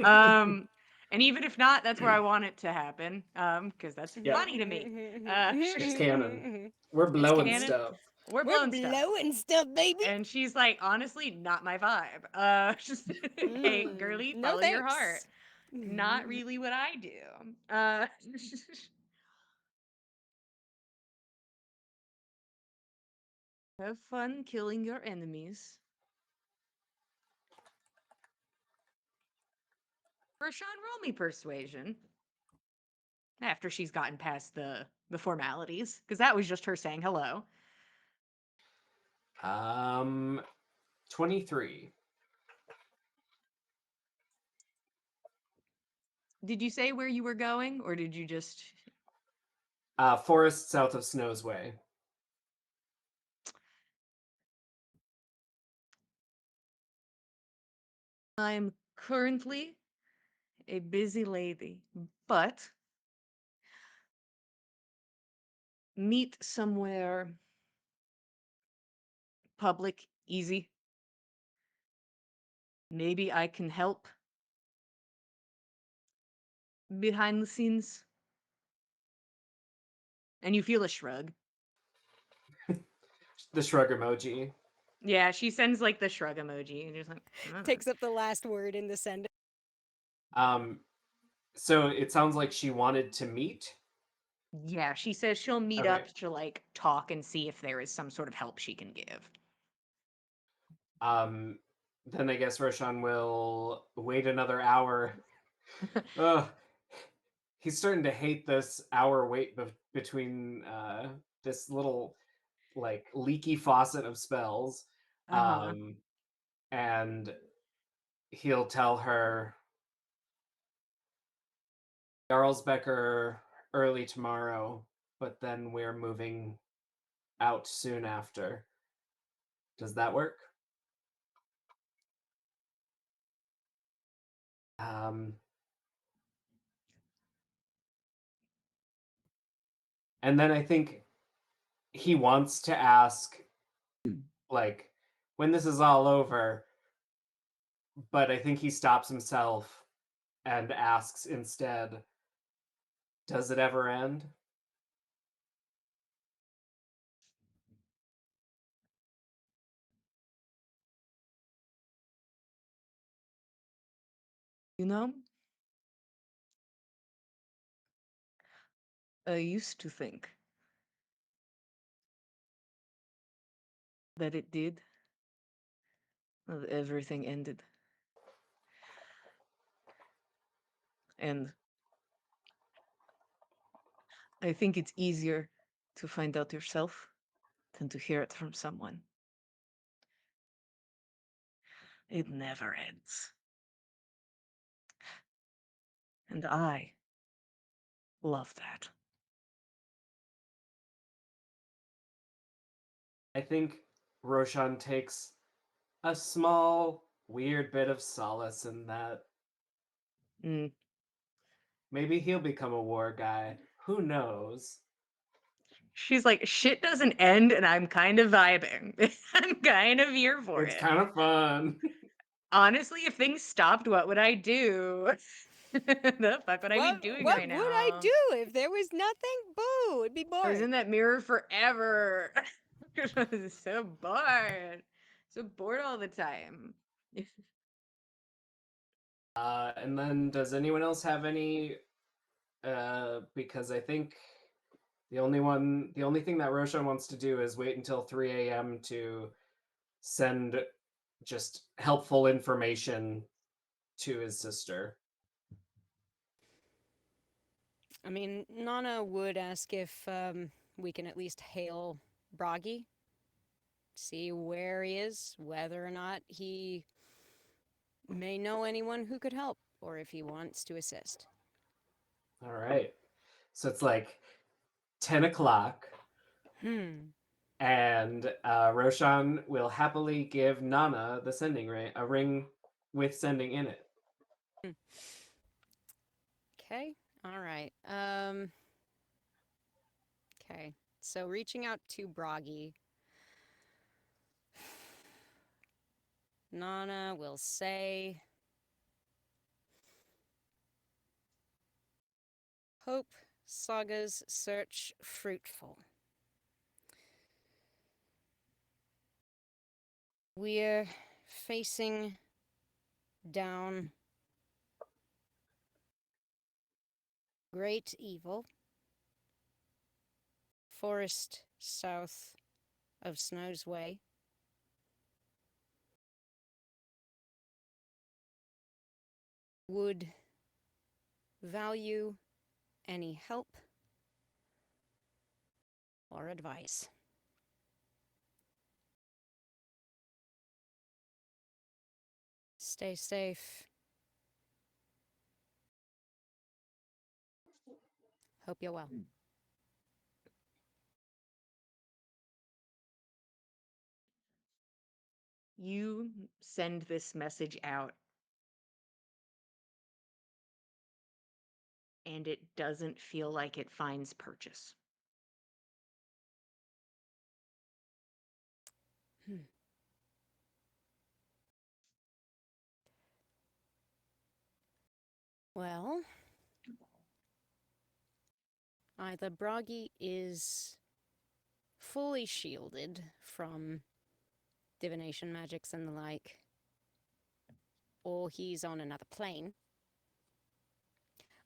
Um, and even if not, that's where I want it to happen. Because that's Yeah, funny to me. Uh, it's canon. We're it's blowing canon. stuff. We're We're blowing stuff. blowing stuff, baby. And she's like, honestly, not my vibe. Hey, girly, No follow your heart. thanks. Not really what I do. Uh, have fun killing your enemies. Rashawn, roll me persuasion after she's gotten past the formalities, because that was just her saying hello. 23. Did you say where you were going, or did you just? Forest south of Snow's Way. I'm currently a busy lady, but meet somewhere public, easy. Maybe I can help behind the scenes. And you feel a shrug. The shrug emoji. Yeah, she sends like the shrug emoji, and you're just like, Takes up the last word in the sentence. Um, so it sounds like she wanted to meet. yeah. She says she'll meet Okay. up to like talk and see if there is some sort of help she can give. Um, then I guess Roshan will wait another hour. Ugh, he's starting to hate this hour wait between this little like leaky faucet of spells. Uh-huh. And he'll tell her Jarlsbecker early tomorrow, but then we're moving out soon after. Does that work? Um, and then I think he wants to ask, like, when this is all over, but I think he stops himself and asks instead, does it ever end? You know, I used to think that it did, that everything ended. And I think it's easier to find out yourself than to hear it from someone. It never ends. And I love that. I think Roshan takes a small, weird bit of solace in that. Mm. Maybe he'll become a war guy. Who knows? She's like, shit doesn't end, and I'm kind of vibing. I'm kind of here for It's it. kind of fun. Honestly, if things stopped, what would I do? The fuck would I be doing What right would I now? do if there was nothing? Boo! It'd be I was in boring. that mirror forever. I was so bored. So bored all the time. And then does anyone else have any because I think the only thing that Roshan wants to do is wait until 3 a.m. to send just helpful information to his sister. I mean, Nana would ask if we can at least hail Bragi, see where he is, whether or not he may know anyone who could help, or if he wants to assist. All right. So it's like 10 o'clock, Hmm. and Roshan will happily give Nana the sending ring, a ring with sending in it. Okay. All right. Okay. So reaching out to Bragi. Nana will say, hope Saga's search fruitful. We're facing down great evil. Forest south of Snow's Way. Would value any help or advice. Stay safe. Hope you're well. You send this message out, and it doesn't feel like it finds purchase. Well, either Bragi is fully shielded from divination magics and the like, or he's on another plane,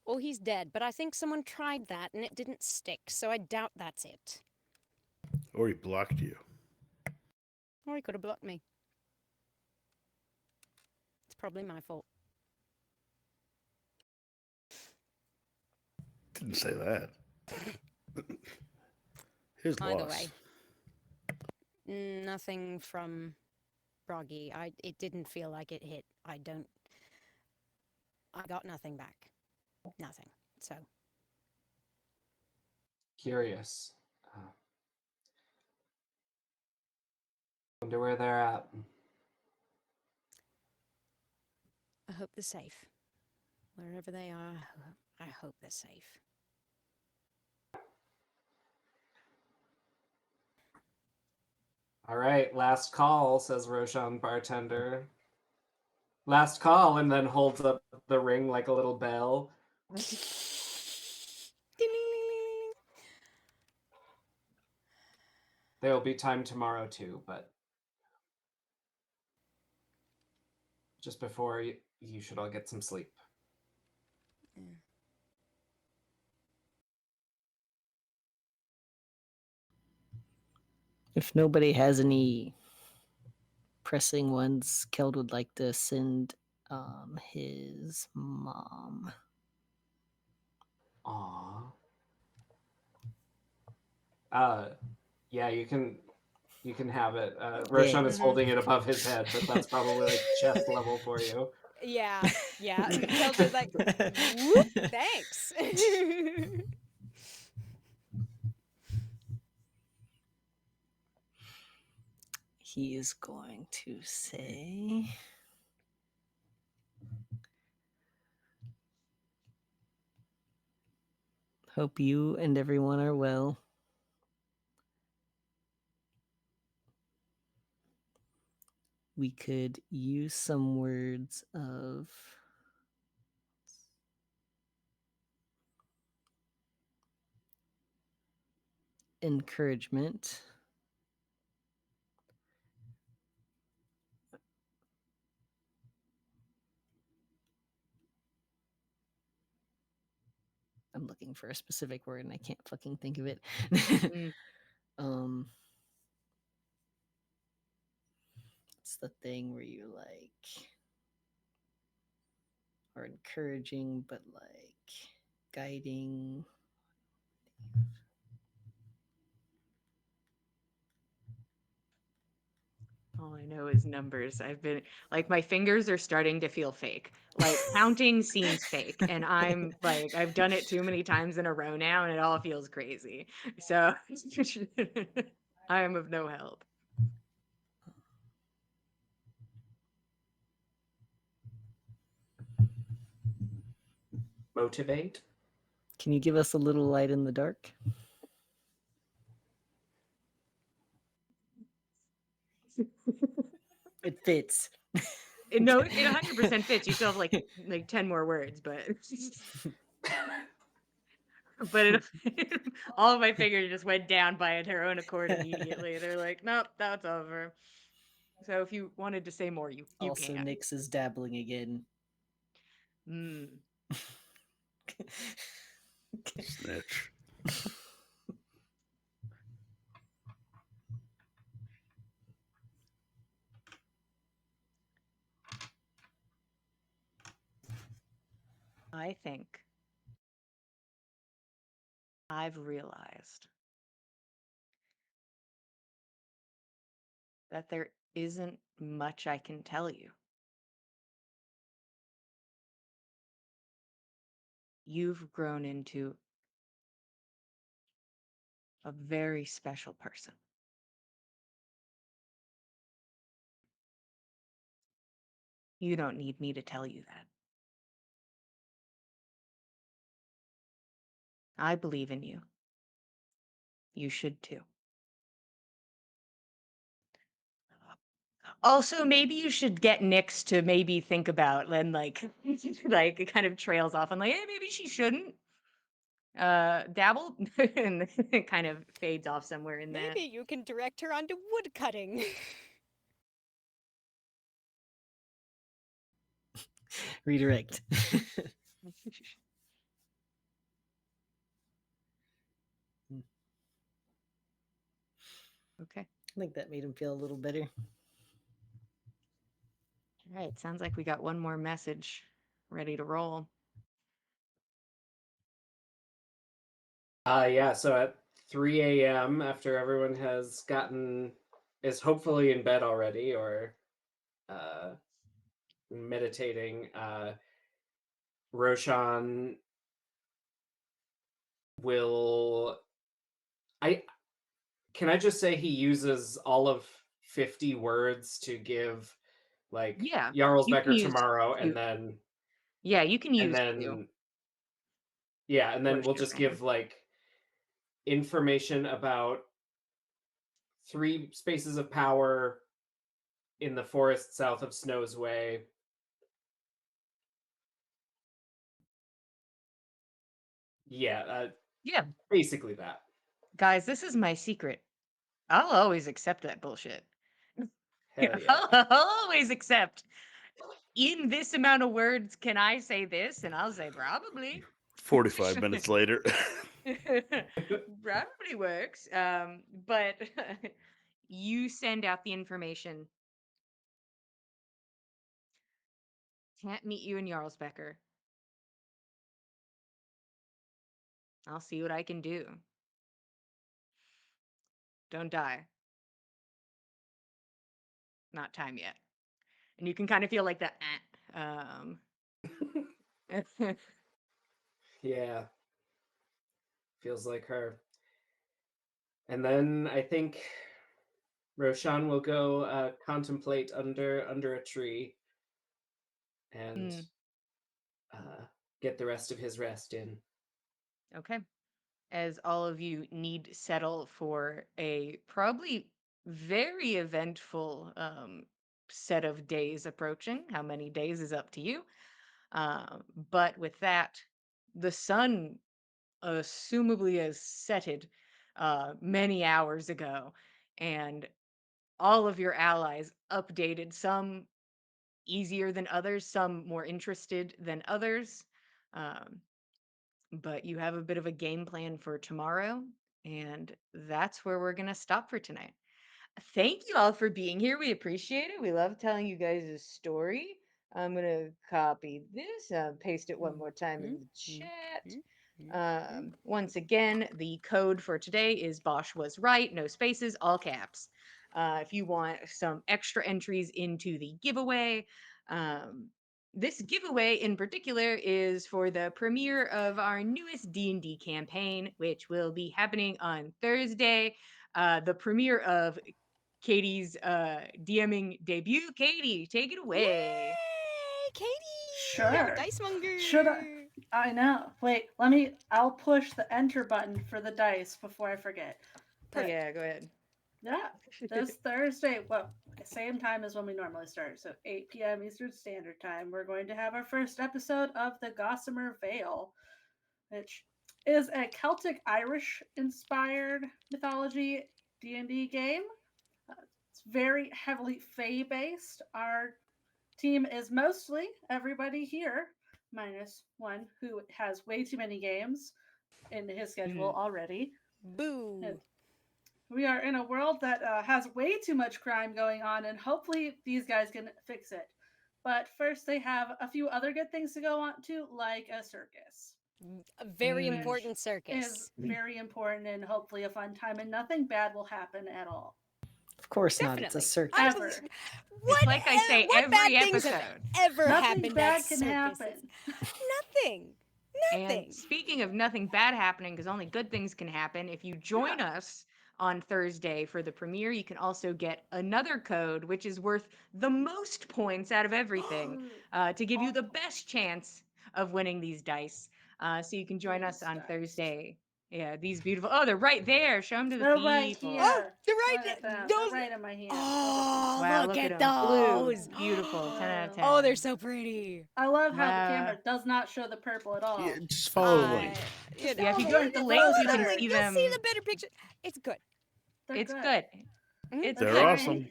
or he's dead. But I think someone tried that and it didn't stick, so I doubt that's it. Or he blocked you. Or he could have blocked me. It's probably my fault. Didn't say that. His Either loss. way, nothing from Bragi. It didn't feel like it hit. I got nothing back. Nothing. So. Curious. Wonder where they're at. I hope they're safe. Wherever they are, I hope they're safe. All right, last call, says Roshan bartender. Last call, and then holds up the ring like a little bell. There'll be time tomorrow too, but just before you should all get some sleep. Yeah. If nobody has any pressing ones, Keld would like to send his mom. Aw. Yeah, you can have it. Roshan is holding it above his head, but that's probably like chest level for you. Yeah. Kel's just like, whoop, thanks. He is going to say, hope you and everyone are well. We could use some words of encouragement. I'm looking for a specific word and I can't fucking think of it. It's the thing where you like are encouraging but like guiding. All I know is numbers. I've been like, my fingers are starting to feel fake. Like counting seems fake. And I'm like, I've done it too many times in a row now and it all feels crazy. So I am of no help. Motivate? Can you give us a little light in the dark? fits. No, it 100% fits. You still have like 10 more words, but all of my figures just went down by their own accord immediately. They're like, nope, that's over. So if you wanted to say more, you Also, can. Nyx is dabbling again. Mm. Snitch. I think I've realized that there isn't much I can tell you. You've grown into a very special person. You don't need me to tell you that. I believe in you. You should too. Also, maybe you should get Nyx to maybe think about and like it kind of trails off and like, hey, maybe she shouldn't dabble and it kind of fades off somewhere in that. Maybe you can direct her onto woodcutting. Redirect. Okay. I think that made him feel a little better. All right. Sounds like we got one more message ready to roll. Yeah, so at 3 a.m., after everyone is hopefully in bed already or uh, meditating, Roshan will. I Can I just say he uses all of 50 words to give like Yeah. You can Jarlsbecker use tomorrow, two. Yeah, you can and use two. then yeah, and then Works we'll your just family. give like information about 3 spaces of power in the forest south of Snow's Way. Yeah, Yeah. basically that. Guys, this is my secret. I'll always accept that bullshit. Hell yeah. I'll always accept. In this amount of words, can I say this? And I'll say probably. 45 minutes later. Probably works. But you send out the information. Can't meet you in Jarlsbecker. I'll see what I can do. Don't die. Not time yet. And you can kind of feel like that. Yeah, feels like her. And then I think Roshan will go contemplate under a tree and Mm, uh, get the rest of his rest in. okay. As all of you need settle for a probably very eventful set of days approaching. How many days is up to you. But with that, the sun assumably has setted many hours ago, and all of your allies updated, some easier than others, some more interested than others. Um, but you have a bit of a game plan for tomorrow, and that's where we're going to stop for tonight. Thank you all for being here. We appreciate it. We love telling you guys a story. I'm going to copy this, paste it one more time in the chat. Once again, the code for today is Bosch was right, no spaces, all caps. If you want some extra entries into the giveaway, um, this giveaway in particular is for the premiere of our newest D&D campaign, which will be happening on Thursday. The premiere of Katie's DMing debut. Katie, take it away. Yay, Katie! Our Sure. dice monger. Should I know. Wait, I'll push the enter button for the dice before I forget. Oh Perfect. yeah, go ahead. Yeah, this Thursday, well, same time as when we normally start, so 8 p.m. Eastern Standard Time, we're going to have our first episode of the Gossamer Vale, which is a Celtic Irish inspired mythology D&D game. Uh, it's very heavily Fey based. Our team is mostly everybody here, minus one who has way too many games in his schedule already. Boo. We are in a world that has way too much crime going on, and hopefully these guys can fix it. But first, they have a few other good things to go on to, like a circus, A very which important is circus. very important and hopefully a fun time, and nothing bad will happen at all. Of course not. It's a Definitely. circus. Ever. It's like I say what bad every things have episode. ever Nothing happened bad at can circuses? happen. Nothing. And Nothing. speaking of nothing bad happening, because only good things can happen, if you join us on Thursday for the premiere, you can also get another code, which is worth the most points out of everything, to give you the best chance of winning these dice. So you can join us These on dice. Thursday. Yeah, these beautiful. Oh, they're right there. Show them to the They're right people. here. Oh, they're right Look at there. them. Those. They're right in my hand. Oh, Wow, look look at at them. Blue, those. beautiful, 10 out of 10. Oh, they're so pretty. I love how the Wow. camera does not show the purple at all. Yeah, just follow the link. You Yeah, if you know, go to the link, you can see you'll them. see the better picture. It's good. They're It's good. good. Mhm. It's They're good. awesome.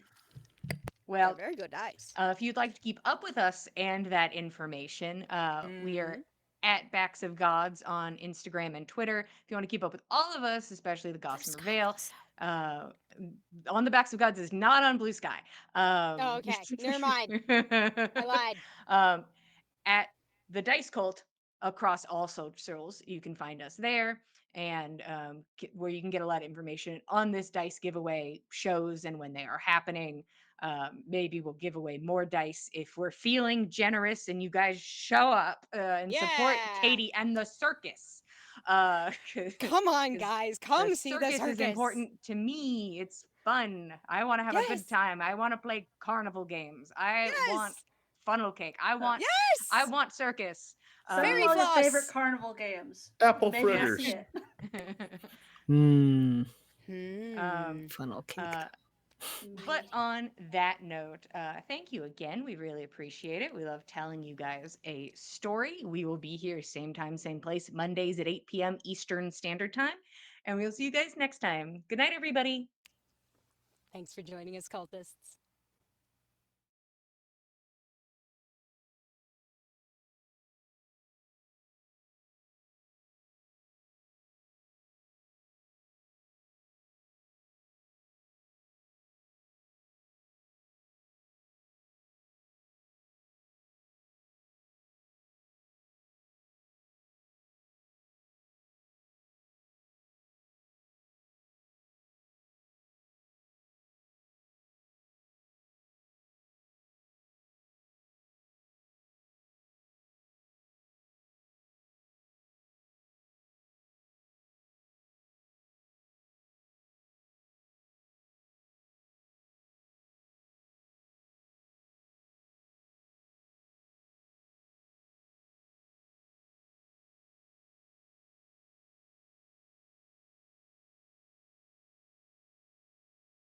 Well, They're very good dice. if you'd like to keep up with us and that information, we are at Backs of Gods on Instagram and Twitter. If you want to keep up with all of us, especially the Gossamer Vale, on the Backs of Gods is not on Blue Sky. Oh, okay. Never mind. I lied. At the Dice Cult across all socials, you can find us there, and where you can get a lot of information on this dice giveaway shows and when they are happening. Maybe we'll give away more dice if we're feeling generous and you guys show up and support Yeah. Katie and the circus. Come on, 'cause guys. Come see the circus. is important to me. It's fun. I want to have a Yes. good time. I want to play carnival games. I want Yes. funnel cake. I want Yes. circus. Send Fairy them all your floss. favorite carnival games. Apple Maybe we'll fritters. see it. Mmm. Hmm. Funnel cake. But on that note, thank you again. We really appreciate it. We love telling you guys a story. We will be here same time, same place, Mondays at 8 p.m. Eastern Standard Time. And we'll see you guys next time. Good night, everybody. Thanks for joining us, cultists.